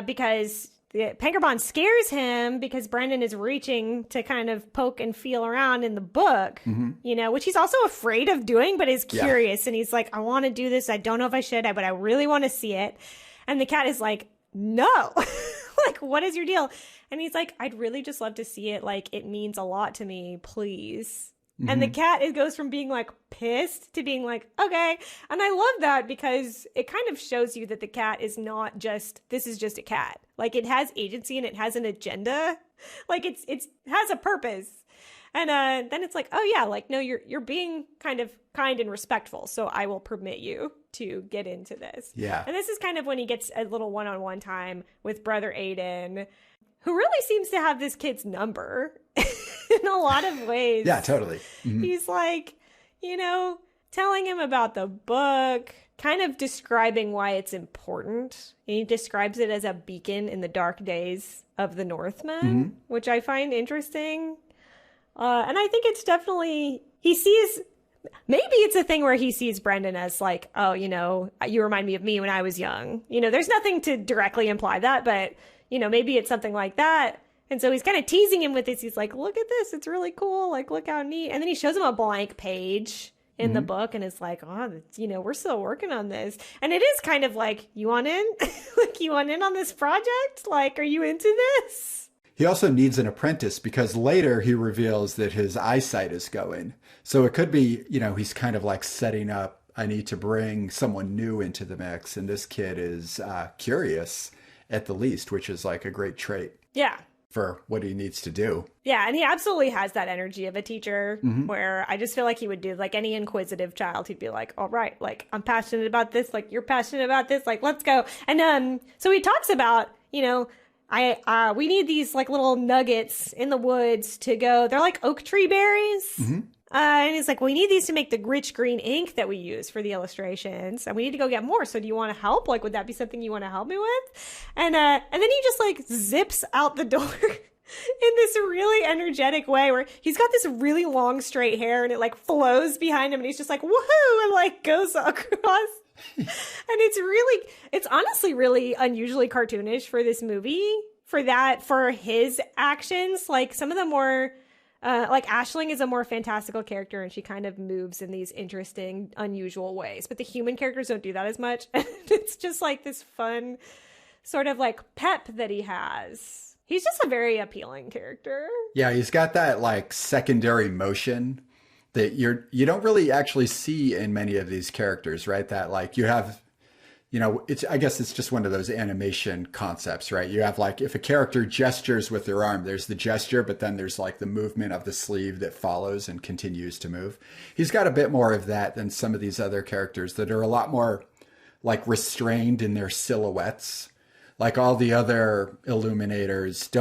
Speaker 1: because the Pangerbond scares him because Brendan is reaching to kind of poke and feel around in the book, which he's also afraid of doing, but is curious. And he's like, I want to do this. I don't know if I should, but I really want to see it. And the cat is like, no, like, what is your deal? And he's like, I'd really just love to see it. Like, it means a lot to me, please. And the cat, it goes from being like pissed to being like, okay. And I love that because it kind of shows you that the cat is not just, this is just a cat. Like it has agency and it has an agenda. Like it's has a purpose. And then it's like, oh yeah, like, no, you're being kind of kind and respectful. So I will permit you to get into this.
Speaker 2: Yeah.
Speaker 1: And this is kind of when he gets a little one-on-one time with Brother Aiden, who really seems to have this kid's number in a lot of ways.
Speaker 2: Yeah, totally.
Speaker 1: He's like, telling him about the book, kind of describing why it's important. And he describes it as a beacon in the dark days of the Northmen, which I find interesting. And I think it's definitely, he sees, maybe it's a thing where he sees Brendan as like, oh, you remind me of me when I was young. There's nothing to directly imply that, but, maybe it's something like that. And so he's kind of teasing him with this. He's like, look at this. It's really cool. Like, look how neat. And then he shows him a blank page in the book and is like, oh, we're still working on this. And it is kind of like, you want in? Like, you want in on this project? Like, are you into this?
Speaker 2: He also needs an apprentice because later he reveals that his eyesight is going. So it could be, he's kind of like setting up, I need to bring someone new into the mix. And this kid is curious at the least, which is like a great trait.
Speaker 1: Yeah.
Speaker 2: For what he needs to do.
Speaker 1: Yeah, and he absolutely has that energy of a teacher where I just feel like he would do like any inquisitive child. He'd be like, all right, like, I'm passionate about this. Like, you're passionate about this. Like, let's go. And so he talks about, we need these like little nuggets in the woods to go. They're like oak tree berries. And he's like, we need these to make the rich green ink that we use for the illustrations. And we need to go get more. So do you want to help? Like, would that be something you want to help me with? And then he just like zips out the door in this really energetic way where he's got this really long straight hair and it like flows behind him. And he's just like, woohoo, and like goes across. And it's honestly really unusually cartoonish for this movie for his actions. Like some of the more, like Aisling is a more fantastical character and she kind of moves in these interesting, unusual ways. But the human characters don't do that as much. And it's just like this fun sort of like pep that he has. He's just a very appealing character. Yeah,
Speaker 2: he's got that like secondary motion that you don't really actually see in many of these characters, right? That like you have, I guess it's just one of those animation concepts, right? You have like, if a character gestures with their arm, there's the gesture, but then there's like the movement of the sleeve that follows and continues to move. He's got a bit more of that than some of these other characters that are a lot more like restrained in their silhouettes. Like all the other illuminators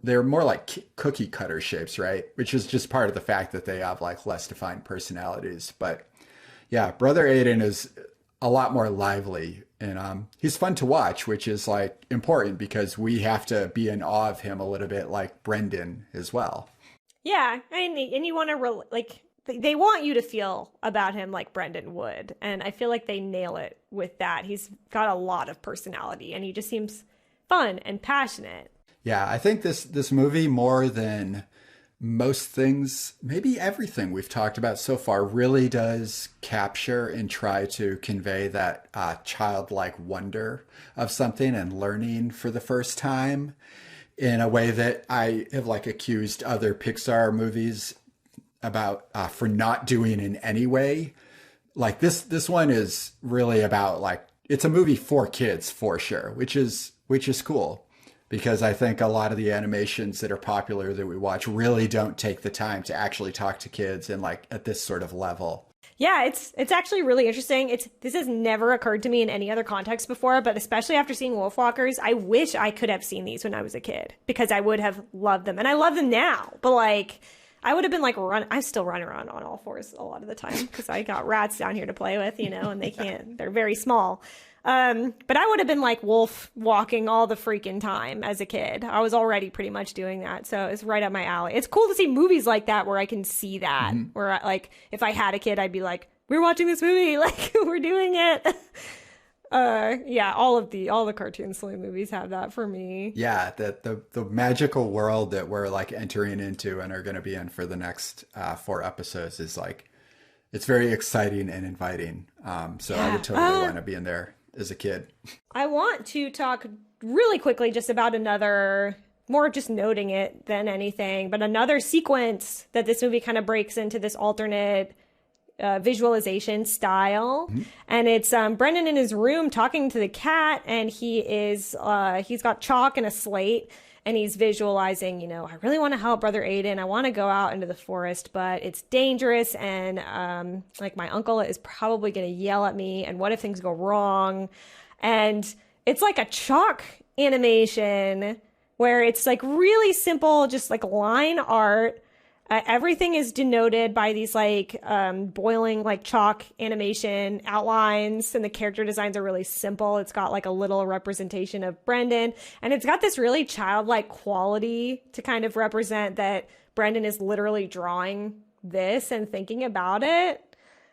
Speaker 2: they're more like cookie cutter shapes, right? Which is just part of the fact that they have like less defined personalities. But yeah, Brother Aiden is a lot more lively and he's fun to watch, which is like important because we have to be in awe of him a little bit like Brendan as well.
Speaker 1: Yeah. And you want to they want you to feel about him like Brendan would. And I feel like they nail it with that. He's got a lot of personality and he just seems fun and passionate.
Speaker 2: Yeah, I think this movie more than most things, maybe everything we've talked about so far, really does capture and try to convey that childlike wonder of something and learning for the first time in a way that I have like accused other Pixar movies about for not doing in any way. Like this one is really about like, it's a movie for kids for sure, which is cool. Because I think a lot of the animations that are popular that we watch really don't take the time to actually talk to kids and like at this sort of level.
Speaker 1: Yeah, it's actually really interesting. This has never occurred to me in any other context before, but especially after seeing Wolfwalkers, I wish I could have seen these when I was a kid because I would have loved them. And I love them now, but like I would have been like I still run around on all fours a lot of the time because I got rats down here to play with, and they're very small. But I would have been like wolf walking all the freaking time as a kid. I was already pretty much doing that. So it's right up my alley. It's cool to see movies like that where I can see that, where like, if I had a kid, I'd be like, we're watching this movie. Like we're doing it. Yeah, all the Cartoon Saloon movies have that for me.
Speaker 2: Yeah. The magical world that we're like entering into and are going to be in for the next 4 episodes is like, it's very exciting and inviting. So yeah. I would totally want to be in there as a kid.
Speaker 1: I want to talk really quickly just about another, more just noting it than anything, but another sequence that this movie kind of breaks into this alternate visualization style. And it's Brendan in his room talking to the cat, and he's got chalk and a slate, and he's visualizing, I really want to help Brother Aiden. I want to go out into the forest, but it's dangerous. And like my uncle is probably going to yell at me. And what if things go wrong? And it's like a chalk animation where it's like really simple, just like line art. Everything is denoted by these like boiling like chalk animation outlines, and the character designs are really simple. It's got like a little representation of Brendan, and it's got this really childlike quality to kind of represent that Brendan is literally drawing this and thinking about it.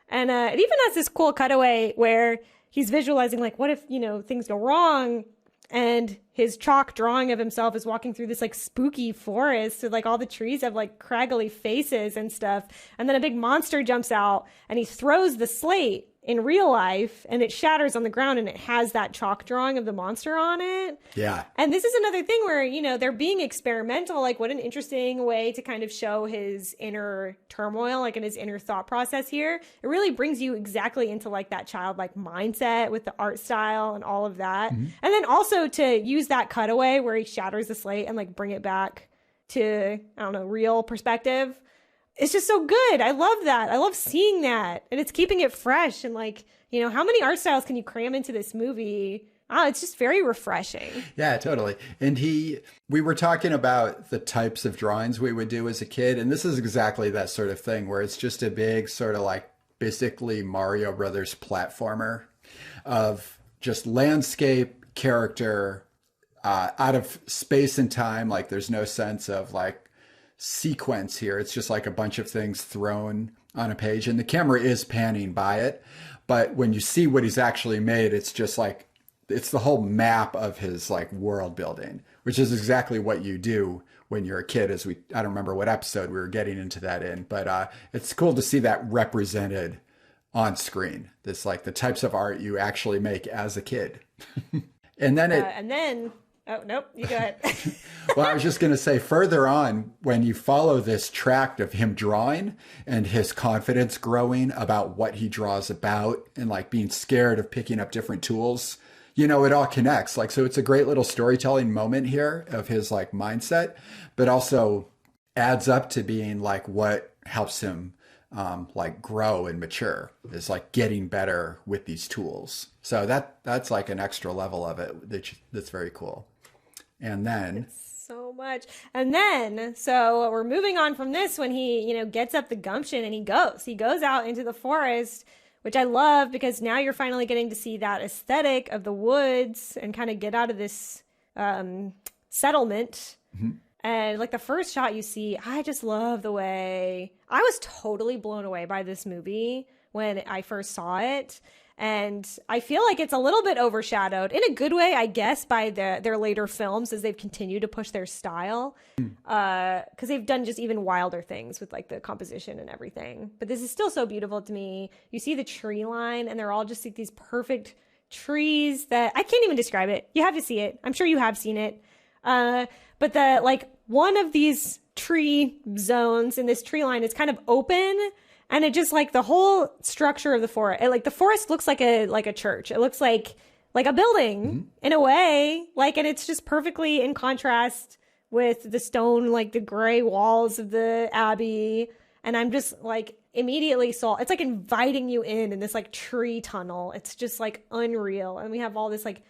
Speaker 1: And it even has this cool cutaway where he's visualizing like, what if, things go wrong? And his chalk drawing of himself is walking through this like spooky forest. So like all the trees have like craggly faces and stuff. And then a big monster jumps out and he throws the slate in real life and it shatters on the ground and it has that chalk drawing of the monster on it.
Speaker 2: Yeah.
Speaker 1: And this is another thing where, they're being experimental. Like what an interesting way to kind of show his inner turmoil, like in his inner thought process here. It really brings you exactly into like that childlike mindset with the art style and all of that. And then also to use that cutaway where he shatters the slate and like bring it back to, I don't know, real perspective. It's just so good. I love that. I love seeing that. And it's keeping it fresh. And like, how many art styles can you cram into this movie? It's just very refreshing. Yeah,
Speaker 2: totally. And we were talking about the types of drawings we would do as a kid. And this is exactly that sort of thing where it's just a big sort of like basically Mario Brothers platformer of just landscape, character, out of space and time. Like there's no sense of like sequence here. It's just like a bunch of things thrown on a page and the camera is panning by it. But when you see what he's actually made, it's just like, it's the whole map of his like world building, which is exactly what you do when you're a kid. I don't remember what episode we were getting into that in, but it's cool to see that represented on screen. This like the types of art you actually make as a kid. And then
Speaker 1: oh, nope, you go ahead.
Speaker 2: Well, I was just going to say further on, when you follow this track of him drawing and his confidence growing about what he draws about and like being scared of picking up different tools, it all connects. Like, so it's a great little storytelling moment here of his like mindset, but also adds up to being like what helps him like grow and mature is like getting better with these tools. So that's like an extra level of it that's very cool. And then
Speaker 1: so much. And then, so we're moving on from this when he, gets up the gumption and he goes out into the forest, which I love because now you're finally getting to see that aesthetic of the woods and kind of get out of this settlement. And like the first shot you see, I just love the way I was totally blown away by this movie when I first saw it. And I feel like it's a little bit overshadowed in a good way, I guess, by their later films as they've continued to push their style. Because they've done just even wilder things with like the composition and everything. But this is still so beautiful to me. You see the tree line and they're all just like these perfect trees that I can't even describe it. You have to see it. I'm sure you have seen it. But the like one of these tree zones in this tree line is kind of open. And it just like the whole structure of the forest, like the forest looks like a church. It looks like a building in a way, like, and it's just perfectly in contrast with the stone, like the gray walls of the abbey. And I'm just like immediately saw, it's like inviting you in this like tree tunnel. It's just like unreal. And we have all this like,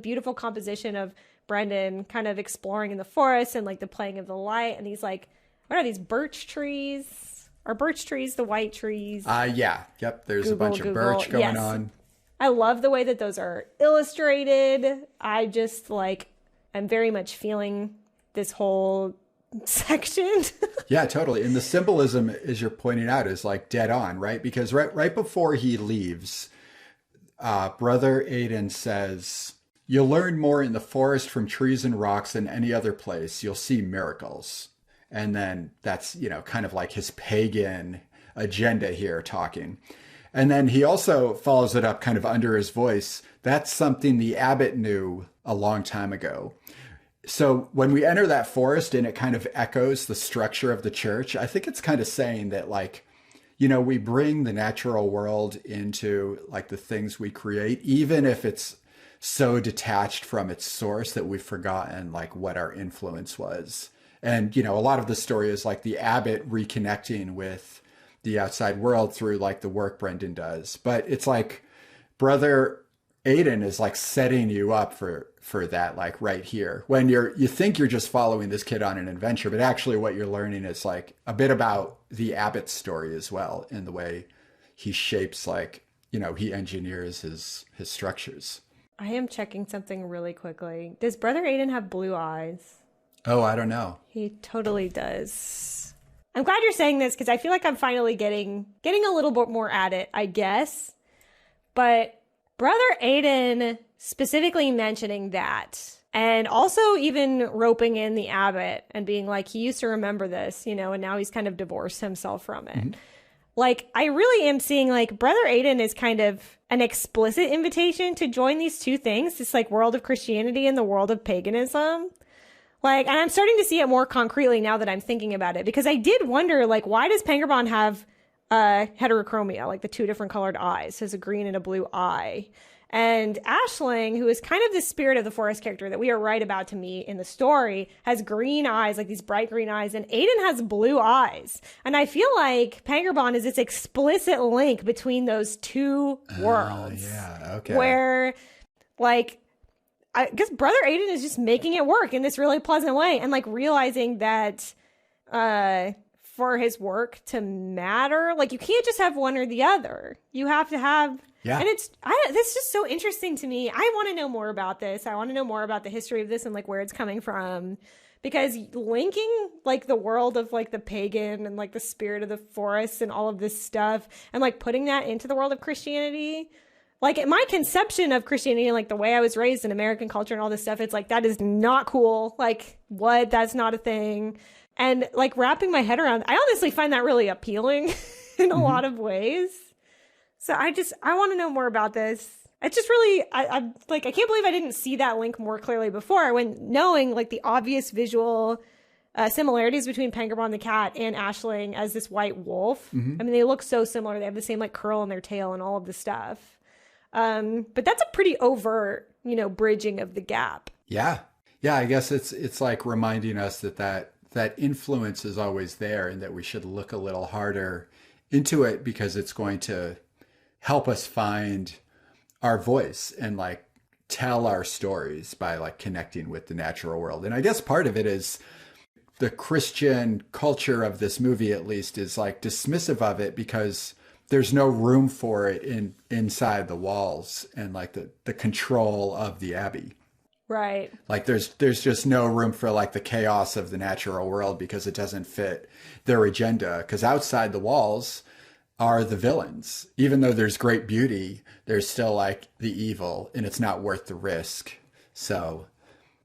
Speaker 1: beautiful composition of Brendan kind of exploring in the forest and like the playing of the light and these like, what are these birch trees? Are birch trees the white trees?
Speaker 2: Yeah. Yep. There's a bunch of birch going on.
Speaker 1: I love the way that those are illustrated. I just like, I'm very much feeling this whole section.
Speaker 2: Yeah, totally. And the symbolism, as you're pointing out, is like dead on, right? Because right before he leaves, Brother Aiden says, "You'll learn more in the forest from trees and rocks than any other place. You'll see miracles." And then that's, kind of like his pagan agenda here talking. And then he also follows it up kind of under his voice. That's something the abbot knew a long time ago. So when we enter that forest and it kind of echoes the structure of the church, I think it's kind of saying that like, we bring the natural world into like the things we create, even if it's so detached from its source that we've forgotten like what our influence was. And, a lot of the story is like the abbot reconnecting with the outside world through like the work Brendan does. But it's like Brother Aiden is like setting you up for that, like right here, when you think you're just following this kid on an adventure, but actually what you're learning is like a bit about the abbot's story as well, in the way he shapes like, he engineers his structures.
Speaker 1: I am checking something really quickly. Does Brother Aiden have blue eyes?
Speaker 2: Oh, I don't know.
Speaker 1: He totally does. I'm glad you're saying this because I feel like I'm finally getting a little bit more at it, I guess. But Brother Aiden specifically mentioning that, and also even roping in the abbot and being like, he used to remember this, and now he's kind of divorced himself from it. Mm-hmm. Like, I really am seeing like Brother Aiden is kind of an explicit invitation to join these two things, this like world of Christianity and the world of paganism. Like, and I'm starting to see it more concretely now that I'm thinking about it, because I did wonder, like, why does Pangerbon have heterochromia, like the two different colored eyes, has a green and a blue eye? And Aisling, who is kind of the spirit of the forest character that we are right about to meet in the story, has green eyes, like these bright green eyes, and Aiden has blue eyes. And I feel like Pangerbon is this explicit link between those two worlds.
Speaker 2: Yeah, okay.
Speaker 1: Where, like, I guess Brother Aiden is just making it work in this really pleasant way, and like realizing that for his work to matter, like you can't just have one or the other. You have to have, and this is just so interesting to me. I want to know more about this. I want to know more about the history of this and like where it's coming from, because linking like the world of like the pagan and like the spirit of the forest and all of this stuff, and like putting that into the world of Christianity. Like, my conception of Christianity, like the way I was raised in American culture and all this stuff, it's like, that is not cool. Like, what? That's not a thing. And like wrapping my head around, I honestly find that really appealing in a lot of ways. So I want to know more about this. It's just really, I can't believe I didn't see that link more clearly before, when knowing like the obvious visual similarities between Pangerbon the cat and Aisling as this white wolf. Mm-hmm. I mean, they look so similar. They have the same like curl in their tail and all of this stuff. But that's a pretty overt, bridging of the gap.
Speaker 2: Yeah. Yeah. I guess it's like reminding us that influence is always there, and that we should look a little harder into it, because it's going to help us find our voice and like tell our stories by like connecting with the natural world. And I guess part of it is the Christian culture of this movie, at least, is like dismissive of it, because there's no room for it inside the walls and like the control of the abbey.
Speaker 1: Right.
Speaker 2: Like there's just no room for like the chaos of the natural world, because it doesn't fit their agenda. Because outside the walls, are the villains. Even though there's great beauty, there's still like the evil, and it's not worth the risk. So,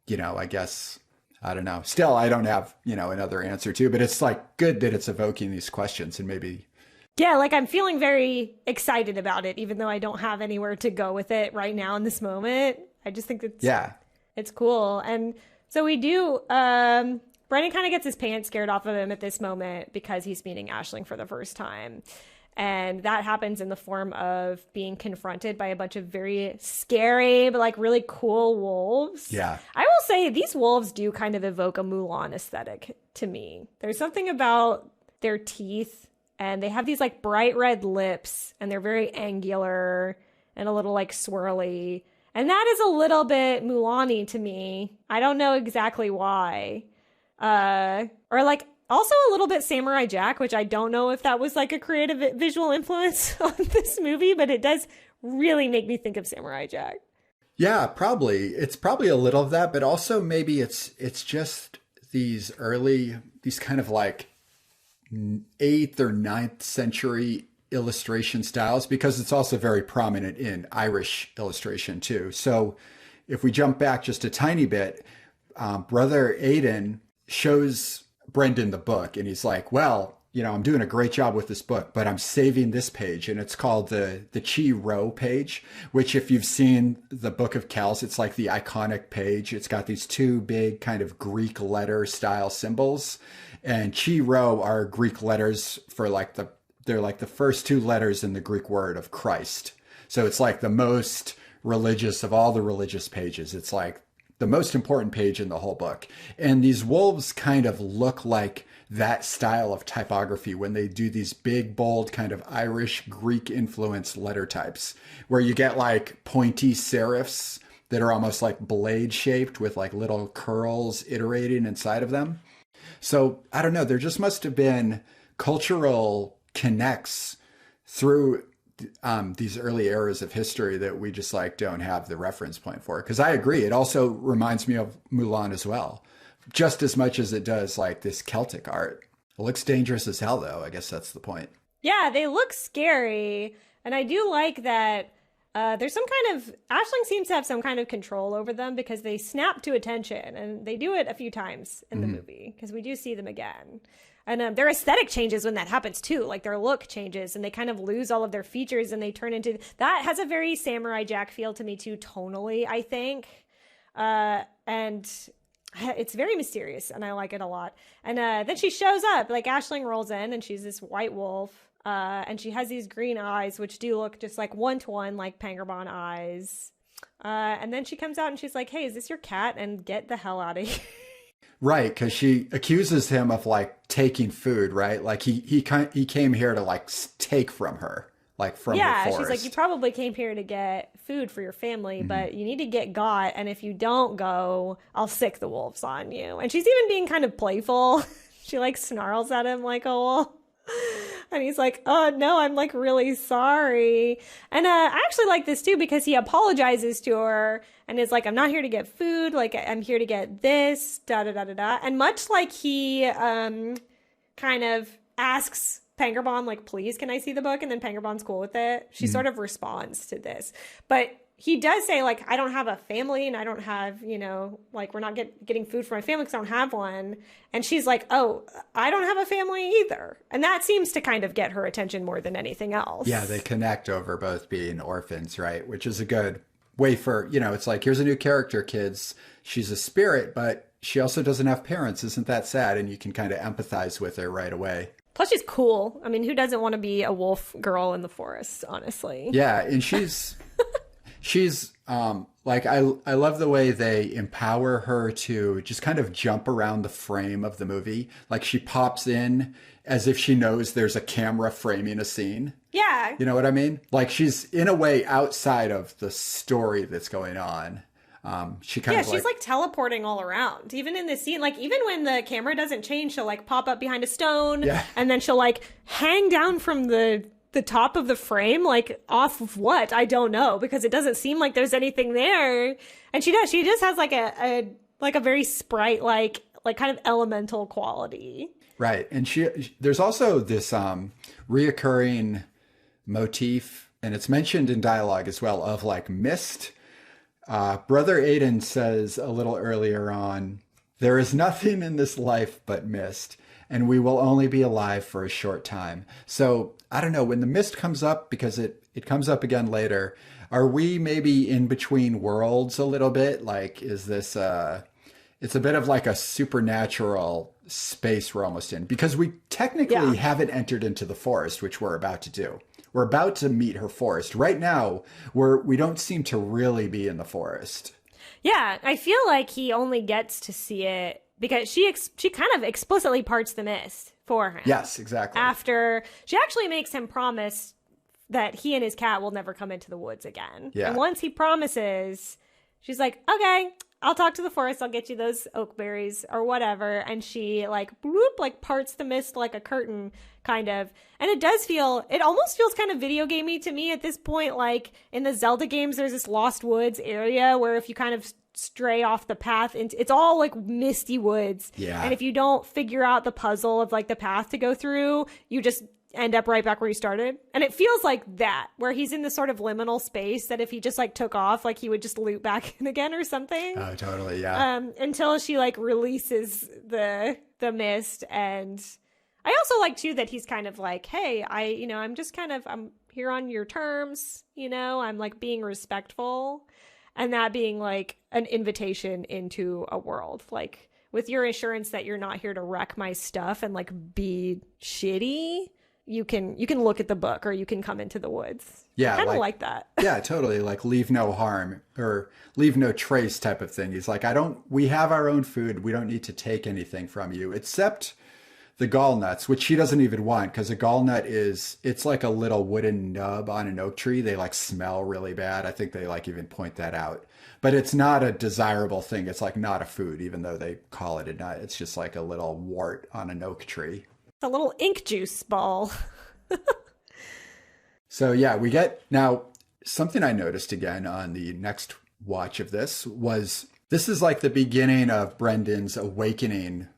Speaker 2: I guess, I don't know. Still, I don't have, another answer to, but it's like good that it's evoking these questions and maybe.
Speaker 1: Yeah, like I'm feeling very excited about it, even though I don't have anywhere to go with it right now in this moment. I just think it's cool. And so we do, Brennan kind of gets his pants scared off of him at this moment because he's meeting Aisling for the first time. And that happens in the form of being confronted by a bunch of very scary, but like really cool wolves.
Speaker 2: Yeah.
Speaker 1: I will say these wolves do kind of evoke a Mulan aesthetic to me. There's something about their teeth, and they have these like bright red lips, and they're very angular and a little like swirly. And that is a little bit Mulan-y to me. I don't know exactly why. Or like also a little bit Samurai Jack, which I don't know if that was like a creative visual influence on this movie, but it does really make me think of Samurai Jack.
Speaker 2: Yeah, probably. It's probably a little of that, but also maybe it's just these kind of like 8th or 9th century illustration styles, because it's also very prominent in Irish illustration too. So if we jump back just a tiny bit, Brother Aidan shows Brendan the book, and he's like, well, I'm doing a great job with this book, but I'm saving this page, and it's called the Chi Rho page, which if you've seen the Book of Kells, it's like the iconic page. It's got these 2 big kind of Greek letter style symbols, and Chi Rho are Greek letters for they're like the first 2 letters in the Greek word of Christ. So it's like the most religious of all the religious pages. It's like the most important page in the whole book. And these wolves kind of look like that style of typography when they do these big, bold kind of Irish Greek influenced letter types, where you get like pointy serifs that are almost like blade shaped with like little curls iterating inside of them. So I don't know, there just must have been cultural connects through these early eras of history that we just like don't have the reference point for. Because I agree, it also reminds me of Mulan as well, just as much as it does like this Celtic art. It looks dangerous as hell, though. I guess that's the point.
Speaker 1: Yeah, they look scary, and I do like that. There's some kind of Aisling seems to have some kind of control over them, because they snap to attention, and they do it a few times in the movie, because we do see them again. And their aesthetic changes when that happens too. Like their look changes, and they kind of lose all of their features, and they turn into, that has a very Samurai Jack feel to me too, tonally, I think. And it's very mysterious, and I like it a lot. And then she shows up, like Aisling rolls in, and she's this white wolf, and she has these green eyes, which do look just like one-to-one like Pangerbon eyes. And then she comes out and she's like, hey, is this your cat? And get the hell out of here.
Speaker 2: Right, because she accuses him of like taking food, right? Like he came here to like take from her, like from her forest.
Speaker 1: She's like, you probably came here to get food for your family, but you need to get got, and if you don't go, I'll sick the wolves on you. And she's even being kind of playful. She like snarls at him like a wolf. And he's like, oh no, I'm like really sorry. And I actually like this too, because he apologizes to her and is like, I'm not here to get food, like I'm here to get this, da da da da da. And much like he kind of asks Pangerbon, like, please, can I see the book? And then Pangerbon's cool with it. She sort of responds to this. But he does say, like, I don't have a family, and I don't have, like, we're not getting food for my family because I don't have one. And she's like, oh, I don't have a family either. And that seems to kind of get her attention more than anything else.
Speaker 2: Yeah, they connect over both being orphans, right? Which is a good way for, it's like, here's a new character, kids. She's a spirit, but she also doesn't have parents. Isn't that sad? And you can kind of empathize with her right away.
Speaker 1: Plus, she's cool. I mean, who doesn't want to be a wolf girl in the forest, honestly?
Speaker 2: Yeah, and she's like, I love the way they empower her to just kind of jump around the frame of the movie. Like she pops in as if she knows there's a camera framing a scene.
Speaker 1: Yeah.
Speaker 2: You know what I mean? Like she's in a way outside of the story that's going on. She's like
Speaker 1: teleporting all around, even in this scene. Like even when the camera doesn't change, she'll like pop up behind a stone, and then she'll like hang down from the top of the frame, like off of what? I don't know, because it doesn't seem like there's anything there. And she just has like a very sprite like kind of elemental quality.
Speaker 2: Right. And there's also this reoccurring motif, and it's mentioned in dialogue as well, of like mist. Brother Aiden says a little earlier on, there is nothing in this life but mist, and we will only be alive for a short time. So I don't know, when the mist comes up, because it comes up again later, are we maybe in between worlds a little bit? Like, is this, it's a bit of like a supernatural space we're almost in, because we technically haven't entered into the forest, which we're about to do. We're about to meet her forest. Right now, we don't seem to really be in the forest.
Speaker 1: Yeah, I feel like he only gets to see it because she kind of explicitly parts the mist for him.
Speaker 2: Yes, exactly.
Speaker 1: After she actually makes him promise that he and his cat will never come into the woods again.
Speaker 2: Yeah.
Speaker 1: And once he promises, she's like, okay, I'll talk to the forest. I'll get you those oak berries or whatever. And she like, bloop, like parts the mist like a curtain kind of. And it almost feels kind of video gamey to me at this point. Like in the Zelda games, there's this Lost Woods area where if you kind of stray off the path, it's all like misty woods.
Speaker 2: Yeah.
Speaker 1: And if you don't figure out the puzzle of like the path to go through, you just end up right back where you started. And it feels like that, where he's in this sort of liminal space that if he just like took off, like he would just loop back in again or something.
Speaker 2: Oh, totally. Yeah.
Speaker 1: Until she like releases the mist. And I also like too that he's kind of like, hey, I'm here on your terms, I'm like being respectful. And that being like an invitation into a world, like with your assurance that you're not here to wreck my stuff and like be shitty. You can look at the book or you can come into the woods.
Speaker 2: Yeah.
Speaker 1: I kind of like that.
Speaker 2: Yeah, totally. Like leave no harm or leave no trace type of thing. He's like, we have our own food. We don't need to take anything from you except the gallnuts, which she doesn't even want, because a gallnut it's like a little wooden nub on an oak tree. They like smell really bad. I think they like even point that out, but it's not a desirable thing. It's like not a food, even though they call it a nut. It's just like a little wart on an oak tree.
Speaker 1: A little ink juice ball.
Speaker 2: So yeah, we get now something I noticed again on the next watch of this is like the beginning of Brendan's awakening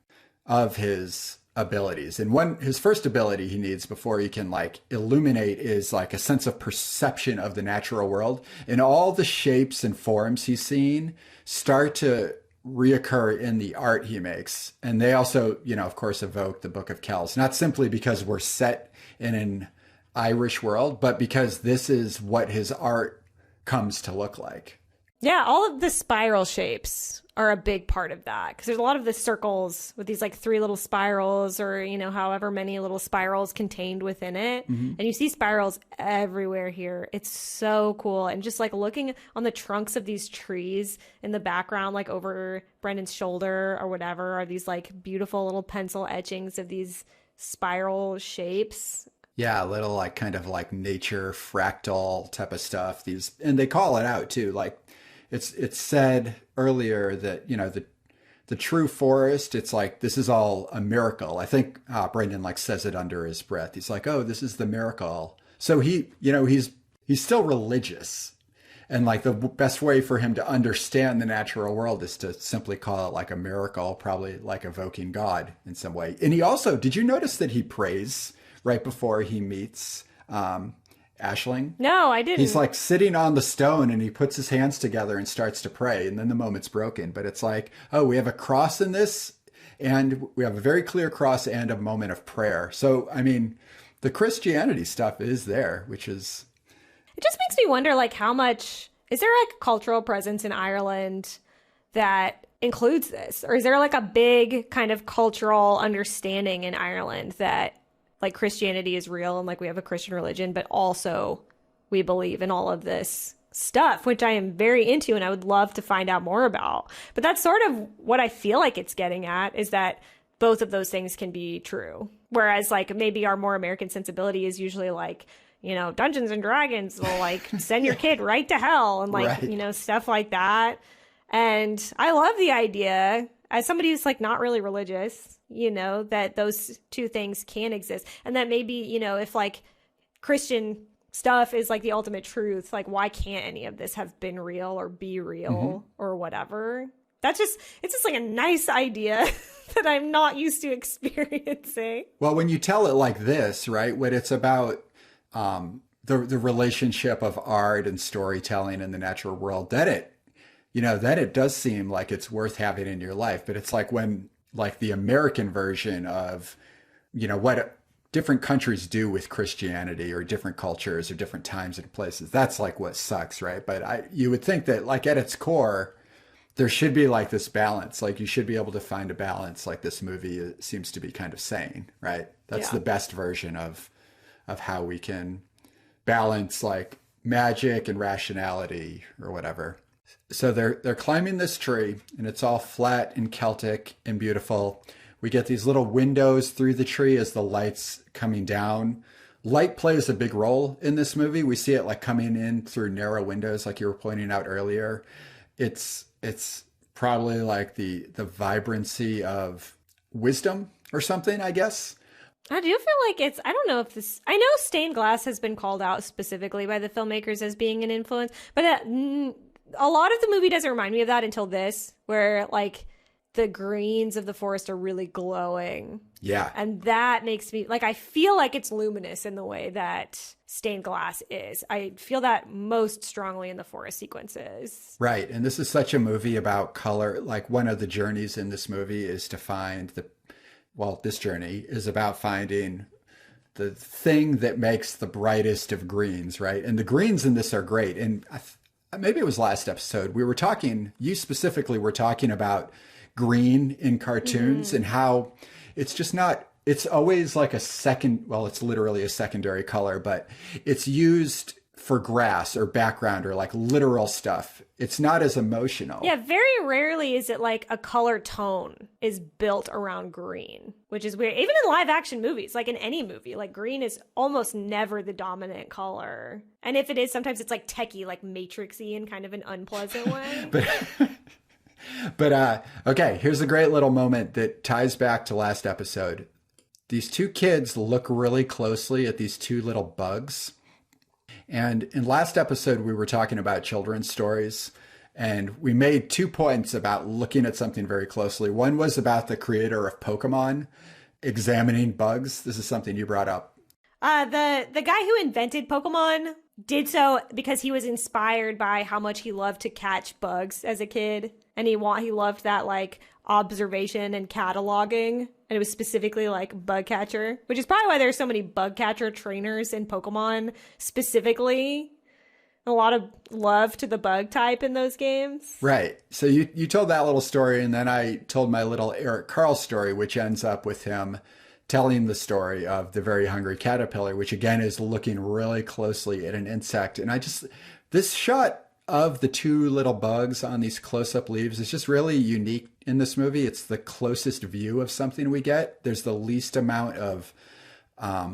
Speaker 2: of his abilities. And his first ability he needs before he can like illuminate is like a sense of perception of the natural world. And all the shapes and forms he's seeing start to reoccur in the art he makes. And they also, of course, evoke the Book of Kells, not simply because we're set in an Irish world, but because this is what his art comes to look like.
Speaker 1: Yeah, all of the spiral shapes are a big part of that, because there's a lot of the circles with these like 3 little spirals or, however many little spirals contained within it. Mm-hmm. And you see spirals everywhere here. It's so cool. And just like looking on the trunks of these trees in the background, like over Brendan's shoulder or whatever, are these like beautiful little pencil etchings of these spiral shapes.
Speaker 2: Yeah, a little like kind of like nature fractal type of stuff. And they call it out too. Like it's said earlier that, the true forest, it's like, this is all a miracle. I think Brendan like says it under his breath. He's like, oh, this is the miracle. So he's still religious. And like the best way for him to understand the natural world is to simply call it like a miracle, probably like evoking God in some way. And he also, did you notice that he prays right before he meets Aisling?
Speaker 1: No, I didn't.
Speaker 2: He's like sitting on the stone and he puts his hands together and starts to pray. And then the moment's broken. But it's like, oh, we have a cross in this, and we have a very clear cross and a moment of prayer. So, I mean, the Christianity stuff is there, which is...
Speaker 1: It just makes me wonder, like, how much... Is there like a cultural presence in Ireland that includes this? Or is there like a big kind of cultural understanding in Ireland that like Christianity is real and like we have a Christian religion, but also we believe in all of this stuff, which I am very into and I would love to find out more about. But that's sort of what I feel like it's getting at, is that both of those things can be true. Whereas like maybe our more American sensibility is usually like, Dungeons and Dragons will like send your kid right to hell and like,
Speaker 2: right.
Speaker 1: Stuff like that. And I love the idea, as somebody who's like not really religious, that those two things can exist. And that maybe, if like Christian stuff is like the ultimate truth, like why can't any of this have been real or be real or whatever? it's just like a nice idea that I'm not used to experiencing.
Speaker 2: Well, when you tell it like this, right, when it's about the relationship of art and storytelling in the natural world, then it does seem like it's worth having in your life. But it's like when, like the American version of, what different countries do with Christianity or different cultures or different times and places. That's like what sucks, right? But you would think that like at its core, there should be like this balance. Like you should be able to find a balance like this movie seems to be kind of saying, right? That's the best version of how we can balance like magic and rationality or whatever. So they're climbing this tree and it's all flat and Celtic and beautiful. We get these little windows through the tree as the light's coming down. Light plays a big role in this movie. We see it like coming in through narrow windows, like you were pointing out earlier. It's probably like the vibrancy of wisdom or something, I guess.
Speaker 1: I do feel like I don't know if this, I know stained glass has been called out specifically by the filmmakers as being an influence, but a lot of the movie doesn't remind me of that until this, where like the greens of the forest are really glowing.
Speaker 2: Yeah.
Speaker 1: And that makes me like, I feel like it's luminous in the way that stained glass is. I feel that most strongly in the forest sequences.
Speaker 2: Right. And this is such a movie about color. Like one of the journeys in this movie is to find this journey is about finding the thing that makes the brightest of greens, right? And the greens in this are great. And maybe it was last episode, you specifically were talking about green in cartoons and how it's just not, it's always like it's literally a secondary color, but it's used for grass or background or like literal stuff. It's not as emotional.
Speaker 1: Yeah, very rarely is it like a color tone is built around green, which is weird. Even in live action movies, like in any movie, like green is almost never the dominant color. And if it is, sometimes it's like techie, like matrixy in kind of an unpleasant way.
Speaker 2: But okay, here's a great little moment that ties back to last episode. These two kids look really closely at these two little bugs. And in last episode, we were talking about children's stories, and we made 2 points about looking at something very closely. One was about the creator of Pokemon examining bugs. This is something you brought up.
Speaker 1: The guy who invented Pokemon did so because he was inspired by how much he loved to catch bugs as a kid. And he loved that like observation and cataloging. And it was specifically like bug catcher, which is probably why there's so many bug catcher trainers in Pokemon specifically. A lot of love to the bug type in those games.
Speaker 2: Right. So you told that little story, and then I told my little Eric Carl story, which ends up with him telling the story of the very hungry caterpillar, which again is looking really closely at an insect. And this shot of the two little bugs on these close-up leaves is just really unique in this movie. It's the closest view of something we get. There's the least amount of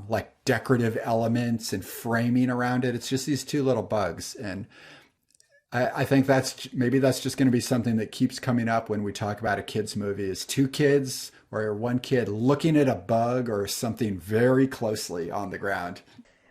Speaker 2: like decorative elements and framing around it. It's just these two little bugs. And I think that's just going to be something that keeps coming up when we talk about a kid's movie, is two kids or one kid looking at a bug or something very closely on the ground.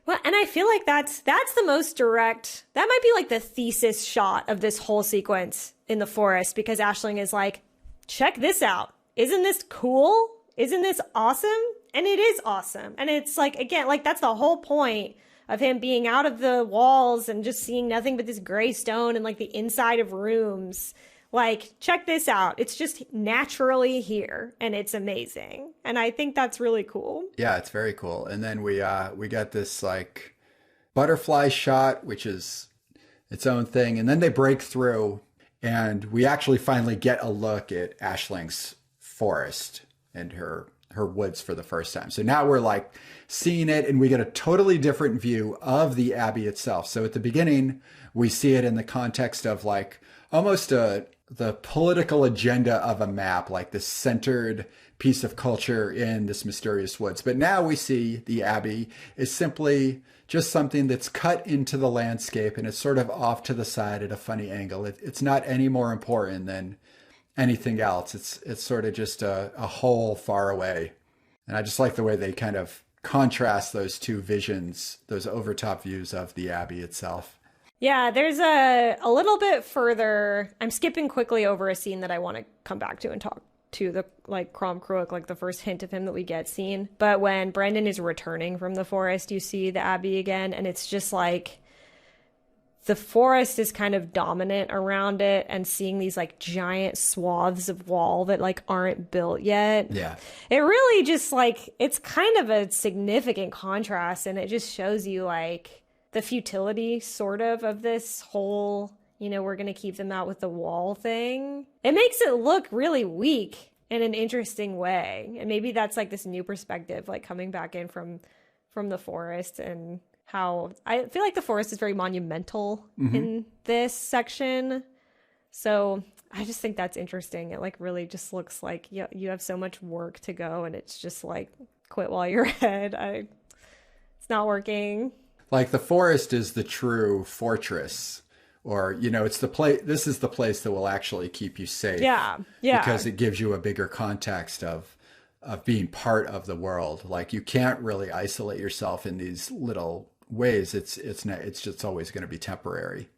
Speaker 1: Well, and I feel like that's the most direct, that might be like the thesis shot of this whole sequence in the forest, because Aisling is like, check this out. Isn't this cool? Isn't this awesome? And it is awesome. And it's like, again, like that's the whole point of him being out of the walls and just seeing nothing but this gray stone and like the inside of rooms. Like, check this out. It's just naturally here and it's amazing. And I think that's really cool.
Speaker 2: Yeah, it's very cool. And then we got this like butterfly shot, which is its own thing. And then they break through and we actually finally get a look at Aisling's forest and her woods for the first time. So now we're like seeing it and we get a totally different view of the abbey itself. So at the beginning, we see it in the context of like almost the political agenda of a map, like this centered piece of culture in this mysterious woods. But now we see the abbey is simply just something that's cut into the landscape and it's sort of off to the side at a funny angle. It's not any more important than anything else. It's sort of just a hole far away. And I just like the way they kind of contrast those two visions, those overtop views of the abbey itself.
Speaker 1: Yeah, there's a little bit further. I'm skipping quickly over a scene that I want to come back to and talk to the like Crom Cruach, like the first hint of him that we get scene. But when Brendan is returning from the forest, you see the Abbey again, and it's just like the forest is kind of dominant around it, and seeing these like giant swaths of wall that like aren't built yet.
Speaker 2: Yeah.
Speaker 1: It really just like, it's kind of a significant contrast, and it just shows you like the futility sort of this whole, you know, we're going to keep them out with the wall thing. It makes it look really weak in an interesting way. And maybe that's like this new perspective, like coming back in from the forest, and how I feel like the forest is very monumental in this section. So I just think that's interesting. It like really just looks like you have so much work to go, and it's just like, quit while you're ahead. It's not working.
Speaker 2: Like the forest is the true fortress, or, you know, it's the place. This is the place that will actually keep you safe.
Speaker 1: Yeah.
Speaker 2: Because it gives you a bigger context of being part of the world. Like you can't really isolate yourself in these little ways. It's just always going to be temporary.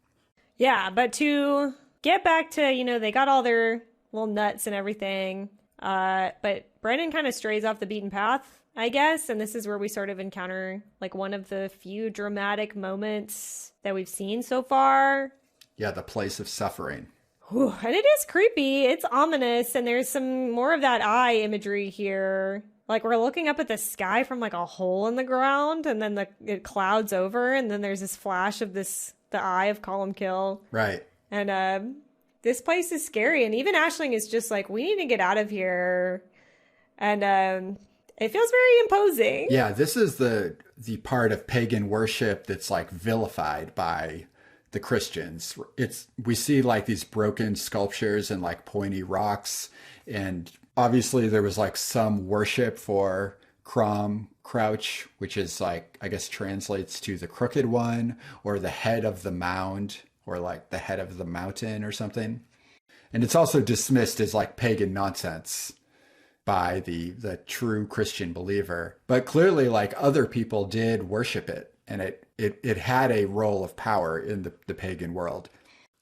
Speaker 1: Yeah, but to get back to, you know, they got all their little nuts and everything, but Brendan kind of strays off the beaten path, I guess, and this is where we sort of encounter like one of the few dramatic moments that we've seen so far.
Speaker 2: Yeah, the place of suffering.
Speaker 1: Whew, and it is creepy. It's ominous, and there's some more of that eye imagery here. Like we're looking up at the sky from like a hole in the ground, and then it clouds over, and then there's this flash of the eye of Columkill.
Speaker 2: Right.
Speaker 1: And this place is scary, and even Aisling is just like, we need to get out of here. And it feels very imposing.
Speaker 2: Yeah, this is the part of pagan worship that's like vilified by the Christians. We see like these broken sculptures and like pointy rocks, and obviously there was like some worship for Crom Cruach, which is like, I guess translates to the crooked one, or the head of the mound, or like the head of the mountain or something. And it's also dismissed as like pagan nonsense by the true Christian believer. But clearly like other people did worship it, and it had a role of power in the pagan world.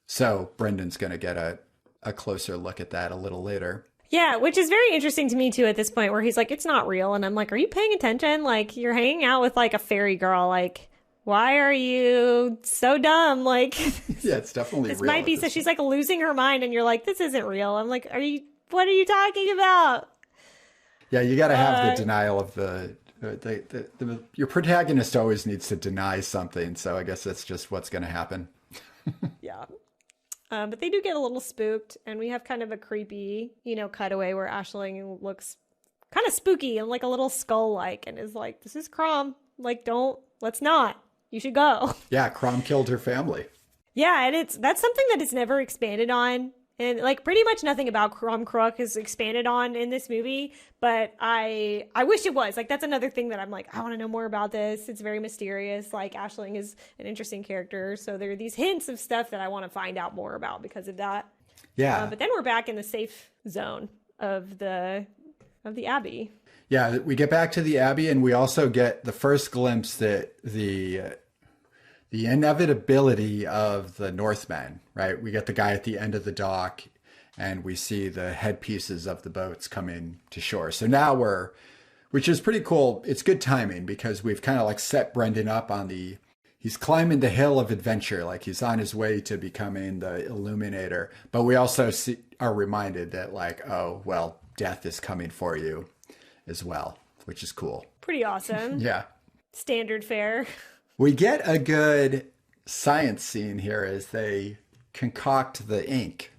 Speaker 2: So Brendan's going to get a closer look at that a little later.
Speaker 1: Yeah, which is very interesting to me too at this point, where he's like, it's not real. And I'm like, are you paying attention? Like, you're hanging out with like a fairy girl. Like, why are you so dumb? Like,
Speaker 2: yeah, it's definitely
Speaker 1: this
Speaker 2: real.
Speaker 1: might be, so she's like losing her mind, and you're like, this isn't real. I'm like, what are you talking about?
Speaker 2: Yeah, you got to have the denial of your protagonist always needs to deny something. So I guess that's just what's going to happen.
Speaker 1: Yeah. But they do get a little spooked, and we have kind of a creepy, you know, cutaway where Aisling looks kind of spooky and like a little skull-like, and is like, this is Crom. Like, let's not. You should go. Yeah,
Speaker 2: Crom killed her family.
Speaker 1: Yeah, and that's something that is never expanded on. And like pretty much nothing about Crom Cruach is expanded on in this movie, but I wish it was. Like, that's another thing that I'm like, I want to know more about this. It's very mysterious. Like, Aisling is an interesting character, so there are these hints of stuff that I want to find out more about because of that.
Speaker 2: Yeah.
Speaker 1: But then we're back in the safe zone of the Abbey.
Speaker 2: Yeah, we get back to the Abbey, and we also get the first glimpse that the inevitability of the Northmen, right? We get the guy at the end of the dock, and we see the headpieces of the boats coming to shore. So now which is pretty cool. It's good timing because we've kind of like set Brendan up on he's climbing the hill of adventure. Like he's on his way to becoming the Illuminator. But we also are reminded that like, oh, well, death is coming for you as well, which is cool.
Speaker 1: Pretty awesome.
Speaker 2: Yeah.
Speaker 1: Standard fare.
Speaker 2: We get a good science scene here as they concoct the ink,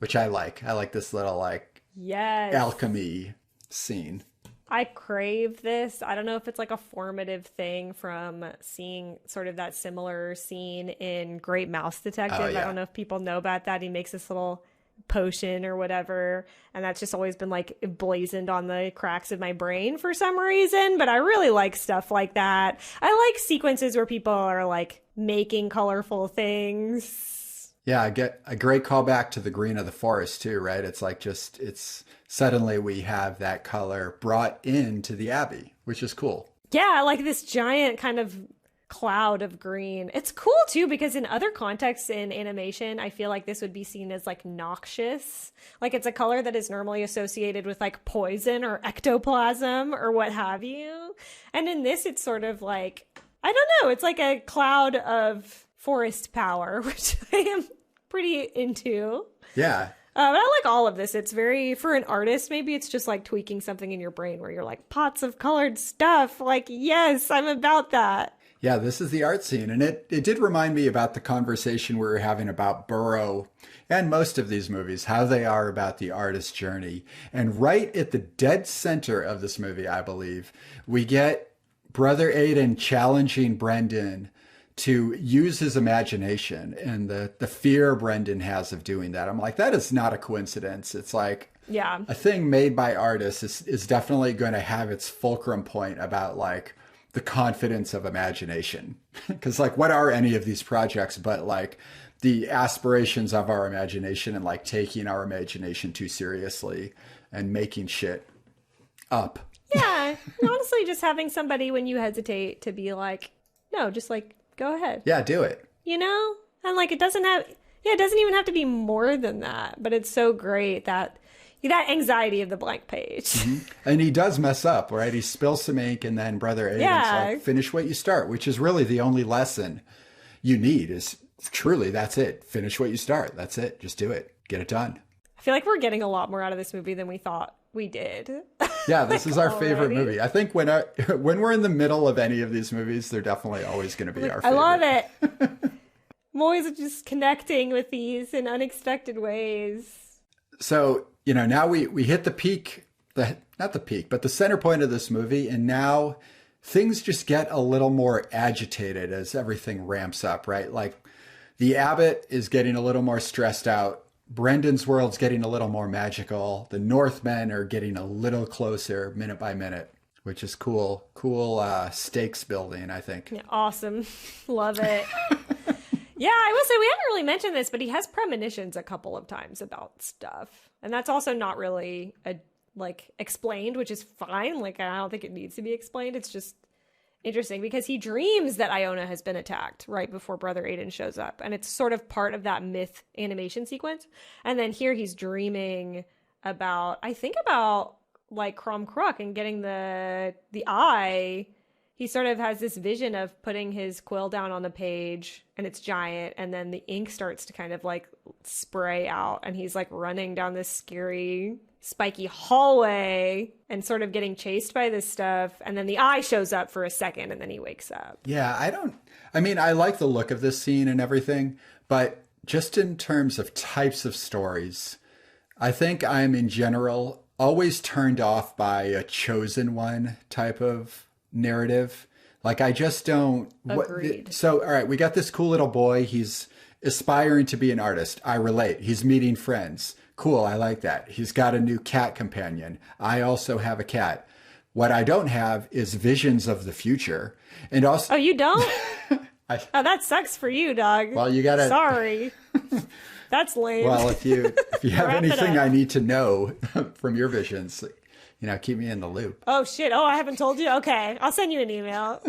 Speaker 2: which I like. I like this little like alchemy scene.
Speaker 1: I crave this. I don't know if it's like a formative thing from seeing sort of that similar scene in Great Mouse Detective.
Speaker 2: Oh, yeah.
Speaker 1: I don't know if people know about that. He makes this little potion or whatever, and that's just always been like emblazoned on the cracks of my brain for some reason. But I really like stuff like that. I like sequences where people are like making colorful things.
Speaker 2: Yeah, I get a great callback to the green of the forest too, right? It's like it's suddenly we have that color brought into the Abbey, which is cool.
Speaker 1: Yeah, like this giant kind of cloud of green. It's cool too because in other contexts in animation, I feel like this would be seen as like noxious. Like it's a color that is normally associated with like poison or ectoplasm or what have you. And in this, it's sort of like, I don't know, it's like a cloud of forest power, which I am pretty into.
Speaker 2: Yeah.
Speaker 1: But I like all of this. It's very, for an artist, maybe it's just like tweaking something in your brain where you're like, pots of colored stuff. Like, yes, I'm about that.
Speaker 2: Yeah, this is the art scene. And it did remind me about the conversation we were having about Burrow and most of these movies, how they are about the artist's journey. And right at the dead center of this movie, I believe, we get Brother Aiden challenging Brendan to use his imagination and the fear Brendan has of doing that. I'm like, that is not a coincidence. It's like a thing made by artists is definitely going to have its fulcrum point about like the confidence of imagination. Because like, what are any of these projects but like the aspirations of our imagination and like taking our imagination too seriously and making shit up.
Speaker 1: Yeah. Honestly, just having somebody when you hesitate to be like, no, just like, go ahead.
Speaker 2: Yeah, do it.
Speaker 1: You know? And like, it doesn't even have to be more than that, but it's so great that anxiety of the blank page.
Speaker 2: Mm-hmm. And he does mess up, right? He spills some ink and then Brother Aiden's like, finish what you start, which is really the only lesson you need is truly, that's it. Finish what you start. That's it. Just do it. Get it done.
Speaker 1: I feel like we're getting a lot more out of this movie than we thought we did.
Speaker 2: Yeah, this is our favorite movie. I think when we're in the middle of any of these movies, they're definitely always going to be our favorite.
Speaker 1: I love it. I'm always just connecting with these in unexpected ways.
Speaker 2: So, now we hit the peak, not the peak, but the center point of this movie. And now things just get a little more agitated as everything ramps up, right? Like the abbot is getting a little more stressed out. Brendan's world's getting a little more magical. The Northmen are getting a little closer minute by minute, which is cool. Cool stakes building, I think.
Speaker 1: Yeah, awesome. Love it. Yeah, I will say we haven't really mentioned this, but he has premonitions a couple of times about stuff. And that's also not really explained, which is fine. Like, I don't think it needs to be explained. It's just interesting because he dreams that Iona has been attacked right before Brother Aiden shows up. And it's sort of part of that myth animation sequence. And then here he's dreaming about like Crom Crook and getting the eye. He sort of has this vision of putting his quill down on the page and it's giant. And then the ink starts to kind of like spray out. And he's like running down this scary, spiky hallway and sort of getting chased by this stuff. And then the eye shows up for a second and then he wakes up.
Speaker 2: Yeah, I like the look of this scene and everything. But just in terms of types of stories, I think I'm in general always turned off by a chosen one type of narrative. Like I just don't.
Speaker 1: Agreed.
Speaker 2: So, all right, we got this cool little boy. He's aspiring to be an artist. I relate. He's meeting friends. Cool. I like that. He's got a new cat companion. I also have a cat. What I don't have is visions of the future. And also.
Speaker 1: Oh, you don't? Oh, that sucks for you, dog.
Speaker 2: Well, you gotta.
Speaker 1: Sorry. That's lame.
Speaker 2: Well, if you have anything I need to know from your visions, keep me in the loop.
Speaker 1: Oh, shit. Oh, I haven't told you? Okay. I'll send you an email.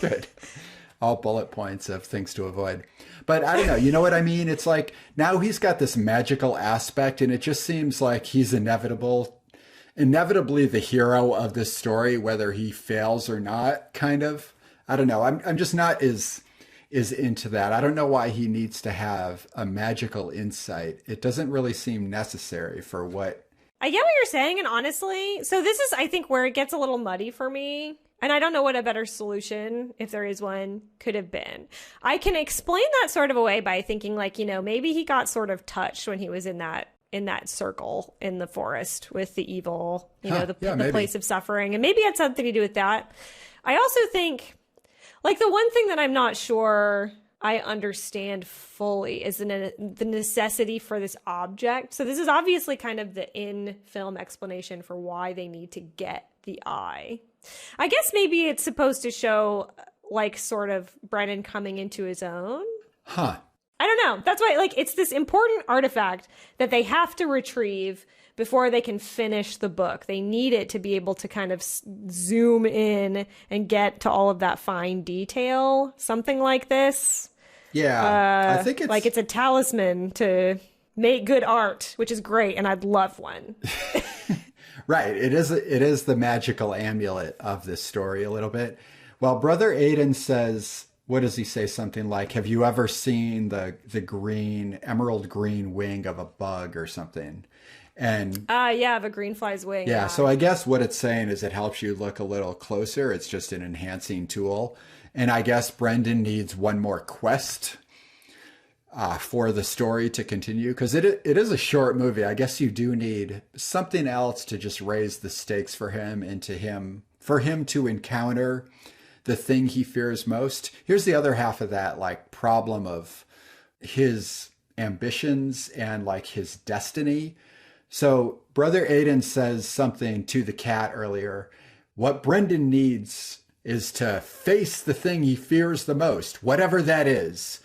Speaker 2: Good. All bullet points of things to avoid. But I don't know. You know what I mean? It's like now he's got this magical aspect and it just seems like he's inevitably the hero of this story, whether he fails or not, kind of. I don't know. I'm just not as into that. I don't know why he needs to have a magical insight. It doesn't really seem necessary for what.
Speaker 1: I get what you're saying, and honestly, so this is, I think, where it gets a little muddy for me, and I don't know what a better solution, if there is one, could have been. I can explain that sort of away by thinking, like, maybe he got sort of touched when he was in that circle in the forest with the evil, the place of suffering, and maybe it had something to do with that. I also think, like, the one thing that I'm not sure I understand fully is the necessity for this object. So this is obviously kind of the in-film explanation for why they need to get the eye. I guess maybe it's supposed to show, like, sort of Brennan coming into his own.
Speaker 2: Huh.
Speaker 1: I don't know. That's why, like, it's this important artifact that they have to retrieve before they can finish the book. They need it to be able to kind of zoom in and get to all of that fine detail. Something like this.
Speaker 2: Yeah, I think it's
Speaker 1: like it's a talisman to make good art, which is great, and I'd love one.
Speaker 2: Right. It is the magical amulet of this story a little bit. Well, Brother Aiden says, what does he say? Something like, have you ever seen the green, emerald green wing of a bug or something? And
Speaker 1: yeah, of a green fly's wing.
Speaker 2: yeah, so I guess what it's saying is it helps you look a little closer. It's just an enhancing tool. And I guess Brendan needs one more quest for the story to continue, because it is a short movie. I guess you do need something else to just raise the stakes for him and for him to encounter the thing he fears most. Here's the other half of that, like, problem of his ambitions and like his destiny. So Brother Aiden says something to the cat earlier. What Brendan needs is to face the thing he fears the most, whatever that is.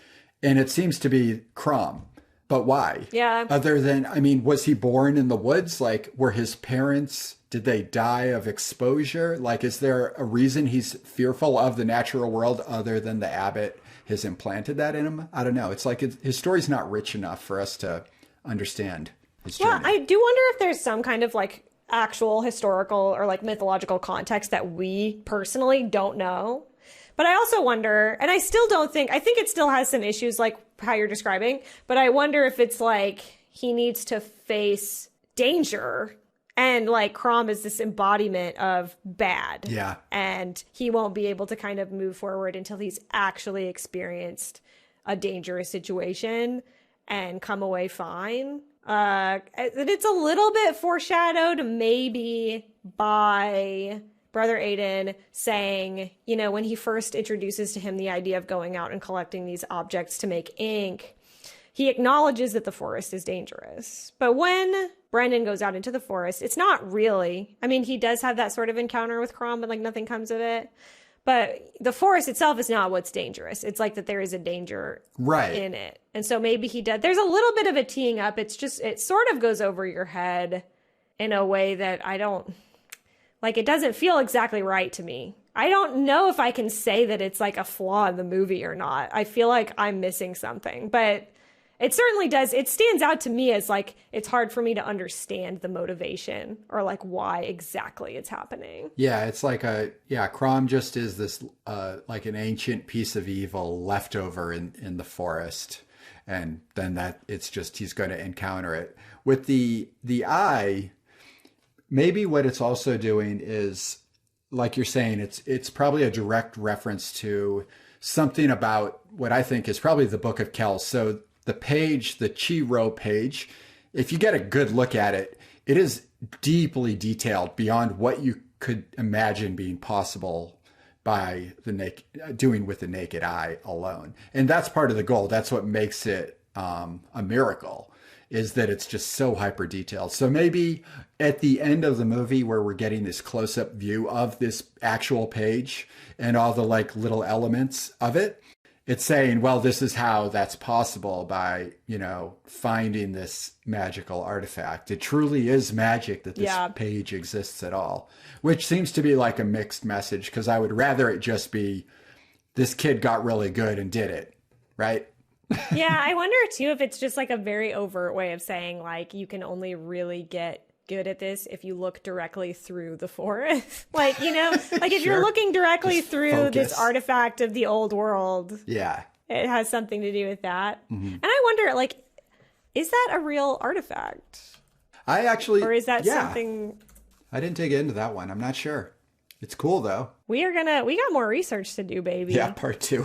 Speaker 2: And it seems to be Crom. But why?
Speaker 1: Yeah.
Speaker 2: Other than, I mean, was he born in the woods? Like, were his parents, did they die of exposure? Like, is there a reason he's fearful of the natural world other than the abbot has implanted that in him? I don't know. It's like his story's not rich enough for us to understand his journey.
Speaker 1: Yeah, I do wonder if there's some kind of like actual historical or like mythological context that we personally don't know. But I also wonder, and I still don't think, I think it still has some issues like how you're describing, but I wonder if it's like he needs to face danger, and like Crom is this embodiment of bad.
Speaker 2: Yeah.
Speaker 1: And he won't be able to kind of move forward until he's actually experienced a dangerous situation and come away fine. It's a little bit foreshadowed maybe by Brother Aiden saying, you know, when he first introduces to him the idea of going out and collecting these objects to make ink, he acknowledges that the forest is dangerous. But when Brendan goes out into the forest, it's not really. I mean, he does have that sort of encounter with Crom, but like nothing comes of it. But the forest itself is not what's dangerous. It's like that there is a danger in it. And so maybe he does. There's a little bit of a teeing up. It's just, it sort of goes over your head in a way that I don't, like, it doesn't feel exactly right to me. I don't know if I can say that it's like a flaw in the movie or not. I feel like I'm missing something, but it certainly does. It stands out to me as like, it's hard for me to understand the motivation or like why exactly it's happening.
Speaker 2: Yeah, it's like Crom just is this like an ancient piece of evil left over in the forest. And then that it's just, he's going to encounter it. With the eye, maybe what it's also doing is, like you're saying, it's probably a direct reference to something about what I think is probably the Book of Kells. So the page, the Chi-Ro page, if you get a good look at it, it is deeply detailed beyond what you could imagine being possible by doing with the naked eye alone. And that's part of the goal. That's what makes it a miracle, is that it's just so hyper detailed. So maybe at the end of the movie where we're getting this close-up view of this actual page and all the like little elements of it, it's saying, well, this is how that's possible by, you know, finding this magical artifact. It truly is magic that this page exists at all, which seems to be like a mixed message, because I would rather it just be this kid got really good and did it, right?
Speaker 1: Yeah, I wonder too if it's just like a very overt way of saying like you can only really get good at this if you look directly through the forest. Like, you know, like if you're looking directly just through this artifact of the old world.
Speaker 2: Yeah.
Speaker 1: It has something to do with that. Mm-hmm. And I wonder, like, is that a real artifact? Or is that something?
Speaker 2: I didn't dig into that one. I'm not sure. It's cool though.
Speaker 1: We got more research to do, baby.
Speaker 2: Yeah, part 2.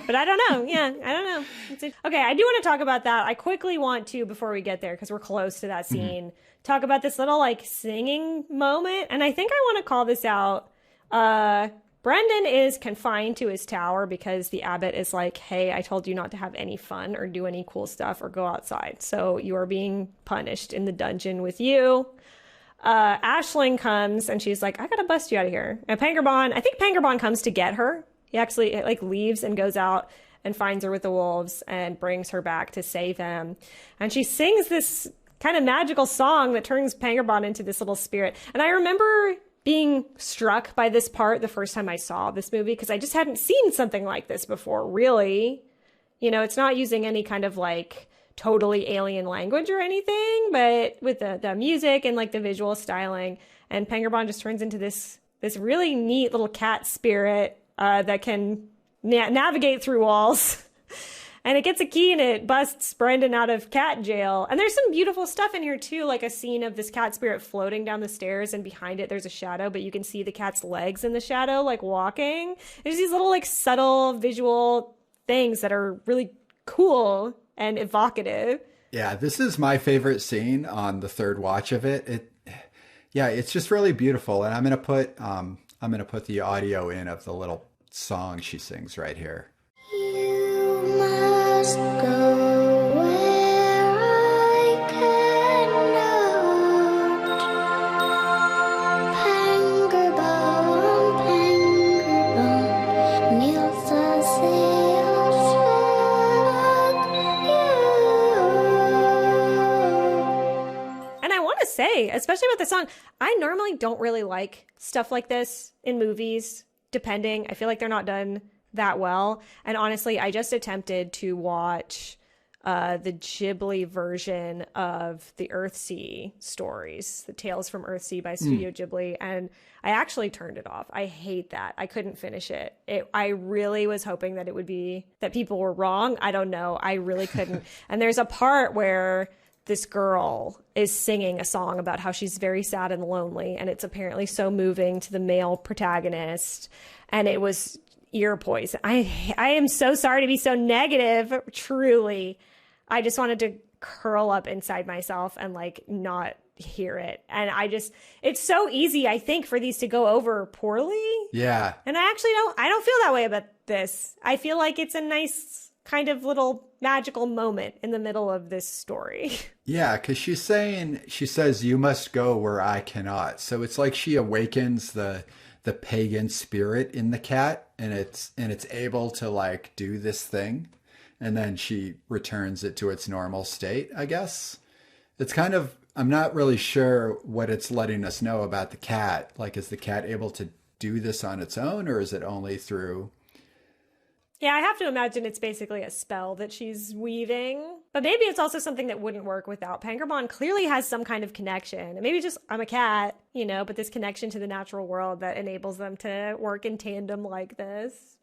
Speaker 1: But I don't know. Yeah, I don't know. Okay, I do want to talk about that. I quickly want to, before we get there, because we're close to that scene, talk about this little like singing moment. And I think I want to call this out. Brendan is confined to his tower because the abbot is like, hey, I told you not to have any fun or do any cool stuff or go outside. So you are being punished in the dungeon with you. Aisling comes and she's like, I gotta bust you out of here. And I think Pangerbon comes to get her. He actually like leaves and goes out and finds her with the wolves and brings her back to save him. And she sings this kind of magical song that turns Pangerbon into this little spirit. And I remember being struck by this part the first time I saw this movie, because I just hadn't seen something like this before, really. You know, it's not using any kind of like totally alien language or anything, but with the music and like the visual styling, and Pangerbon just turns into this really neat little cat spirit that can navigate through walls. And it gets a key and it busts Brendan out of cat jail. And there's some beautiful stuff in here too, like a scene of this cat spirit floating down the stairs, and behind it there's a shadow, but you can see the cat's legs in the shadow, like walking. There's these little like subtle visual things that are really cool and evocative.
Speaker 2: Yeah, this is my favorite scene on the third watch of it. It's just really beautiful. And I'm gonna put the audio in of the little song she sings right here.
Speaker 3: You must go where I cannot. Pangerbon, Pangerbon, kneels a sail you.
Speaker 1: And I want to say, especially about the song, I normally don't really like stuff like this in movies, depending. I feel like they're not done that well. And honestly, I just attempted to watch the Ghibli version of the Earthsea stories, the Tales from Earthsea by Studio Ghibli, and I actually turned it off. I hate that. I couldn't finish it. I really was hoping that it would be that people were wrong. I don't know. I really couldn't. And there's a part where this girl is singing a song about how she's very sad and lonely, and it's apparently so moving to the male protagonist, and it was ear poison. I am so sorry to be so negative, truly. I just wanted to curl up inside myself and like not hear it. And it's so easy, I think, for these to go over poorly.
Speaker 2: Yeah.
Speaker 1: And I don't feel that way about this. I feel like it's a nice kind of little magical moment in the middle of this story.
Speaker 2: Yeah, because she says, you must go where I cannot. So it's like she awakens the pagan spirit in the cat, and it's able to like do this thing, and then she returns it to its normal state, I guess. It's kind of, I'm not really sure what it's letting us know about the cat. Like, is the cat able to do this on its own, or is it only through...
Speaker 1: Yeah, I have to imagine it's basically a spell that she's weaving. But maybe it's also something that wouldn't work without. Pangerbon clearly has some kind of connection. And maybe just, I'm a cat, you know, but this connection to the natural world that enables them to work in tandem like this.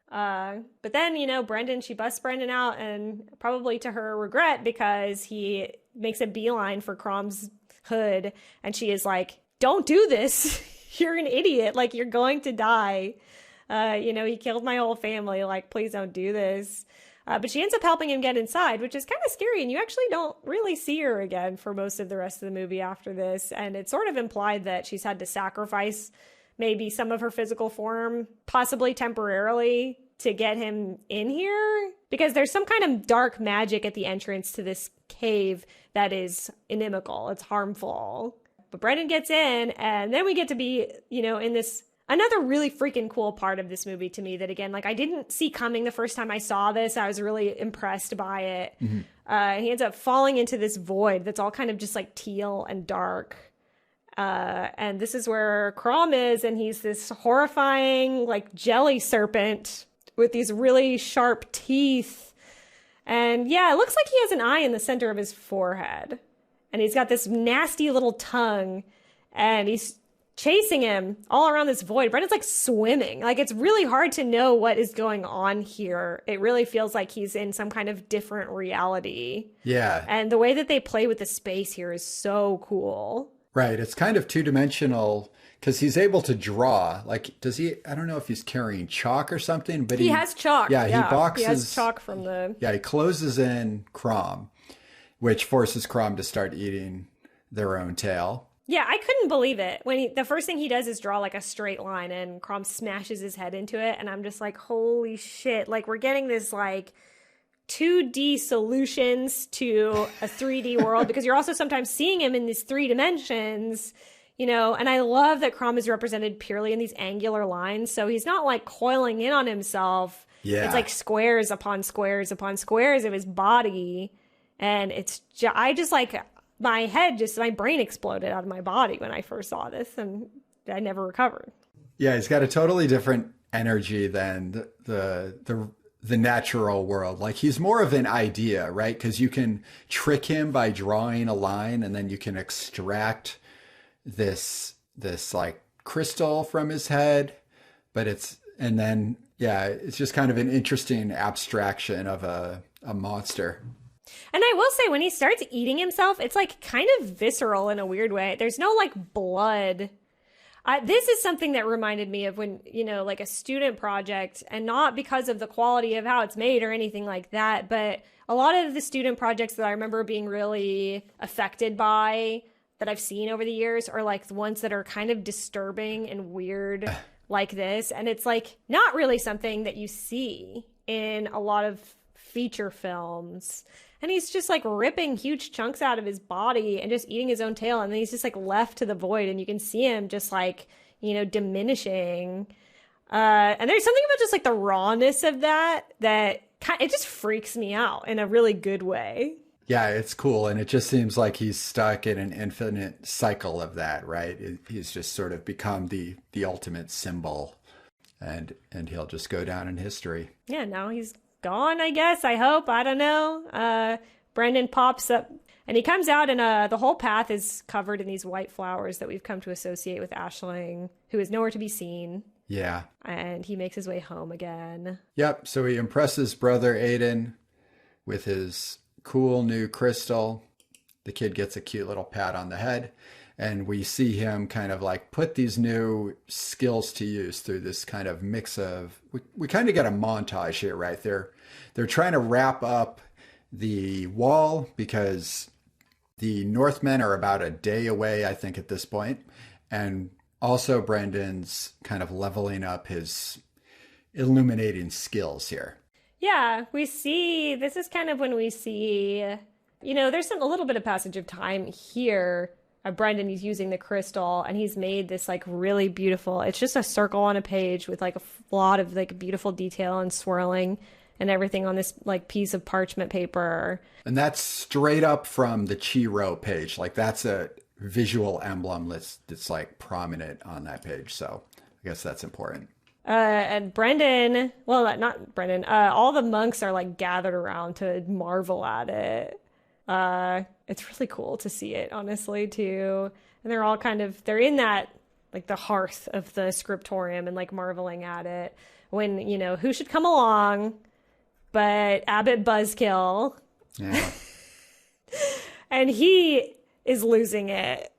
Speaker 1: But then, you know, she busts Brendan out, and probably to her regret, because he makes a beeline for Crom's hood. And she is like, don't do this. You're an idiot. Like, you're going to die. You know, he killed my whole family. Like, please don't do this. But she ends up helping him get inside, which is kind of scary. And you actually don't really see her again for most of the rest of the movie after this. And it's sort of implied that she's had to sacrifice maybe some of her physical form, possibly temporarily, to get him in here. Because there's some kind of dark magic at the entrance to this cave that is inimical. It's harmful. But Brendan gets in, and then we get to be, you know, in this... Another really freaking cool part of this movie to me that, again, like, I didn't see coming the first time I saw this. I was really impressed by it. Mm-hmm. He ends up falling into this void that's all kind of just like teal and dark. And this is where Crom is, and he's this horrifying like jelly serpent with these really sharp teeth. And yeah, it looks like he has an eye in the center of his forehead. And he's got this nasty little tongue, and he's chasing him all around this void. Brendan's like swimming. Like, it's really hard to know what is going on here. It really feels like he's in some kind of different reality.
Speaker 2: Yeah.
Speaker 1: And the way that they play with the space here is so cool.
Speaker 2: Right. It's kind of two-dimensional because he's able to draw. Like, does he, I don't know if he's carrying chalk or something, but
Speaker 1: he has chalk.
Speaker 2: Yeah, he boxes.
Speaker 1: He has chalk from the...
Speaker 2: Yeah, he closes in Crom, which forces Crom to start eating their own tail.
Speaker 1: Yeah, I couldn't believe it. When the first thing he does is draw like a straight line, and Crom smashes his head into it, and I'm just like, holy shit. Like, we're getting this like 2D solutions to a 3D world, because you're also sometimes seeing him in these 3 dimensions, you know, and I love that Crom is represented purely in these angular lines, so he's not like coiling in on himself.
Speaker 2: Yeah.
Speaker 1: It's like squares upon squares upon squares of his body, and it's I just like... my brain exploded out of my body when I first saw this, and I never recovered.
Speaker 2: Yeah, he's got a totally different energy than the natural world. Like, he's more of an idea, right? Because you can trick him by drawing a line, and then you can extract this like crystal from his head, it's just kind of an interesting abstraction of a monster.
Speaker 1: And I will say, when he starts eating himself, it's like kind of visceral in a weird way. There's no like blood. This is something that reminded me of when, like a student project, and not because of the quality of how it's made or anything like that, but a lot of the student projects that I remember being really affected by that I've seen over the years are like the ones that are kind of disturbing and weird like this. And it's like not really something that you see in a lot of feature films. And he's just like ripping huge chunks out of his body and just eating his own tail. And then he's just like left to the void, and you can see him just like, diminishing. And there's something about just like the rawness of that it just freaks me out in a really good way.
Speaker 2: Yeah, it's cool. And it just seems like he's stuck in an infinite cycle of that, right? He's just sort of become the ultimate symbol, and he'll just go down in history. Yeah,
Speaker 1: now he's gone, I guess. I hope. I don't know. Brendan pops up, and he comes out, and the whole path is covered in these white flowers that we've come to associate with Aisling, who is nowhere to be seen.
Speaker 2: Yeah.
Speaker 1: And he makes his way home again.
Speaker 2: Yep. So he impresses brother Aiden with his cool new crystal. The kid gets a cute little pat on the head, and we see him kind of like put these new skills to use through this kind of mix of, we kind of get a montage here, right? They're trying to wrap up the wall because the Northmen are about a day away, I think, at this point. And also Brendan's kind of leveling up his illuminating skills here.
Speaker 1: Yeah, this is kind of when we see, there's a little bit of passage of time here. Brendan, he's using the crystal, and he's made this like really beautiful, it's just a circle on a page with like a lot of like beautiful detail and swirling and everything on this like piece of parchment paper. And
Speaker 2: that's straight up from the Chiro page. Like, that's a visual emblem that's like prominent on that page. So I guess that's important.
Speaker 1: And Brendan, well, not Brendan, all the monks are like gathered around to marvel at it. It's really cool to see it, honestly, too. And they're all they're in that, like, the hearth of the scriptorium and like marveling at it when, who should come along but Abbot Buzzkill.
Speaker 2: Yeah.
Speaker 1: And he is losing it.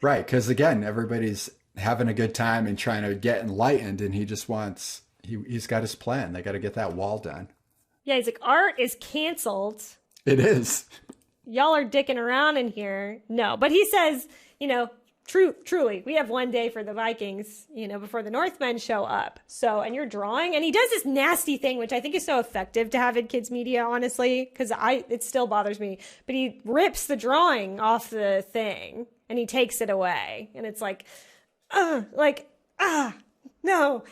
Speaker 2: Right. Because again, everybody's having a good time and trying to get enlightened, and he just wants, he's got his plan. They got to get that wall done.
Speaker 1: Yeah, he's like, art is canceled.
Speaker 2: It is.
Speaker 1: Y'all are dicking around in here. No, but he says, truly, we have one day for the Vikings, before the Northmen show up. So, and you're drawing, and he does this nasty thing, which I think is so effective to have in kids media, honestly, because it still bothers me. But he rips the drawing off the thing, and he takes it away, and it's like, no,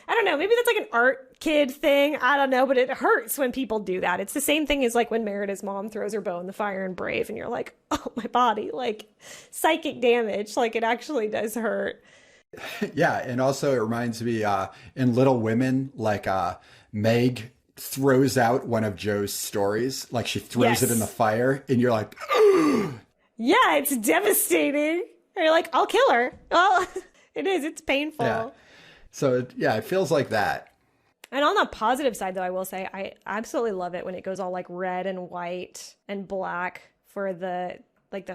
Speaker 1: I don't know. Maybe that's like an art kid thing. I don't know, but it hurts when people do that. It's the same thing as like when Merida's mom throws her bow in the fire in Brave, and you're like, oh, my body, like psychic damage. Like, it actually does hurt.
Speaker 2: Yeah. And also it reminds me in Little Women, like Meg throws out one of Joe's stories. Like, she throws it in the fire, and you're like,
Speaker 1: yeah, it's devastating. And you're like, I'll kill her. Well, it is. It's painful.
Speaker 2: Yeah. So, it feels like that.
Speaker 1: And on the positive side, though, I will say I absolutely love it when it goes all like red and white and black for the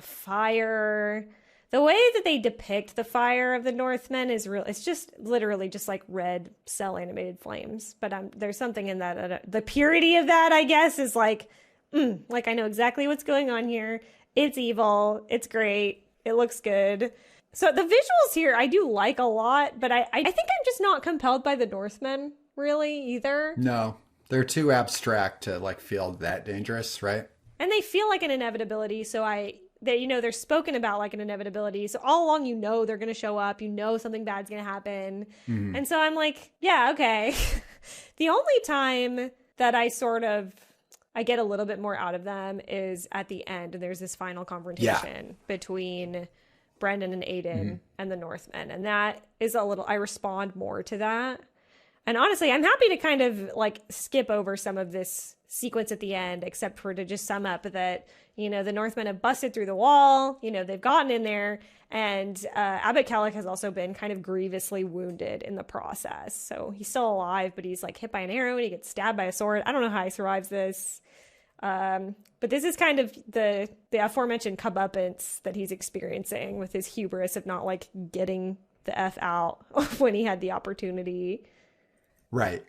Speaker 1: fire. The way that they depict the fire of the Northmen is real. It's just literally just like red cell animated flames. But there's something in that. The purity of that, I guess, is like I know exactly what's going on here. It's evil. It's great. It looks good. So the visuals here I do like a lot, but I think I'm just not compelled by the Northmen really either.
Speaker 2: No, they're too abstract to like feel that dangerous, right?
Speaker 1: And they feel like an inevitability. So they're spoken about like an inevitability. So all along, they're going to show up. Something bad's going to happen. Mm-hmm. And so I'm like, yeah, okay. The only time that I sort of I get a little bit more out of them is at the end. And there's this final confrontation between Brendan and Aiden and the Northmen. And that is I respond more to that. And honestly, I'm happy to kind of like skip over some of this sequence at the end, except for to just sum up that, the Northmen have busted through the wall, they've gotten in there, and Abbot Kellic has also been kind of grievously wounded in the process. So he's still alive, but he's like hit by an arrow and he gets stabbed by a sword. I don't know how he survives this. But this is kind of the aforementioned comeuppance that he's experiencing with his hubris of not like getting the F out when he had the opportunity.
Speaker 2: Right.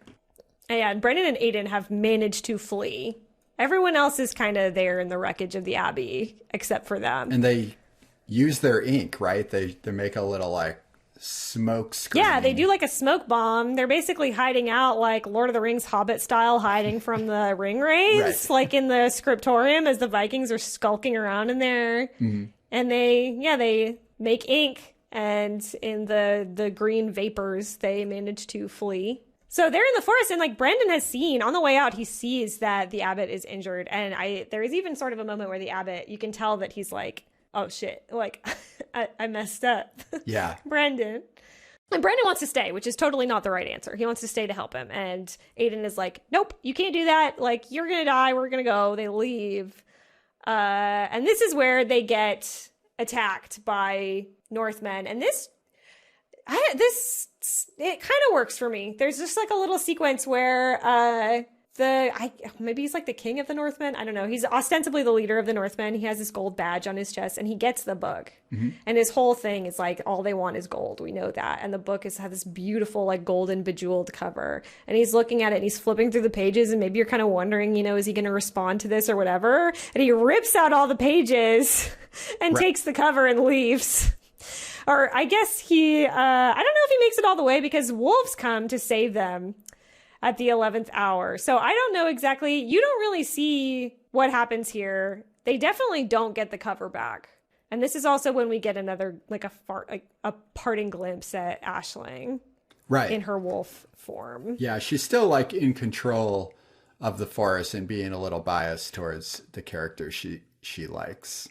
Speaker 1: And Brendan and Aiden have managed to flee. Everyone else is kind of there in the wreckage of the Abbey, except for them.
Speaker 2: And they use their ink, right? They make a little like smoke screen.
Speaker 1: Yeah, they do like a smoke bomb. They're basically hiding out like Lord of the Rings Hobbit style, hiding from the ring rays, like in the scriptorium as the Vikings are skulking around in there. Mm-hmm. And they make ink, and in the green vapors, they manage to flee. So they're in the forest, and like Brendan has seen on the way out, he sees that the abbot is injured. And there is even sort of a moment where the abbot, you can tell that he's like, oh shit, like I messed up.
Speaker 2: Yeah.
Speaker 1: Brendan. And Brendan wants to stay, which is totally not the right answer. He wants to stay to help him. And Aiden is like, nope, you can't do that. Like, you're going to die. We're going to go. They leave. And this is where they get attacked by Northmen. And it kind of works for me. There's just like a little sequence where maybe he's like the king of the Northmen. I don't know. He's ostensibly the leader of the Northmen. He has this gold badge on his chest, and he gets the book. Mm-hmm. And his whole thing is like, all they want is gold. We know that. And the book has this beautiful, like golden bejeweled cover. And he's looking at it and he's flipping through the pages. And maybe you're kind of wondering, is he going to respond to this or whatever? And he rips out all the pages and takes the cover and leaves. Or I guess I don't know if he makes it all the way because wolves come to save them at the 11th hour. So I don't know exactly. You don't really see what happens here. They definitely don't get the cover back. And this is also when we get another, like a parting glimpse at Aisling.
Speaker 2: Right.
Speaker 1: In her wolf form.
Speaker 2: Yeah, she's still like in control of the forest and being a little biased towards the character she likes.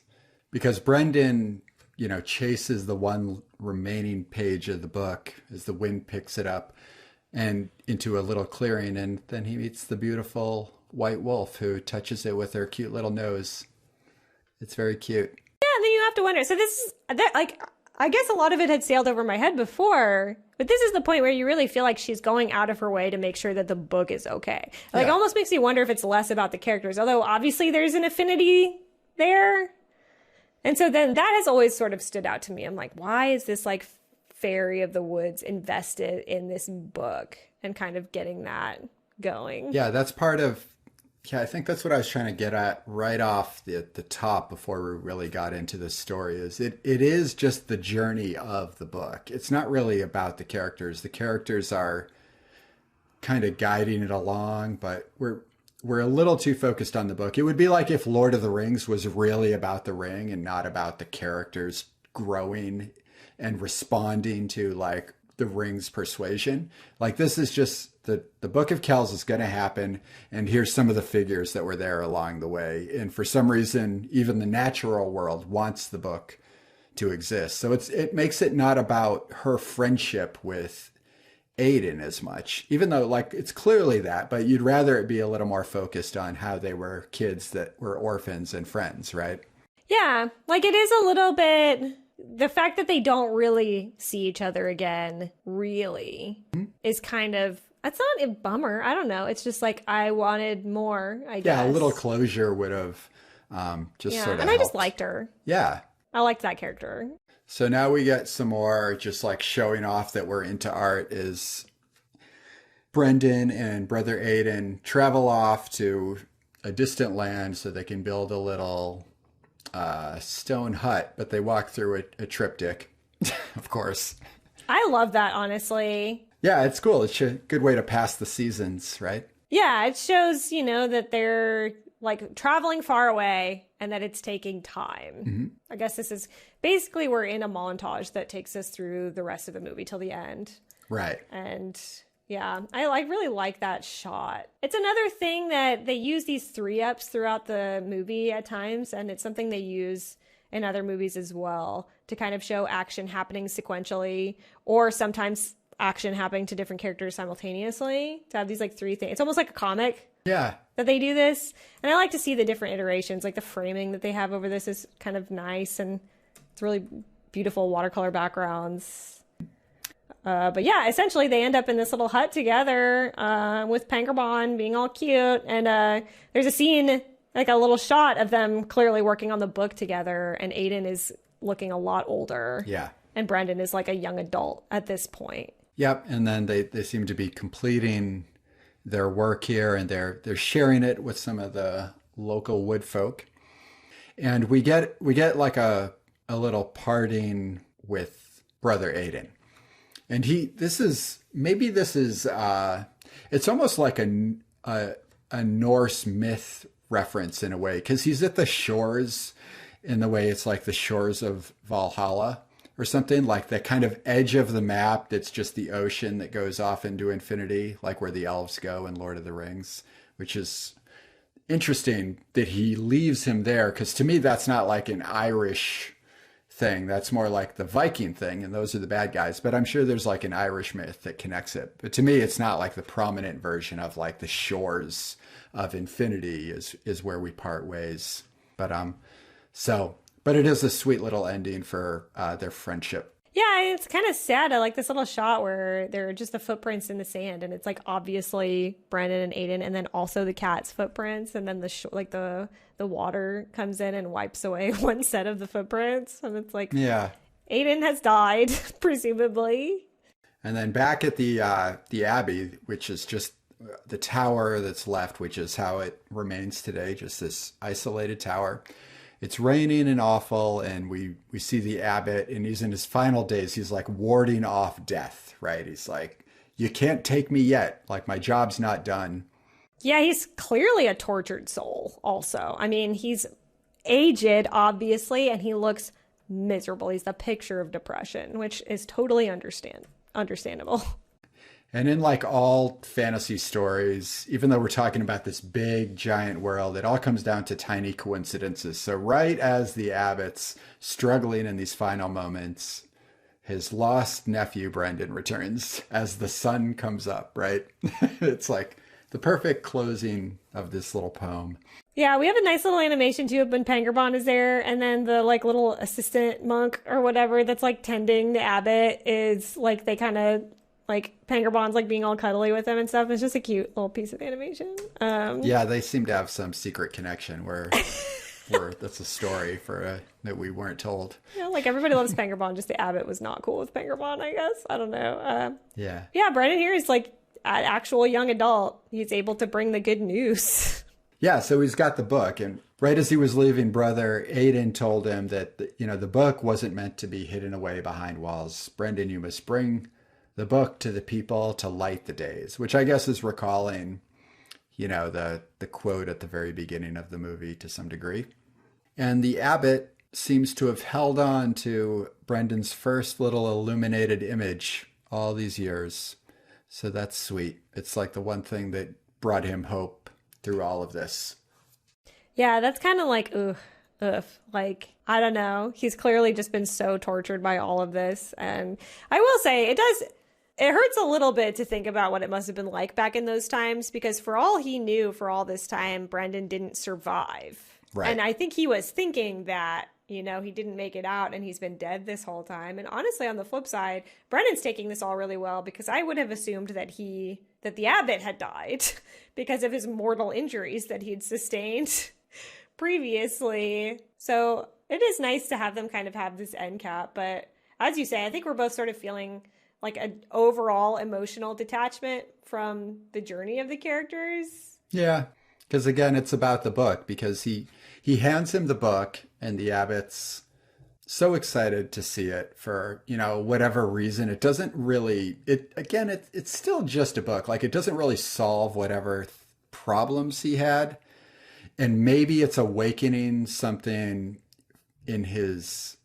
Speaker 2: Because Brendan, chases the one remaining page of the book as the wind picks it up and into a little clearing. And then he meets the beautiful white wolf who touches it with her cute little nose. It's very cute.
Speaker 1: Yeah, and then you have to wonder. So I guess a lot of it had sailed over my head before, but this is the point where you really feel like she's going out of her way to make sure that the book is okay. Like, it almost makes me wonder if it's less about the characters, although obviously there's an affinity there. And so then that has always sort of stood out to me. I'm like, why is this like fairy of the woods invested in this book and kind of getting that going?
Speaker 2: Yeah, that's part of, I think that's what I was trying to get at right off the top before we really got into the story is it is just the journey of the book. It's not really about the characters. The characters are kind of guiding it along, but we're a little too focused on the book. It would be like if Lord of the Rings was really about the ring and not about the characters growing and responding to like the ring's persuasion. Like this is just the Book of Kells is going to happen. And here's some of the figures that were there along the way. And for some reason, even the natural world wants the book to exist. So it makes it not about her friendship with Aiden as much, even though like it's clearly that, but you'd rather it be a little more focused on how they were kids that were orphans and friends, right?
Speaker 1: Yeah, like it is a little bit, the fact that they don't really see each other again really is kind of, that's not a bummer. I don't know. It's just like I wanted more, I guess.
Speaker 2: Yeah, a little closure would have just sort of
Speaker 1: and
Speaker 2: helped.
Speaker 1: I just liked her.
Speaker 2: Yeah.
Speaker 1: I liked that character.
Speaker 2: So now we get some more just like showing off that we're into art is Brendan and brother Aiden travel off to a distant land so they can build a little stone hut, but they walk through a triptych, of course.
Speaker 1: I love that, honestly.
Speaker 2: Yeah, it's cool. It's a good way to pass the seasons, right?
Speaker 1: Yeah, it shows, that they're like traveling far away and that it's taking time. Mm-hmm. I guess this is basically we're in a montage that takes us through the rest of the movie till the end.
Speaker 2: Right.
Speaker 1: And Yeah, I really like that shot. It's another thing that they use these 3-ups throughout the movie at times, and it's something they use in other movies as well to kind of show action happening sequentially, or sometimes action happening to different characters simultaneously, to have these like 3 things. It's almost like a comic.
Speaker 2: Yeah.
Speaker 1: That they do this. And I like to see the different iterations. Like the framing that they have over this is kind of nice, and it's really beautiful watercolor backgrounds. But yeah, essentially they end up in this little hut together with Pangerbon being all cute. And there's a scene, like a little shot of them clearly working on the book together. And Aiden is looking a lot older.
Speaker 2: Yeah.
Speaker 1: And Brendan is like a young adult at this point.
Speaker 2: Yep. And then they seem to be completing their work here, and they're sharing it with some of the local wood folk. And we get like a little parting with Brother Aiden. And this is it's almost like a Norse myth reference in a way, because he's at the shores, in the way it's like the shores of Valhalla or something, like the kind of edge of the map that's just the ocean that goes off into infinity, like where the elves go in Lord of the Rings, which is interesting that he leaves him there, because to me that's not like an Irish thing. That's more like the Viking thing, and those are the bad guys. But I'm sure there's like an Irish myth that connects it. But to me, it's not like the prominent version of like the shores of infinity is where we part ways. But but it is a sweet little ending for their friendship.
Speaker 1: Yeah, it's kind of sad. I like this little shot where there are just the footprints in the sand, and it's like obviously Brandon and Aiden, and then also the cat's footprints, and then the water comes in and wipes away one set of the footprints, and it's like,
Speaker 2: yeah,
Speaker 1: Aiden has died, presumably.
Speaker 2: And then back at the abbey, which is just the tower that's left, which is how it remains today, just this isolated tower. It's raining and awful, and we see the abbot, and he's in his final days. He's like warding off death, right? He's like, you can't take me yet. Like, my job's not done.
Speaker 1: Yeah, he's clearly a tortured soul also. I mean, he's aged, obviously, and he looks miserable. He's the picture of depression, which is totally understandable.
Speaker 2: And in like all fantasy stories, even though we're talking about this big, giant world, it all comes down to tiny coincidences. So right as the abbot's struggling in these final moments, his lost nephew, Brendan, returns as the sun comes up, right? It's like the perfect closing of this little poem.
Speaker 1: Yeah, we have a nice little animation too when Pangerbon is there, and then the like little assistant monk or whatever that's like tending the abbot is like, they kind of like Pangerbon's like being all cuddly with him and stuff. It's just a cute little piece of animation.
Speaker 2: Yeah, they seem to have some secret connection where that's a story that we weren't told.
Speaker 1: Yeah, like everybody loves Pangerbon, just the abbot was not cool with Pangerbon, I guess. I don't know.
Speaker 2: Yeah,
Speaker 1: Brendan here is like an actual young adult. He's able to bring the good news.
Speaker 2: Yeah, so he's got the book, and right as he was leaving, Brother Aiden told him that the book wasn't meant to be hidden away behind walls. Brendan, you must bring the book to the people to light the days, which I guess is recalling, the quote at the very beginning of the movie to some degree. And the abbot seems to have held on to Brendan's first little illuminated image all these years. So that's sweet. It's like the one thing that brought him hope through all of this.
Speaker 1: Yeah, that's kind of like, ugh. Like, I don't know. He's clearly just been so tortured by all of this. And I will say, it hurts a little bit to think about what it must have been like back in those times, because for all he knew for all this time, Brendan didn't survive.
Speaker 2: Right.
Speaker 1: And I think he was thinking that, he didn't make it out and he's been dead this whole time. And honestly, on the flip side, Brendan's taking this all really well, because I would have assumed that the abbot had died because of his mortal injuries that he'd sustained previously. So it is nice to have them kind of have this end cap. But as you say, I think we're both sort of feeling like an overall emotional detachment from the journey of the characters.
Speaker 2: Yeah, because again, it's about the book, because he hands him the book, and the abbot's so excited to see it for, whatever reason. It doesn't really, it's still just a book. Like, it doesn't really solve whatever problems he had. And maybe it's awakening something in his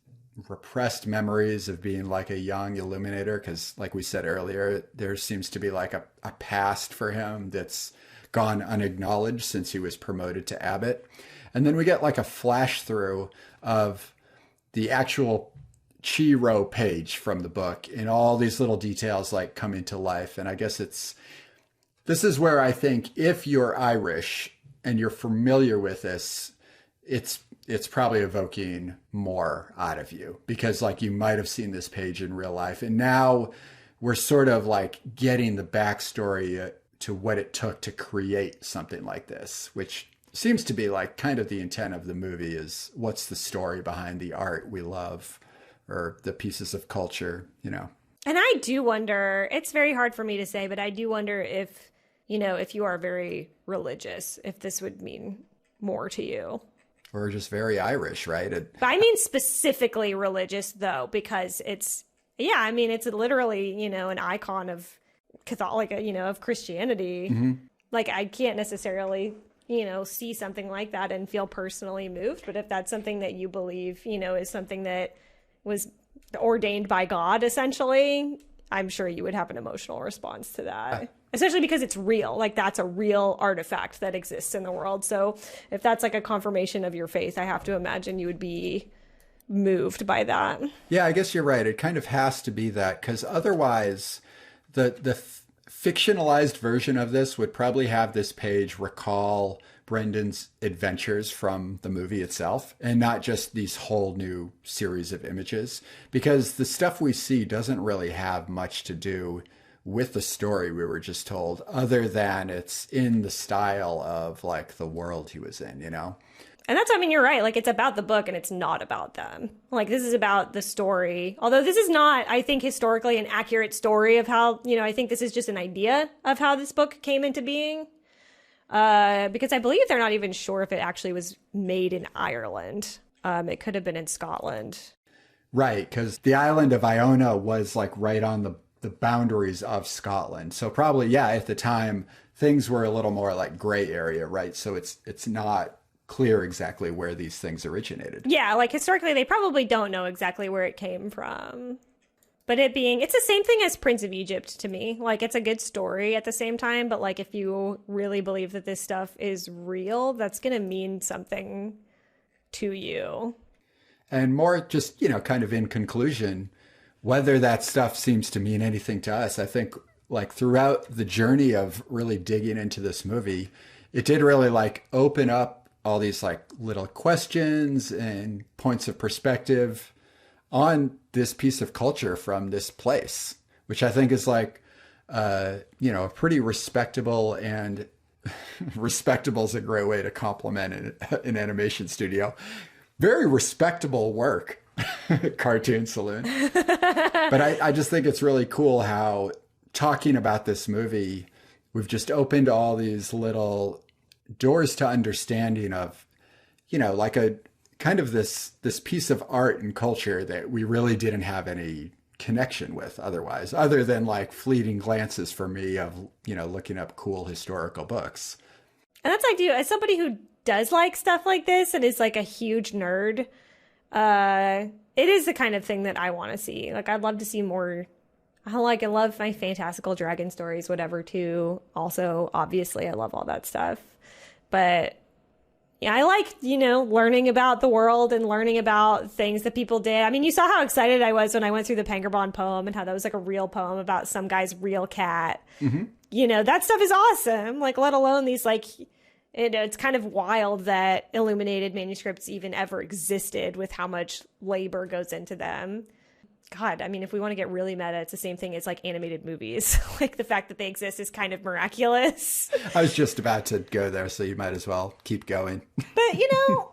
Speaker 2: repressed memories of being like a young illuminator, because like we said earlier, there seems to be like a past for him that's gone unacknowledged since he was promoted to abbot. And then we get like a flash through of the actual Chiro page from the book, and all these little details like come into life. And I guess this is where I think if you're Irish and you're familiar with this, it's probably evoking more out of you, because like you might have seen this page in real life. And now we're sort of like getting the backstory to what it took to create something like this, which seems to be like kind of the intent of the movie, is what's the story behind the art we love or the pieces of culture, you know.
Speaker 1: And I do wonder, it's very hard for me to say, but I do wonder if, you know, if you are very religious, if this would mean more to you.
Speaker 2: Or just very Irish, right?
Speaker 1: But I mean specifically religious, though, because it's literally, you know, an icon of Catholic, you know, of Christianity. Mm-hmm. Like, I can't necessarily, you know, see something like that and feel personally moved. But if that's something that you believe, you know, is something that was ordained by God, essentially, I'm sure you would have an emotional response to that. Especially because it's real. Like, that's a real artifact that exists in the world. So if that's like a confirmation of your faith, I have to imagine you would be moved by that.
Speaker 2: Yeah, I guess you're right. It kind of has to be that, because otherwise the fictionalized version of this would probably have this page recall Brendan's adventures from the movie itself, and not just these whole new series of images, because the stuff we see doesn't really have much to do with the story we were just told, other than it's in the style of like the world he was in, you know?
Speaker 1: And that's, I mean, you're right. Like, it's about the book and it's not about them. Like, this is about the story. Although this is not, I think, historically an accurate story of how, you know, I think this is just an idea of how this book came into being. Because I believe they're not even sure if it actually was made in Ireland. It could have been in Scotland.
Speaker 2: Right, because the island of Iona was like right on the boundaries of Scotland. So probably, yeah, at the time, things were a little more like gray area, right? So it's not clear exactly where these things originated.
Speaker 1: Yeah, like historically, they probably don't know exactly where it came from. But it's the same thing as Prince of Egypt to me. Like, it's a good story at the same time, but like, if you really believe that this stuff is real, that's going to mean something to you.
Speaker 2: And more just, you know, kind of in conclusion, whether that stuff seems to mean anything to us, I think like throughout the journey of really digging into this movie, it did really like open up all these like little questions and points of perspective on this piece of culture from this place, which I think is like, you know, a pretty respectable, and respectable is a great way to compliment an animation studio. Very respectable work, Cartoon Saloon. But I just think it's really cool how, talking about this movie, we've just opened all these little doors to understanding of, you know, like a kind of this piece of art and culture that we really didn't have any connection with otherwise, other than like fleeting glances for me of, you know, looking up cool historical books.
Speaker 1: And that's like, as somebody who does like stuff like this and is like a huge nerd, it is the kind of thing that I want to see. Like, I'd love to see more. I love my fantastical dragon stories, whatever, too. Also, obviously, I love all that stuff. But yeah, I like, you know, learning about the world and learning about things that people did. I mean, you saw how excited I was when I went through the Pangerbond poem and how that was like a real poem about some guy's real cat. Mm-hmm. You know, that stuff is awesome. Like, let alone these, like, it's kind of wild that illuminated manuscripts even ever existed with how much labor goes into them. God, I mean, if we want to get really meta, it's the same thing as like animated movies. Like, the fact that they exist is kind of miraculous.
Speaker 2: I was just about to go there, so you might as well keep going.
Speaker 1: But, you know,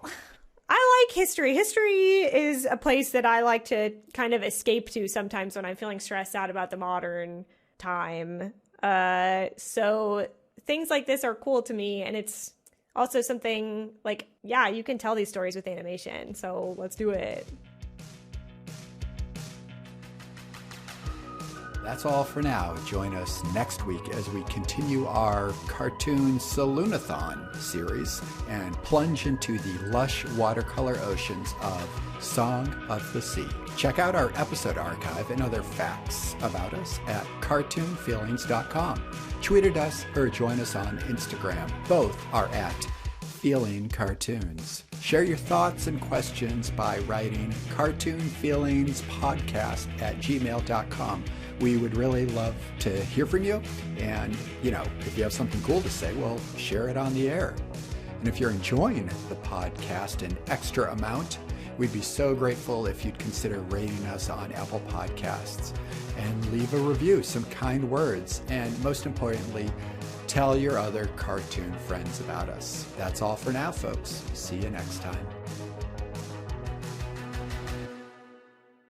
Speaker 1: I like history. History is a place that I like to kind of escape to sometimes when I'm feeling stressed out about the modern time. So things like this are cool to me. And it's also something like, yeah, you can tell these stories with animation. So let's do it.
Speaker 2: That's all for now. Join us next week as we continue our Cartoon Saloonathon series and plunge into the lush watercolor oceans of Song of the Sea. Check out our episode archive and other facts about us at cartoonfeelings.com. Tweet at us or join us on Instagram. Both are at Feeling Cartoons. Share your thoughts and questions by writing cartoonfeelingspodcast@gmail.com. We would really love to hear from you. And, if you have something cool to say, well, share it on the air. And if you're enjoying the podcast an extra amount, we'd be so grateful if you'd consider rating us on Apple Podcasts and leave a review, some kind words, and most importantly, tell your other cartoon friends about us. That's all for now, folks. See you next time.